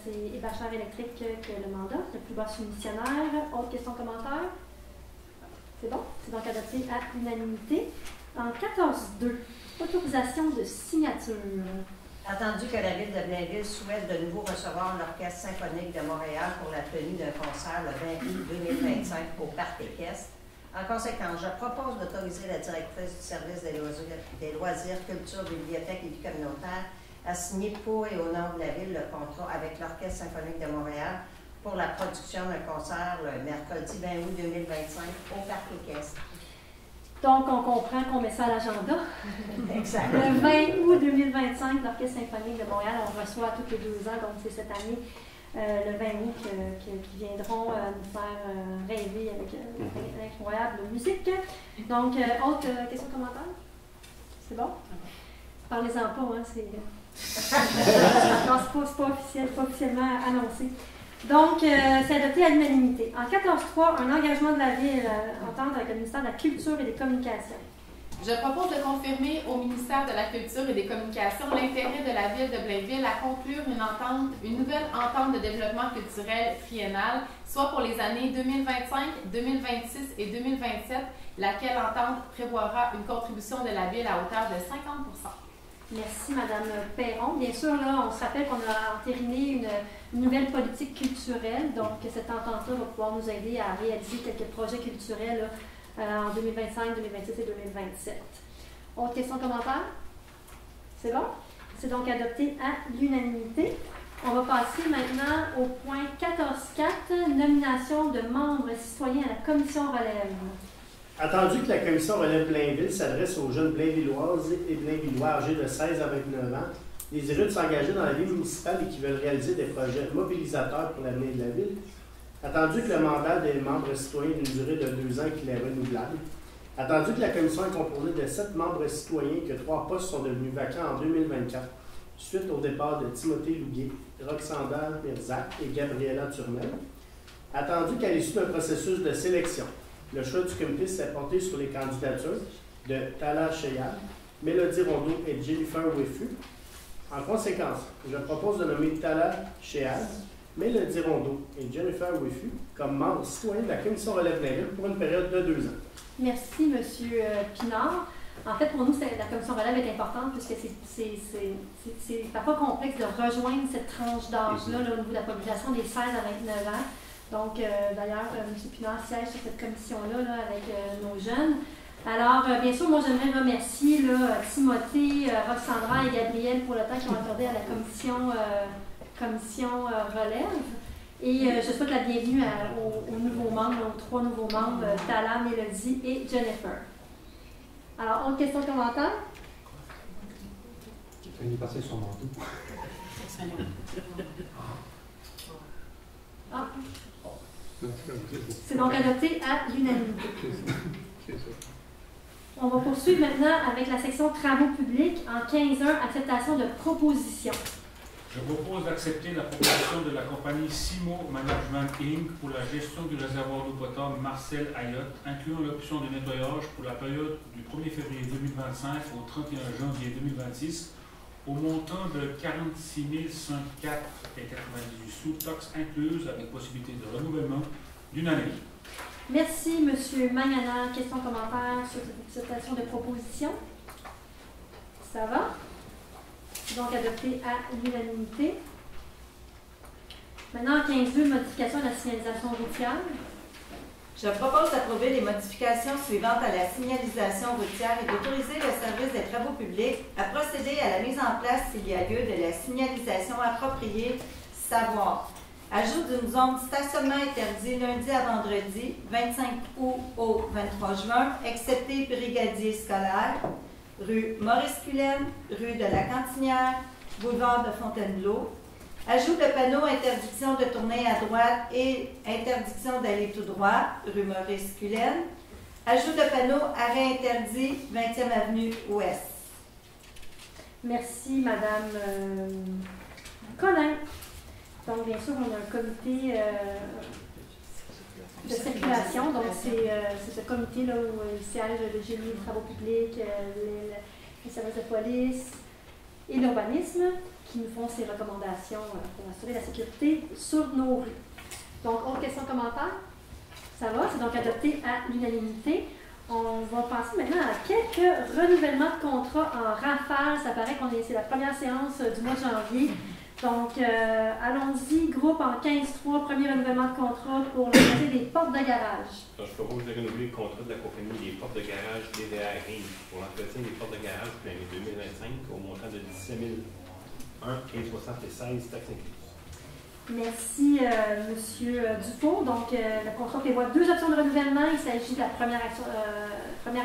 c'est Ebachar Electric qui a le mandat, le plus bas soumissionnaire. Autre question, commentaire? C'est bon? C'est donc adopté à l'unanimité. En 14.2, autorisation de signature. Attendu que la Ville de Blainville souhaite de nouveau recevoir l'Orchestre symphonique de Montréal pour la tenue d'un concert le 20 août 2025 au Parc équestre. En conséquence, je propose d'autoriser la directrice du service des loisirs, culture, bibliothèque et vie communautaire à signer pour et au nom de la Ville le contrat avec l'Orchestre symphonique de Montréal pour la production d'un concert le mercredi 20 août 2025 au Parc équestre. Donc, on comprend qu'on met ça à l'agenda. Exact. Le 20 août 2025, l'Orchestre symphonique de Montréal, on reçoit tous les 2 ans, donc c'est cette année, le 20 août, qui viendront nous faire rêver avec incroyable musique. Donc, autre question, commentaire? C'est bon? Parlez-en pas, hein, c'est pas officiel, pas officiellement annoncé. Donc, c'est adopté à l'unanimité. En 14.3, un engagement de la Ville entente avec le ministère de la Culture et des Communications. Je propose de confirmer au ministère de la Culture et des Communications l'intérêt de la Ville de Blainville à conclure une nouvelle entente de développement culturel triennale, soit pour les années 2025, 2026 et 2027, laquelle entente prévoira une contribution de la Ville à hauteur de 50 %. Merci, Mme Perron. Bien sûr, là, on se rappelle qu'on a entériné une nouvelle politique culturelle. Donc, cette entente-là va pouvoir nous aider à réaliser quelques projets culturels là, en 2025, 2026 et 2027. Autre question, commentaire? C'est bon? C'est donc adopté à l'unanimité. On va passer maintenant au point 14.4, nomination de membres citoyens à la commission relève. Attendu que la commission relève Blainville s'adresse aux jeunes Blainvilloises et Blainvillois âgés de 16 à 29 ans, désireux de s'engager dans la vie municipale et qui veulent réaliser des projets mobilisateurs pour l'avenir de la ville. Attendu que le mandat des membres citoyens ait une durée de 2 ans et qu'il est renouvelable. Attendu que la commission est composée de 7 membres citoyens et que 3 postes sont devenus vacants en 2024, suite au départ de Timothée Louguet, Roxanda Mirzac et Gabriela Turmel. Attendu qu'à l'issue d'un processus de sélection, le choix du comité s'est porté sur les candidatures de Tala Cheyab, Mélodie Rondeau et Jennifer Weffu. En conséquence, je propose de nommer Tala Cheyab, Mélodie Rondeau et Jennifer Weffu comme membres citoyens de la commission relève Blainville pour une période de 2 ans. Merci, M. Pinard. En fait, pour nous, la commission relève est importante puisque c'est parfois complexe de rejoindre cette tranche d'âge-là au niveau de la population des 16 à 29 ans. Donc, d'ailleurs, M. Pinard siège sur cette commission-là avec nos jeunes. Alors, bien sûr, moi, j'aimerais remercier Timothée, Roxandra et Gabriel pour le temps qu'ils ont accordé à la commission relève. Et je souhaite la bienvenue aux nouveaux membres, aux 3 nouveaux membres, Tala, Mélodie et Jennifer. Alors, autre question, commentaire? Il est passé son manteau. Ah. C'est donc adopté à l'unanimité. On va poursuivre maintenant avec la section travaux publics en 15.1, acceptation de proposition. Je propose d'accepter la proposition de la compagnie Simo Management Inc. pour la gestion du réservoir d'eau potable Marcel Ayotte, incluant l'option de nettoyage pour la période du 1er février 2025 au 31 janvier 2026, au montant de 46 104,98 sous, taxes incluses, avec possibilité de renouvellement d'une année. Merci, M. Magnana. Question, commentaire sur cette acceptation de proposition? Ça va? Donc adopté à l'unanimité. Maintenant, 15.2, modification de la signalisation routière. Je propose d'approuver les modifications suivantes à la signalisation routière et d'autoriser le service des travaux publics à procéder à la mise en place, s'il y a lieu, de la signalisation appropriée, savoir ajout d'une zone de stationnement interdit lundi à vendredi, 25 août au 23 juin, excepté brigadier scolaire. rue Maurice-Cullen, rue de la Cantinière, boulevard de Fontainebleau. Ajout de panneaux interdiction de tourner à droite et interdiction d'aller tout droit, rue Maurice-Cullen. Ajout de panneaux arrêt interdit, 20e avenue Ouest. Merci, Madame Collin. Donc, bien sûr, on a un comité de circulation. Donc, c'est ce comité-là où il siège le génie des travaux publics, les services de police et l'urbanisme qui nous font ces recommandations pour assurer la sécurité sur nos rues. Donc, autre question, commentaire? Ça va, c'est donc adopté à l'unanimité. On va passer maintenant à quelques renouvellements de contrats en rafale. Ça paraît c'est la première séance du mois de janvier. Donc, allons-y, groupe en 15-3, premier renouvellement de contrat pour le projet des portes de garage. Alors, je propose de renouveler le contrat de la compagnie des portes de garage DDR pour l'entretien des portes de garage pour l'année 2025 au montant de 17 1,76 taxes incluses. Merci, Monsieur Dufault. Donc, le contrat prévoit 2 options de renouvellement. Il s'agit de la première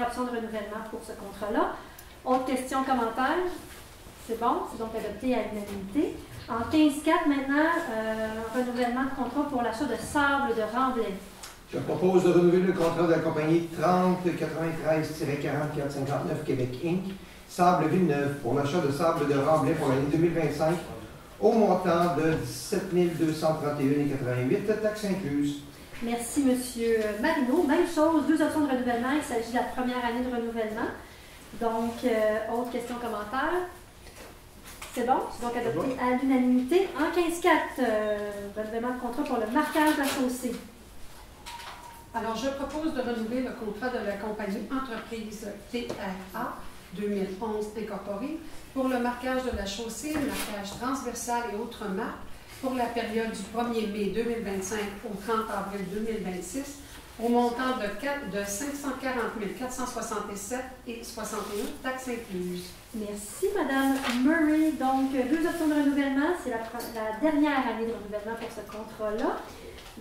option de renouvellement pour ce contrat-là. Autre question, commentaire? C'est bon, c'est donc adopté à l'unanimité. En 15-4, maintenant, renouvellement de contrat pour l'achat de sable de Remblai. Je propose de renouveler le contrat de la compagnie 3093-4459 Québec Inc., Sable Villeneuve, pour l'achat de sable de Remblai pour l'année 2025, au montant de 17 231,88 taxes incluses. Merci, M. Marino. Même chose, 2 options de renouvellement. Il s'agit de la première année de renouvellement. Donc, autre question, commentaire? C'est bon? C'est donc adopté à l'unanimité. En 15-4, renouvellement de contrat pour le marquage de la chaussée. Alors, je propose de renouveler le contrat de la compagnie Entreprise TRA 2011 Incorporée pour le marquage de la chaussée, le marquage transversal et autres marques pour la période du 1er mai 2025 au 30 avril 2026 au montant de 540 467 et 61 taxes incluses. Merci, Madame Murray. Donc, 2 options de renouvellement. C'est la dernière année de renouvellement pour ce contrat-là.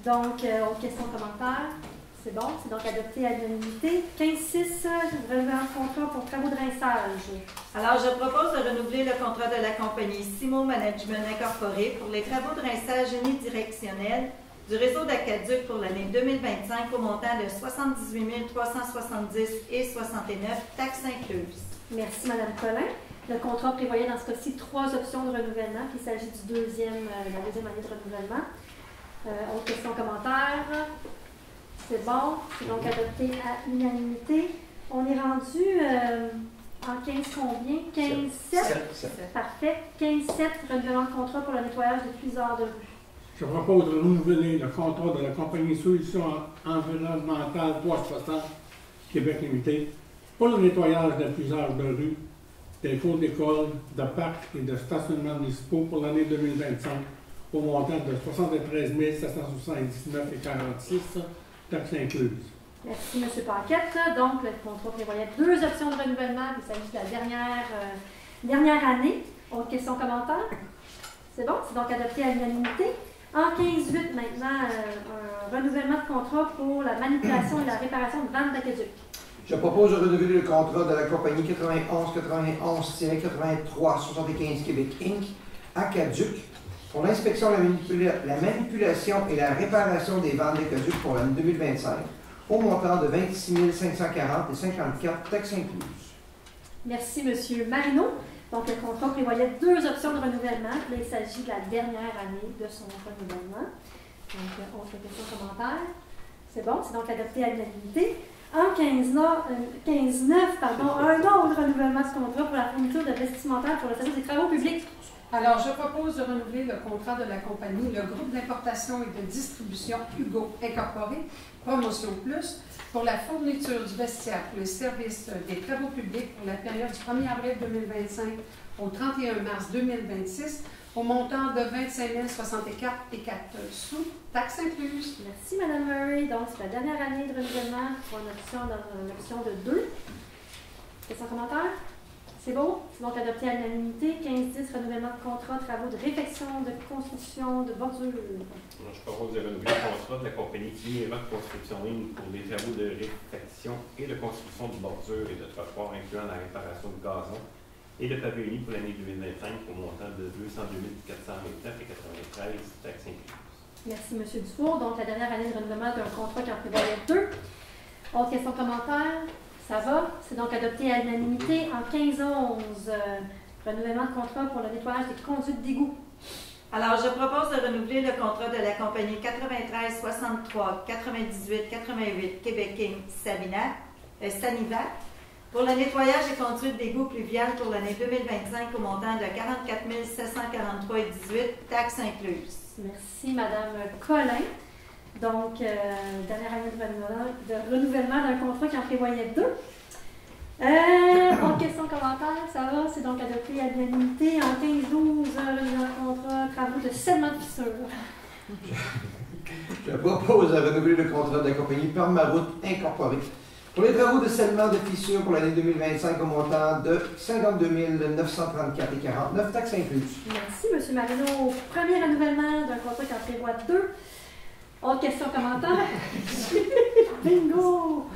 Donc, autre question, commentaire? C'est bon, c'est donc adopté à l'unanimité. 15-6, renouvellement de contrat pour travaux de rinçage. Alors, je propose de renouveler le contrat de la compagnie Simo Management Incorporé pour les travaux de rinçage unidirectionnel du réseau d'Aqueduc pour l'année 2025 au montant de 78 370 et 69 taxes incluses. Merci, Mme Collin. Le contrat prévoyait dans ce cas-ci 3 options de renouvellement, puis il s'agit de la deuxième année de renouvellement. Autre question, commentaire? C'est bon, c'est donc adopté à l'unanimité. On est rendu en 15 combien? 15-7? Parfait. 15-7, renouvellement de contrat pour le nettoyage des puiseurs de rue. Je propose de renouveler le contrat de la compagnie Solutions environnementales 360 Québec Limité pour le nettoyage des puiseurs de rue, des cours d'école, de parcs et de stationnements municipaux pour l'année 2025 au montant de 73 779,46 taxes incluses. Merci, M. Paquette. Donc, le contrat prévoyait 2 options de renouvellement. Il s'agit de la dernière année. Autre question, commentaire? C'est bon, c'est donc adopté à l'unanimité. En 15-8, maintenant, un renouvellement de contrat pour la manipulation et la réparation de vannes d'Aqueduc. Je propose de renouveler le contrat de la compagnie 91-91-73-75 Québec Inc. Aqueduc pour l'inspection, la manipulation et la réparation des vannes d'Aqueduc pour l'année 2025 au montant de 26 540 et 54 taxes incluses. Merci, M. Marino. Donc, le contrat prévoyait 2 options de renouvellement. Là, il s'agit de la dernière année de son renouvellement. Donc, autre question, commentaire? C'est bon, c'est donc adopté à l'unanimité. En 15-9, pardon, un autre renouvellement de ce contrat pour la fourniture de vestimentaire pour le service des travaux publics. Alors, je propose de renouveler le contrat de la compagnie, le groupe d'importation et de distribution Hugo Incorporé, Promotion Plus, pour la fourniture du vestiaire pour les services des travaux publics pour la période du 1er avril 2025 au 31 mars 2026, au montant de 25 064 et 4 sous, taxes incluses. Merci, Mme Murray. Donc, c'est la dernière année de renouvellement pour une option de 2. Question, commentaire? C'est bon? C'est donc adopté à l'unanimité. 15-10, renouvellement de contrat, travaux de réfection, de construction, de bordure. Je propose de renouveler le contrat de la compagnie Climat Construction Inc. pour des travaux de réfection et de construction de bordures et de trottoirs incluant la réparation de gazon et de pavé uni pour l'année 2025 au montant de 202 429,93 taxes incluses. Merci, M. Dufour. Donc, la dernière année de renouvellement d'un contrat qui en prévoyait 2. Autre question, commentaire? Ça va? C'est donc adopté à l'unanimité. En 15-11, renouvellement de contrat pour le nettoyage des conduites d'égout. Alors, je propose de renouveler le contrat de la compagnie 93 63 98 88 Québec Inc. Sanivat pour le nettoyage des conduites d'égout pluviales pour l'année 2025 au montant de 44 743,18 taxes incluses. Merci, Mme Collin. Donc, dernière année de renouvellement d'un contrat qui en prévoyait 2. Autre question, commentaire, ça va? C'est donc adopté à l'unanimité. En 15-12, renouvellement de contrat, travaux de scellement de fissure. Je propose de renouveler le contrat de la compagnie Permaroute Incorporée pour les travaux de scellement de fissures pour l'année 2025 au montant de 52 934,49 taxes incluses. Merci, M. Marino. Premier renouvellement d'un contrat qui en prévoit 2. Autre question, commentaire? Bingo!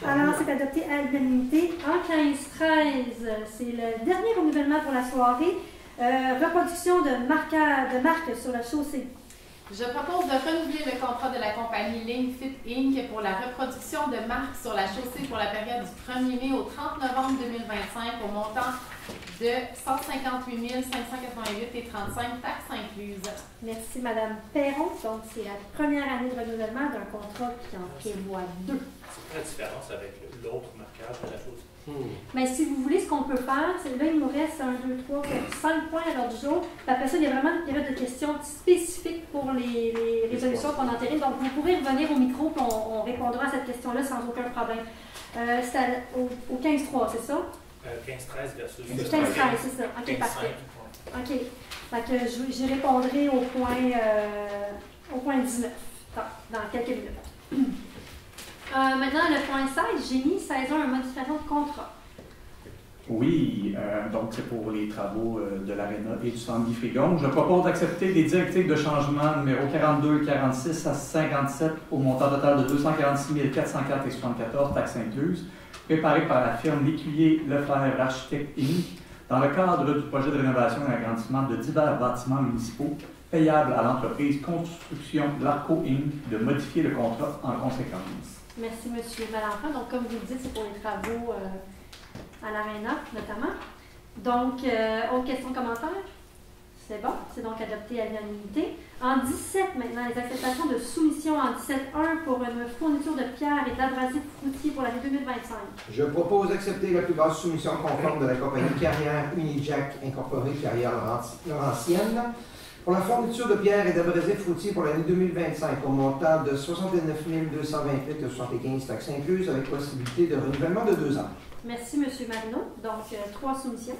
Alors, c'est adopté à l'unanimité. En 15-13, c'est le dernier renouvellement pour la soirée. Reproduction de marques sur la chaussée. Je propose de renouveler le contrat de la compagnie Linkfit Inc. pour la reproduction de marques sur la chaussée pour la période du 1er mai au 30 novembre 2025 au montant de 158 588,35 taxes incluses. Merci, Mme Perron. Donc, c'est la première année de renouvellement d'un contrat qui en prévoit 2. C'est quoi la différence avec l'autre marquage de la chaussée? Mais si vous voulez, ce qu'on peut faire, c'est là, il nous reste 1, 2, 3, 5 points à l'ordre du jour. Puis après ça, il y a vraiment une période de questions spécifiques pour les résolutions qu'on entérine. Donc, vous pourrez revenir au micro et on répondra à cette question-là sans aucun problème. C'est au 15-3, c'est ça? 15-13 versus 15-13, c'est ça. OK, parfait. OK. Fait que j'y répondrai au point 19 dans quelques minutes. Maintenant, le point 16, j'ai mis 16.1, modification de contrat. Oui, donc c'est pour les travaux de l'Arena et du Centre Guy Frigon. Je propose d'accepter les directives de changement numéro 42 et 46 à 57 au montant total de 246 404,74 taxes incluses, préparées par la firme L'Écuyer Lefebvre Architecte Inc. dans le cadre du projet de rénovation et agrandissement de divers bâtiments municipaux payables à l'entreprise Construction Larco Inc. de modifier le contrat en conséquence. Merci, M. Valentin. Donc, comme vous le dites, c'est pour les travaux à l'Arena, notamment. Donc, autre question, commentaire? C'est bon. C'est donc adopté à l'unanimité. En 17, maintenant, les acceptations de soumission en 17.1 pour une fourniture de pierres et d'abrasifs routiers pour l'année 2025. Je propose d'accepter la plus basse soumission conforme de la compagnie Carrière Unijack Incorporée, Carrière Laurentienne, pour la fourniture de pierres et d'abrasifs routiers pour l'année 2025 au montant de 69 228,75 taxes incluses avec possibilité de renouvellement de 2 ans. Merci, M. Marino. Donc, 3 soumissions.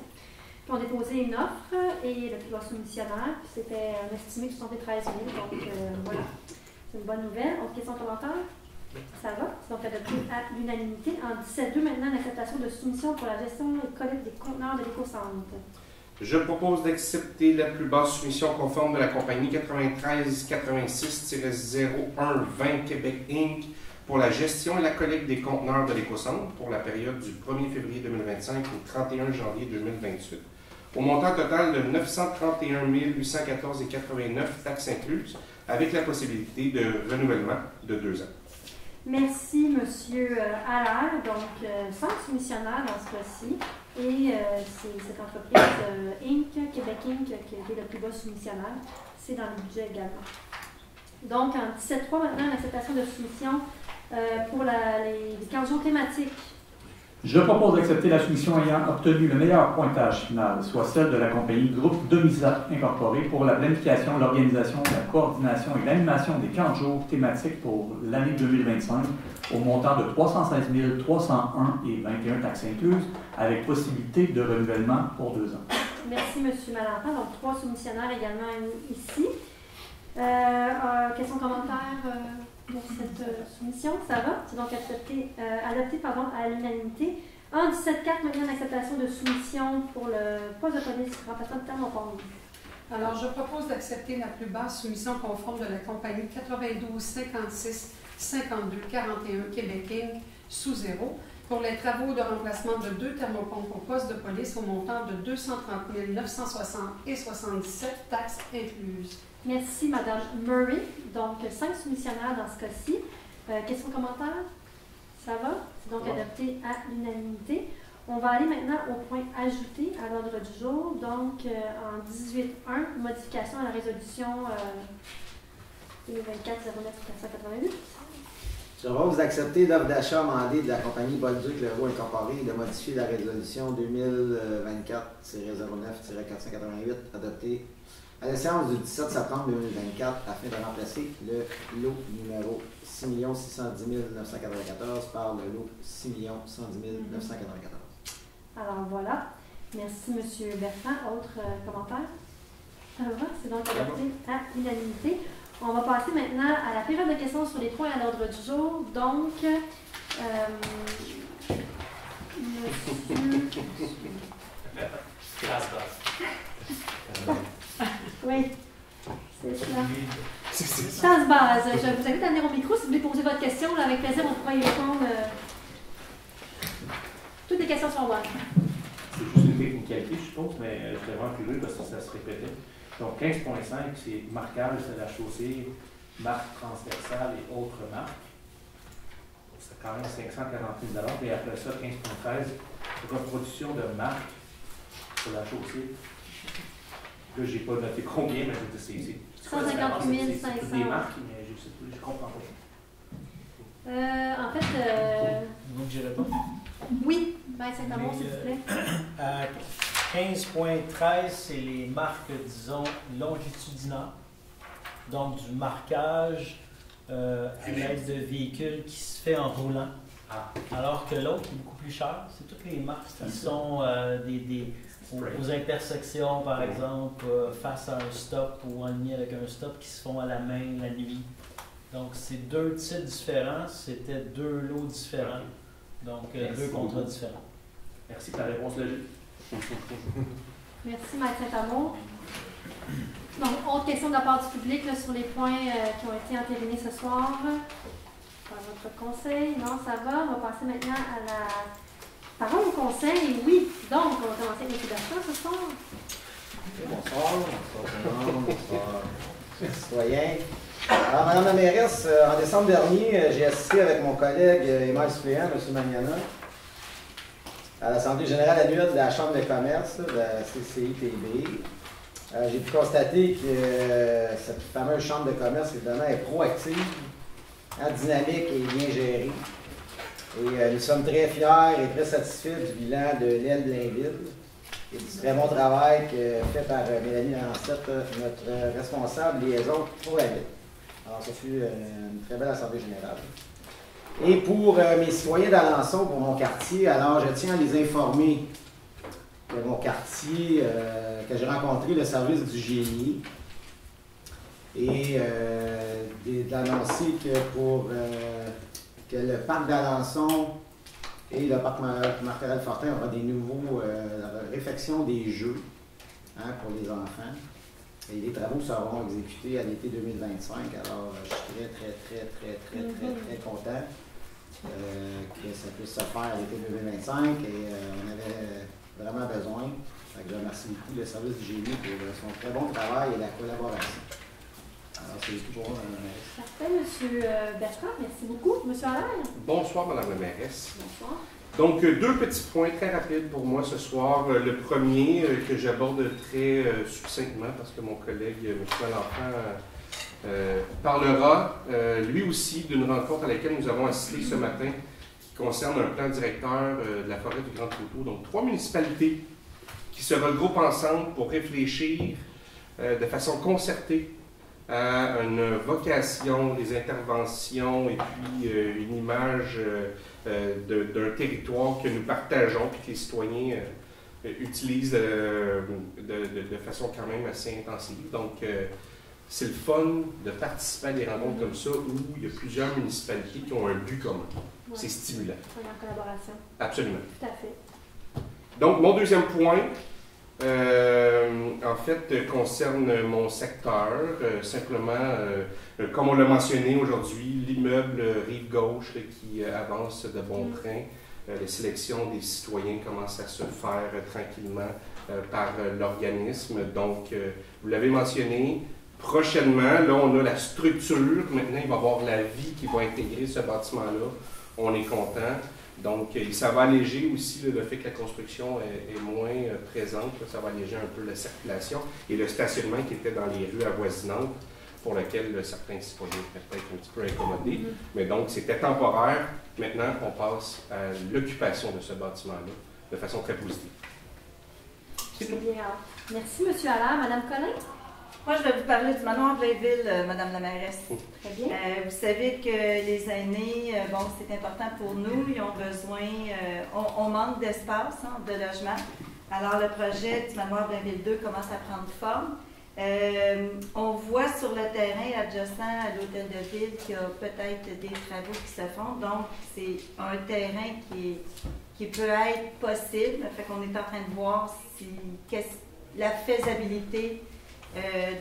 Puis on a déposé une offre et le plus bas soumissionnaire, c'était un estimé de 73 000. Donc, voilà, c'est une bonne nouvelle. Autre question, commentaire? Ça va. C'est donc adopté à l'unanimité. En 17.2, maintenant, l'acceptation de soumission pour la gestion et collecte des conteneurs de l'éco-centre. Je propose d'accepter la plus basse soumission conforme de la compagnie 93-86-01-20 Québec Inc. pour la gestion et la collecte des conteneurs de l'éco-centre pour la période du 1er février 2025 au 31 janvier 2028, au montant total de 931 814,89 taxes incluses, avec la possibilité de renouvellement de 2 ans. Merci, M. Allaire. Donc, 5 soumissionnaires dans ce cas-ci. Et c'est cette entreprise Inc., Québec Inc., qui a été le plus bas soumissionnaire. C'est dans le budget également. Donc, en 17.3, maintenant, l'acceptation de soumission pour les 15 jours thématiques. Je propose d'accepter la soumission ayant obtenu le meilleur pointage final, soit celle de la compagnie Groupe Domisa Incorporée pour la planification, l'organisation, la coordination et l'animation des 15 jours thématiques pour l'année 2025 au montant de 316 301,21 taxes incluses, avec possibilité de renouvellement pour 2 ans. Merci, M. Valentin. Donc, 3 soumissionnaires également ici. Question, commentaire pour cette soumission? Ça va? C'est donc adopté à l'unanimité. En 17.4, maintenant, l'acceptation de soumission pour le poste de police remplaçant de thermopompe. Alors, je propose d'accepter la plus basse soumission conforme de la compagnie 92 56 52 41 Québec Inc. sous zéro pour les travaux de remplacement de 2 thermopompes au poste de police au montant de 230 960 et 77 taxes incluses. Merci, Mme Murray. Donc, 5 soumissionnaires dans ce cas-ci. Questions, commentaires? Ça va? C'est donc adopté à l'unanimité. On va aller maintenant au point ajouté à l'ordre du jour. Donc, en 18.1, modification à la résolution 2024-09-488. Je propose d'accepter l'offre d'achat amendée de la compagnie Bolduc Leroux Incorporée et de modifier la résolution 2024-09-488 adoptée à la séance du 17 septembre 2024 afin de remplacer le lot numéro 6 610 994 par le lot 6 110 994. Alors voilà. Merci, M. Bertrand. Autre commentaire? Ça va? C'est donc adopté à l'unanimité. On va passer maintenant à la période de questions sur les points à l'ordre du jour. Donc, oui, c'est ça. Classe base. Je vous invite à venir au micro si vous voulez poser votre question. Là, avec plaisir, on pourra y répondre. Toutes les questions sont bonnes. C'est juste une technicalité, je suppose, mais j'étais vraiment curieux parce que ça se répétait. Donc, 15.5, c'est marquage de la chaussée, marque transversale et autres marques. C'est quand même 540 000 $. Et après ça, 15.13, reproduction de marques sur la chaussée. Là, je n'ai pas noté combien, mais c'est 158 500. C'est des marques, mais je ne sais plus, je comprends pas. En fait, Donc, j'y réponds. Oui, ben Saint-Amand, s'il vous plaît. 15.13, c'est les marques, disons, longitudinales. Donc, du marquage à l'aide de véhicules qui se fait en roulant. Alors que l'autre, qui est beaucoup plus cher, c'est toutes les marques qui sont aux intersections, par exemple, face à un stop ou en ligne avec un stop qui se font à la main la nuit. Donc, c'est 2 titres différents, c'était 2 lots différents. Donc, 2 contrats différents. Merci pour la réponse logique. Merci, Maître Saint-Amand. Donc, autre question de la part du public là, sur les points qui ont été entérinés ce soir. Par votre conseil, non, ça va. On va passer maintenant à la parole au conseil. Oui, donc, on va commencer avec M. Bertrand ce soir. Bonsoir. Bonsoir. Citoyens. Alors, Mme la mairesse, en décembre dernier, j'ai assisté avec mon collègue et maire suppléant, M. Magnana, à l'Assemblée générale annuelle de la Chambre de commerce de la CCITB. J'ai pu constater que cette fameuse Chambre de commerce, évidemment, est proactive, dynamique et bien gérée. Et nous sommes très fiers et très satisfaits du bilan de l'aile Blainville et du très bon travail fait par Mélanie Lancette, notre responsable liaison pour la ville. Alors, ce fut une très belle Assemblée générale. Et pour mes citoyens d'Alençon, pour mon quartier, alors je tiens à les informer de mon quartier, que j'ai rencontré le service du GIE et d'annoncer que pour que le parc d'Alençon et le parc Martel-Fortin aura des nouveaux réfections des jeux pour les enfants. Et les travaux seront exécutés à l'été 2025. Alors, je suis très content que ça puisse se faire à l'été 2025. Et on avait vraiment besoin. Donc, je remercie beaucoup le service du GIE pour son très bon travail et la collaboration. Alors, c'est tout pour moi, Mme la mairesse. Parfait, M. Bertrand. Merci beaucoup. M. Allaire. Bonsoir, Mme la mairesse. Bonsoir. Donc, 2 petits points très rapides pour moi ce soir. Le premier, que j'aborde très succinctement parce que mon collègue, M. Malenfant, parlera lui aussi d'une rencontre à laquelle nous avons assisté ce matin qui concerne un plan directeur de la forêt du Grand Coteau. Donc, 3 municipalités qui se regroupent ensemble pour réfléchir de façon concertée à une vocation, des interventions et puis une image d'un territoire que nous partageons et que les citoyens utilisent de façon quand même assez intensive. Donc, c'est le fun de participer à des rencontres comme ça où il y a plusieurs municipalités qui ont un but commun. C'est stimulant. Oui, en collaboration. Absolument. Tout à fait. Donc, mon deuxième point, en fait, concerne mon secteur. Simplement, comme on l'a mentionné aujourd'hui, l'immeuble Rive Gauche qui avance de bon train. La sélection des citoyens commence à se faire tranquillement par l'organisme. Donc, vous l'avez mentionné, prochainement, là, on a la structure. Maintenant, il va y avoir la vie qui va intégrer ce bâtiment-là. On est content. Donc, ça va alléger aussi le fait que la construction est moins présente. Ça va alléger un peu la circulation et le stationnement qui était dans les rues avoisinantes pour lequel certains citoyens étaient peut-être un petit peu incommodés. Mais donc, c'était temporaire. Maintenant, on passe à l'occupation de ce bâtiment-là de façon très positive. C'est bien. Merci, M. Allaire. Mme Collin? Moi, je vais vous parler du manoir Blainville, Madame la mairesse. Très bien. Vous savez que les aînés, bon, c'est important pour nous. Ils ont besoin, on manque d'espace, de logement. Alors, le projet du manoir Blainville 2 commence à prendre forme. On voit sur le terrain adjacent à l'hôtel de ville qu'il y a peut-être des travaux qui se font. Donc, c'est un terrain qui peut être possible. Fait qu'on est en train de voir la faisabilité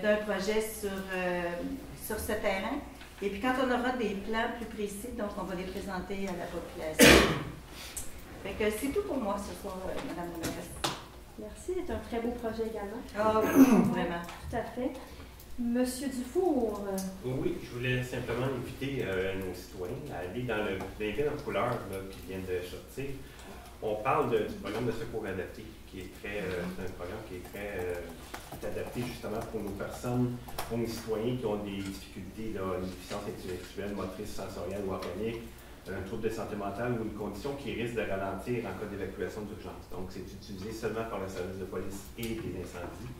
d'un projet sur ce terrain. Et puis, quand on aura des plans plus précis, donc on va les présenter à la population. Fait que c'est tout pour moi ce soir, Madame la mairesse. Merci, c'est un très beau projet également. Ah oui, vraiment. Tout à fait. Monsieur Dufour. Oui, je voulais simplement inviter nos citoyens à aller dans le Blainville en couleur là, qui vient de sortir. On parle du programme de secours adapté, qui est très, c'est un programme qui est très adapté justement pour nos personnes, pour nos citoyens qui ont des difficultés, là, une déficience intellectuelle, motrice, sensorielle ou organique, un trouble de santé mentale ou une condition qui risque de ralentir en cas d'évacuation d'urgence. Donc, c'est utilisé seulement par le service de police et des incendies.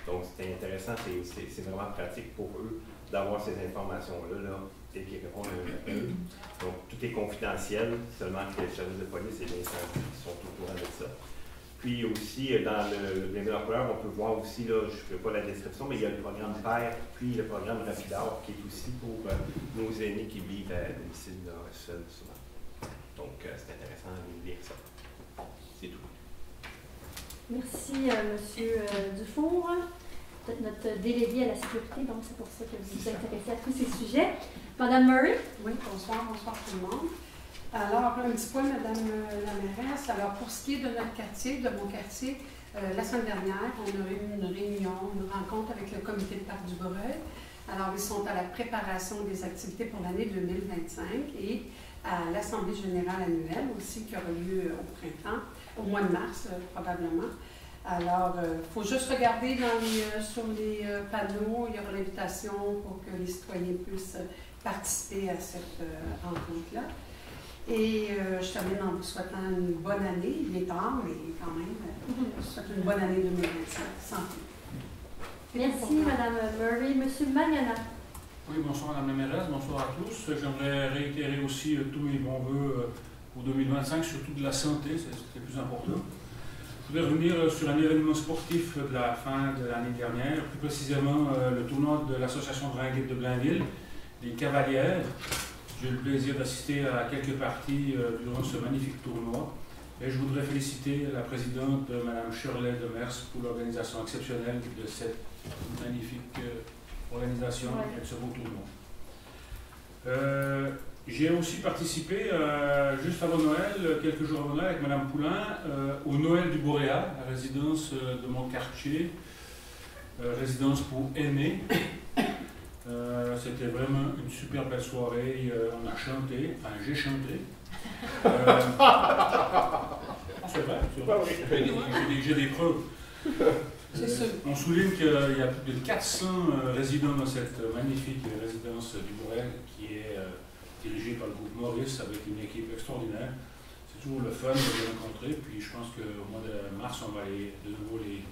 Donc, c'était intéressant, c'est vraiment pratique pour eux d'avoir ces informations-là dès qu'ils répondent à un appel. Donc, tout est confidentiel, seulement que le service de police et l'incendie sont au courant de ça. Puis aussi, dans le Blainville en couleur, on peut voir aussi, là, je ne fais pas la description, mais il y a le programme PER, puis le programme Rapidor, qui est aussi pour nos aînés qui vivent à domicile seuls souvent. Donc, c'est intéressant de lire ça. C'est tout. Merci, M. Dufour. Peut-être notre délégué à la sécurité, donc c'est pour ça que vous vous intéressez à tous ces sujets. Madame Murray? Oui, bonsoir tout le monde. Alors, un petit point, Madame la mairesse. Alors, pour ce qui est de notre quartier, de mon quartier, la semaine dernière, on a eu une réunion, une rencontre avec le comité de Parc du Breuil. Alors, ils sont à la préparation des activités pour l'année 2025 et à l'Assemblée générale annuelle aussi, qui aura lieu au printemps, au mois de mars probablement. Alors, il faut juste regarder sur les panneaux, il y aura l'invitation pour que les citoyens puissent participer à cette rencontre-là. Et je termine en vous souhaitant une bonne année. Il est tard, mais quand même, je souhaite une bonne année 2025. Santé. Merci, Mme Murray. Monsieur Magnana. Oui, bonsoir, Mme la mairesse. Bonsoir à tous. J'aimerais réitérer aussi tous mes bons voeux pour 2025, surtout de la santé, c'est le plus important. Je voulais revenir sur un événement sportif de la fin de l'année dernière, plus précisément le tournoi de l'Association de ringuette de Blainville, des Cavalières. J'ai eu le plaisir d'assister à quelques parties durant ce magnifique tournoi. Et je voudrais féliciter la présidente, Mme Shirley Demers, pour l'organisation exceptionnelle de cette magnifique organisation et de ce beau tournoi. J'ai aussi participé, juste avant Noël, quelques jours avant Noël, avec Mme Poulain, au Noël du Boréal, la résidence de mon quartier, résidence pour aînés. C'était vraiment une super belle soirée. On a chanté, enfin j'ai chanté. C'est vrai, j'ai des preuves. On souligne qu'il y a plus de 400 résidents dans cette magnifique résidence du Boréal qui est dirigée par le groupe Maurice avec une équipe extraordinaire. C'est toujours le fun de les rencontrer. Puis je pense qu'au mois de mars, on va de nouveau les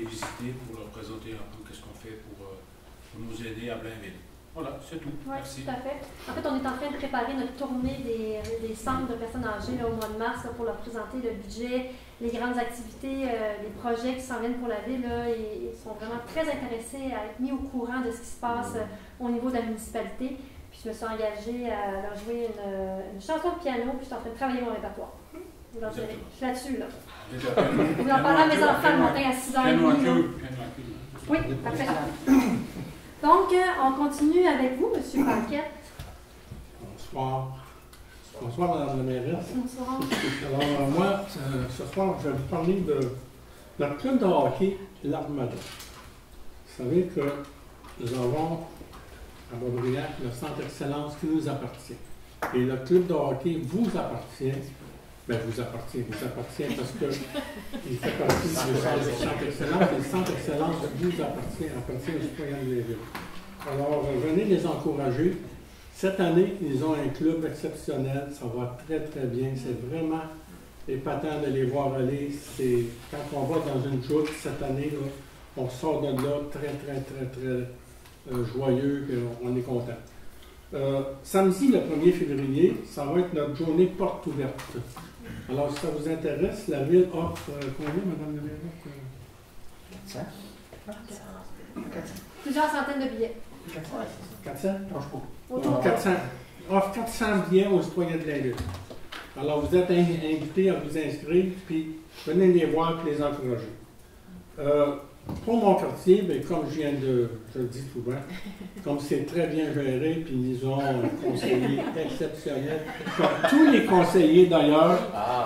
visiter pour leur présenter un peu qu'est-ce qu'on fait pour nous aider à Blainville. Voilà, c'est tout. Oui, merci. Tout à fait. En fait, on est en train de préparer notre tournée des centres de personnes âgées là, au mois de mars là, pour leur présenter le budget, les grandes activités, les projets qui s'en viennent pour la ville. Là, et ils sont vraiment très intéressés à être mis au courant de ce qui se passe au niveau de la municipalité. Puis je me suis engagée à leur jouer une chanson de piano, puis je suis en train de travailler mon répertoire. Je suis là-dessus, là. Vous en parlez à mes enfants le matin à 6h30. Oui, parfait. Donc, on continue avec vous, M. Paquette. Bonsoir. Bonsoir, Mme la mairesse. Bonsoir. Alors, moi, ce soir, je vais vous parler de notre club de hockey, l'Armada. Vous savez que nous avons à Beaubriac le centre d'excellence qui nous appartient. Et le club de hockey vous appartient. Bien, vous appartient parce que il fait partie du centre d'excellence. Et le centre d'excellence vous appartient aux citoyens de Blainville. Alors, venez les encourager. Cette année, ils ont un club exceptionnel. Ça va très, très bien. C'est vraiment épatant de les voir aller. C'est quand on va dans une joute cette année, là, on sort de là très, très, très, très joyeux et on est content. Samedi, le 1er février, ça va être notre journée porte ouverte. Alors, si ça vous intéresse, la ville offre combien, Mme la mairesse? 400. Plusieurs centaines de billets. 400? Offre 400 billets aux citoyens de Blainville. Alors, vous êtes invités à vous inscrire, puis venez les voir et les encourager. Pour mon quartier, bien, comme je le dis souvent, comme c'est très bien géré, puis ils ont un conseiller exceptionnel, comme tous les conseillers d'ailleurs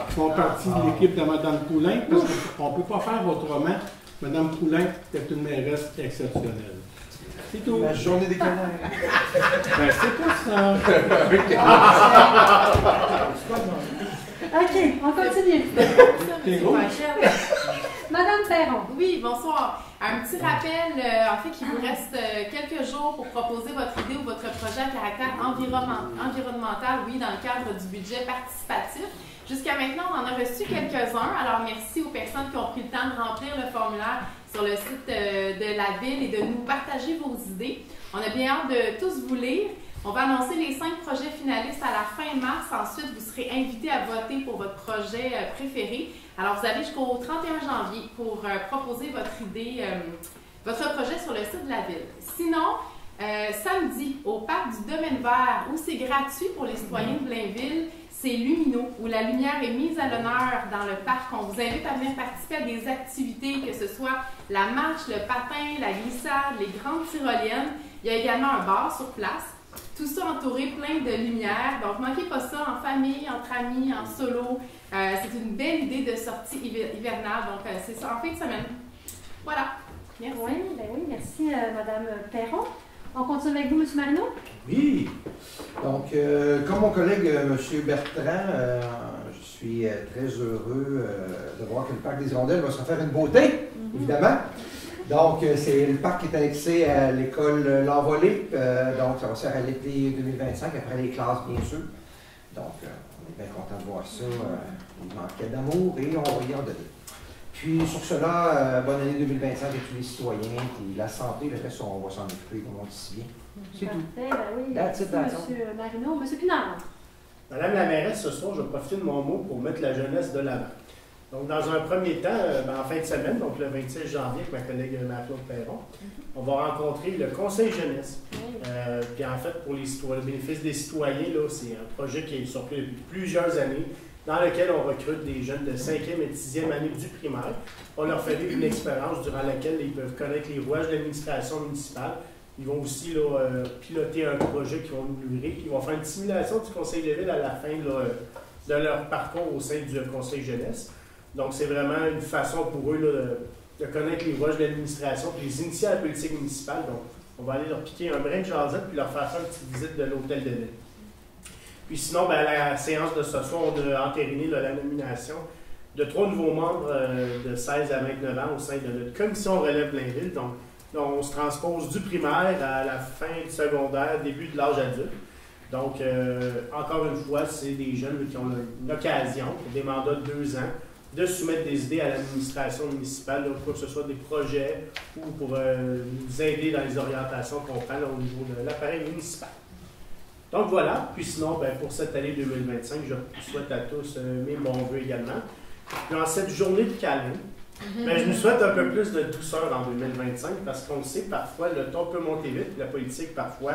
font partie de l'équipe de Mme Poulain, parce qu'on ne peut pas faire autrement. Mme Poulain est une mairesse exceptionnelle. C'est tout. La journée des canards. Ben, c'est pas ça. OK, on continue. Madame Perron. Oui, bonsoir. Un petit rappel, en fait, qu'il vous reste quelques jours pour proposer votre idée ou votre projet à caractère environnemental, oui, dans le cadre du budget participatif. Jusqu'à maintenant, on en a reçu quelques-uns. Alors, merci aux personnes qui ont pris le temps de remplir le formulaire sur le site de la Ville et de nous partager vos idées. On a bien hâte de tous vous lire. On va annoncer les 5 projets finalistes à la fin mars. Ensuite, vous serez invités à voter pour votre projet préféré. Alors, vous avez jusqu'au 31 janvier pour proposer votre idée, votre projet sur le site de la Ville. Sinon, samedi, au parc du Domaine Vert, où c'est gratuit pour les citoyens de Blainville, c'est Lumino, où la lumière est mise à l'honneur dans le parc. On vous invite à venir participer à des activités, que ce soit la marche, le patin, la glissade, les grandes tyroliennes. Il y a également un bar sur place. Tout ça entouré plein de lumière. Donc, manquez pas ça en famille, entre amis, en solo. C'est une belle idée de sortie hivernale. Donc, c'est ça en fin de semaine. Voilà. Merci. Oui, merci, Mme Perron. On continue avec vous, M. Marino? Oui. Donc, comme mon collègue, M. Bertrand, je suis très heureux de voir que le parc des Hirondelles va se faire une beauté, évidemment. Donc, c'est le parc qui est annexé à l'école L'Envolée. Donc, ça va se faire à l'été 2025, après les classes, bien sûr. Donc, on est bien content de voir ça. Il manquait d'amour et on va y en donner. Puis, sur cela, bonne année 2025 à tous les citoyens. Puis, la santé, le reste, on va s'en occuper, comme on dit si bien. C'est tout. Ben oui, merci, M. Marino. M. Pinard. Madame la mairesse, ce soir, je vais profiter de mon mot pour mettre la jeunesse de l'avant. Donc, dans un premier temps, en fin de semaine, donc le 26 janvier, avec ma collègue Marie-Claude Perron, on va rencontrer le Conseil jeunesse. Puis en fait, pour les citoyens, le bénéfice des citoyens, là, c'est un projet qui est sur depuis plusieurs années, dans lequel on recrute des jeunes de 5e et 10e année du primaire. On leur fait vivre une expérience durant laquelle ils peuvent connaître les rouages de l'administration municipale. Ils vont aussi là, piloter un projet qu'ils vont nous livrer. Ils vont faire une simulation du Conseil de ville à la fin là, de leur parcours au sein du Conseil jeunesse. Donc, c'est vraiment une façon pour eux là, de connaître les rouages de l'administration et les initier à la politique municipale. Donc, on va aller leur piquer un brin de jasette puis leur faire une petite visite de l'hôtel de ville. Puis sinon, ben, à la séance de ce soir, on a entériné là, la nomination de 3 nouveaux membres de 16 à 29 ans au sein de notre commission relève Blainville. Donc, on se transpose du primaire à la fin du secondaire, début de l'âge adulte. Donc, encore une fois, c'est des jeunes qui ont une occasion, pour des mandats de 2 ans, de soumettre des idées à l'administration municipale, là, pour que ce soit des projets ou pour nous aider dans les orientations qu'on prend là, au niveau de l'appareil municipal. Donc voilà, puis sinon, ben, pour cette année 2025, je souhaite à tous mes bons vœux également. Dans cette journée de câlin, ben, je nous souhaite un peu plus de douceur en 2025 parce qu'on le sait, parfois le ton peut monter vite, la politique parfois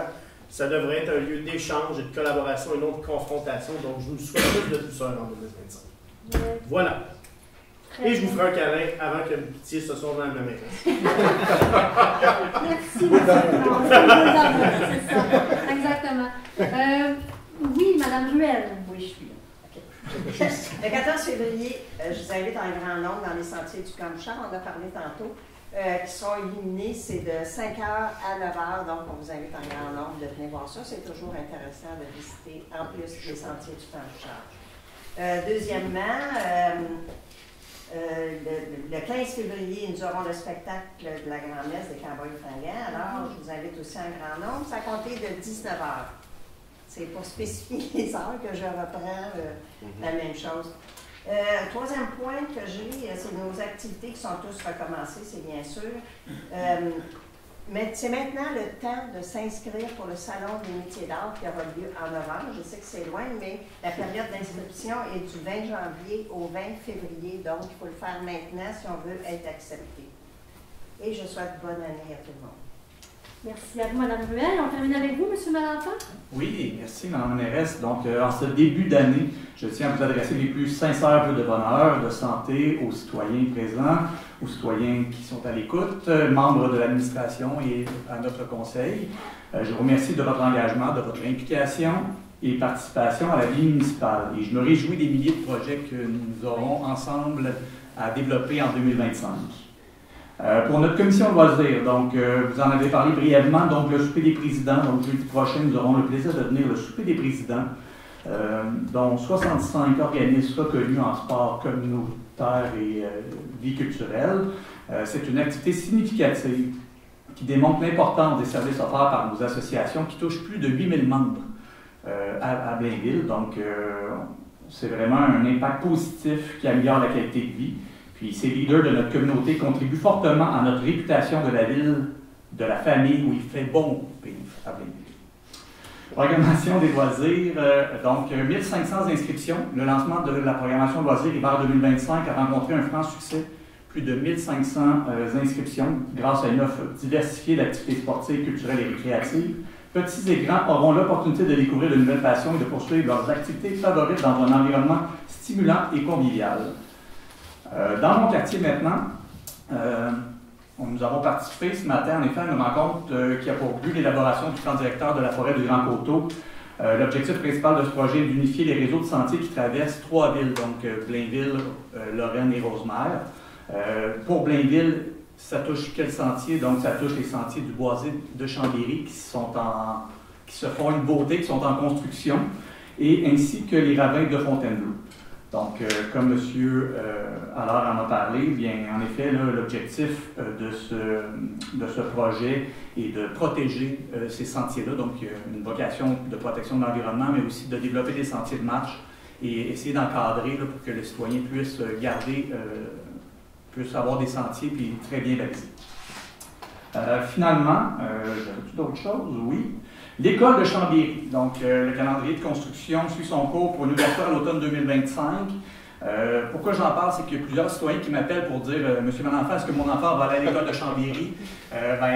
Ça devrait être un lieu d'échange et de collaboration et non de confrontation. Donc, je vous souhaite plus de douceur en 2025. Voilà. Et je vous ferai un câlin avant que vous quittiez ce soir dans la maîtresse. Merci, c'est ça. Exactement. Oui, Madame Ruel. Oui, je suis là. Okay. Le 14 février, je vous invite en grand nombre dans les sentiers du Camp-Char, on en a parlé tantôt, qui seront illuminés. C'est de 5h à 9h, donc on vous invite en grand nombre de venir voir ça. C'est toujours intéressant de visiter, en plus les sentiers du Camp-Char. Deuxièmement, le 15 février, nous aurons le spectacle de la grand-messe des Cowboys fringants. Alors, je vous invite aussi en grand nombre. Ça a compté de 19h. C'est pour spécifier les heures que je reprends la même chose. Troisième point que j'ai, c'est nos activités qui sont tous recommencées, c'est bien sûr. Mais c'est maintenant le temps de s'inscrire pour le Salon des métiers d'art qui aura lieu en novembre. Je sais que c'est loin, mais la période d'inscription est du 20 janvier au 20 février. Donc, il faut le faire maintenant si on veut être accepté. Et je souhaite bonne année à tout le monde. Merci à vous, Mme Ruel. On termine avec vous, M. Malenfant? Oui, merci, Mme Mairesse. Donc, en ce début d'année, je tiens à vous adresser les plus sincères vœux de bonheur, de santé aux citoyens présents, aux citoyens qui sont à l'écoute, membres de l'administration et à notre conseil. Je vous remercie de votre engagement, de votre implication et participation à la vie municipale. Et je me réjouis des milliers de projets que nous aurons ensemble à développer en 2025. Pour notre commission de loisirs, donc, vous en avez parlé brièvement, donc le souper des présidents. Donc, jeudi prochain, nous aurons le plaisir de tenir le souper des présidents, dont 65 organismes reconnus en sport communautaire et vie culturelle. C'est une activité significative qui démontre l'importance des services offerts par nos associations qui touchent plus de 8000 membres à Blainville. Donc, c'est vraiment un impact positif qui améliore la qualité de vie. Puis ces leaders de notre communauté contribuent fortement à notre réputation de la ville, de la famille où il fait bon vivre à Blainville. Programmation des loisirs, donc 1500 inscriptions. Le lancement de la programmation de loisirs hiver 2025 a rencontré un franc succès. Plus de 1500 inscriptions grâce à une offre diversifiée d'activités sportives, culturelles et récréatives. Petits et grands auront l'opportunité de découvrir de nouvelles passions et de poursuivre leurs activités favorites dans un environnement stimulant et convivial. Dans mon quartier maintenant, nous avons participé ce matin en effet à une rencontre qui a pour but l'élaboration du plan directeur de la forêt du Grand Coteau. L'objectif principal de ce projet est d'unifier les réseaux de sentiers qui traversent 3 villes, donc Blainville, Lorraine et Rosemère. Pour Blainville, ça touche quel sentier? Donc ça touche les sentiers du Boisé de Chambéry qui se font une beauté, qui sont en construction, et ainsi que les ravins de Fontainebleau. Donc, comme M. Allard en a parlé, bien, en effet, l'objectif de ce projet est de protéger ces sentiers-là, donc une vocation de protection de l'environnement, mais aussi de développer des sentiers de marche et essayer d'encadrer pour que les citoyens puissent puissent avoir des sentiers puis très bien balisés. Finalement, j'avais-tu d'autres choses? Oui. L'école de Chambéry, donc le calendrier de construction suit son cours pour une ouverture à l'automne 2025. Pourquoi j'en parle, c'est qu'il y a plusieurs citoyens qui m'appellent pour dire « Monsieur Malenfant, est-ce que mon enfant va aller à l'école de Chambéry? »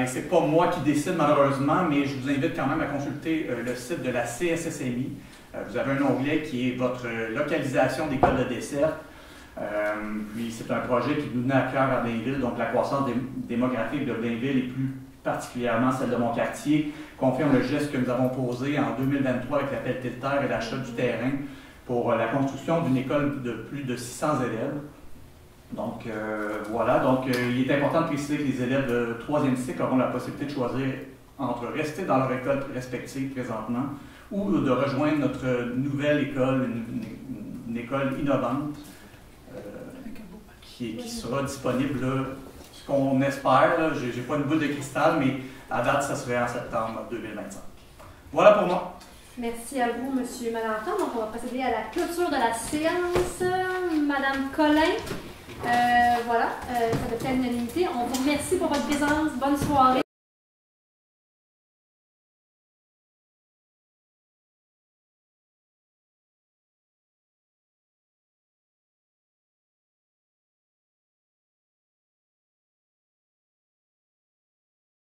C'est pas moi qui décide malheureusement, mais je vous invite quand même à consulter le site de la CSSMI. Vous avez un onglet qui est votre localisation d'école de dessert. Puis c'est un projet qui nous tenait à cœur à Blainville, donc la croissance démographique de Blainville et plus particulièrement celle de mon quartier, confirme le geste que nous avons posé en 2023 avec l'appel Tilter et l'achat du terrain pour la construction d'une école de plus de 600 élèves. Donc voilà, donc il est important de préciser que les élèves de 3e cycle auront la possibilité de choisir entre rester dans leur école respective présentement ou de rejoindre notre nouvelle école, une école innovante qui sera disponible, là, ce qu'on espère, je n'ai pas une boule de cristal, mais à date, ça serait en septembre 2025. Voilà pour moi. Merci à vous, M. Malenfant. Donc, on va procéder à la clôture de la séance. Madame Collin, voilà, ça fait l'unanimité. On vous remercie pour votre présence. Bonne soirée.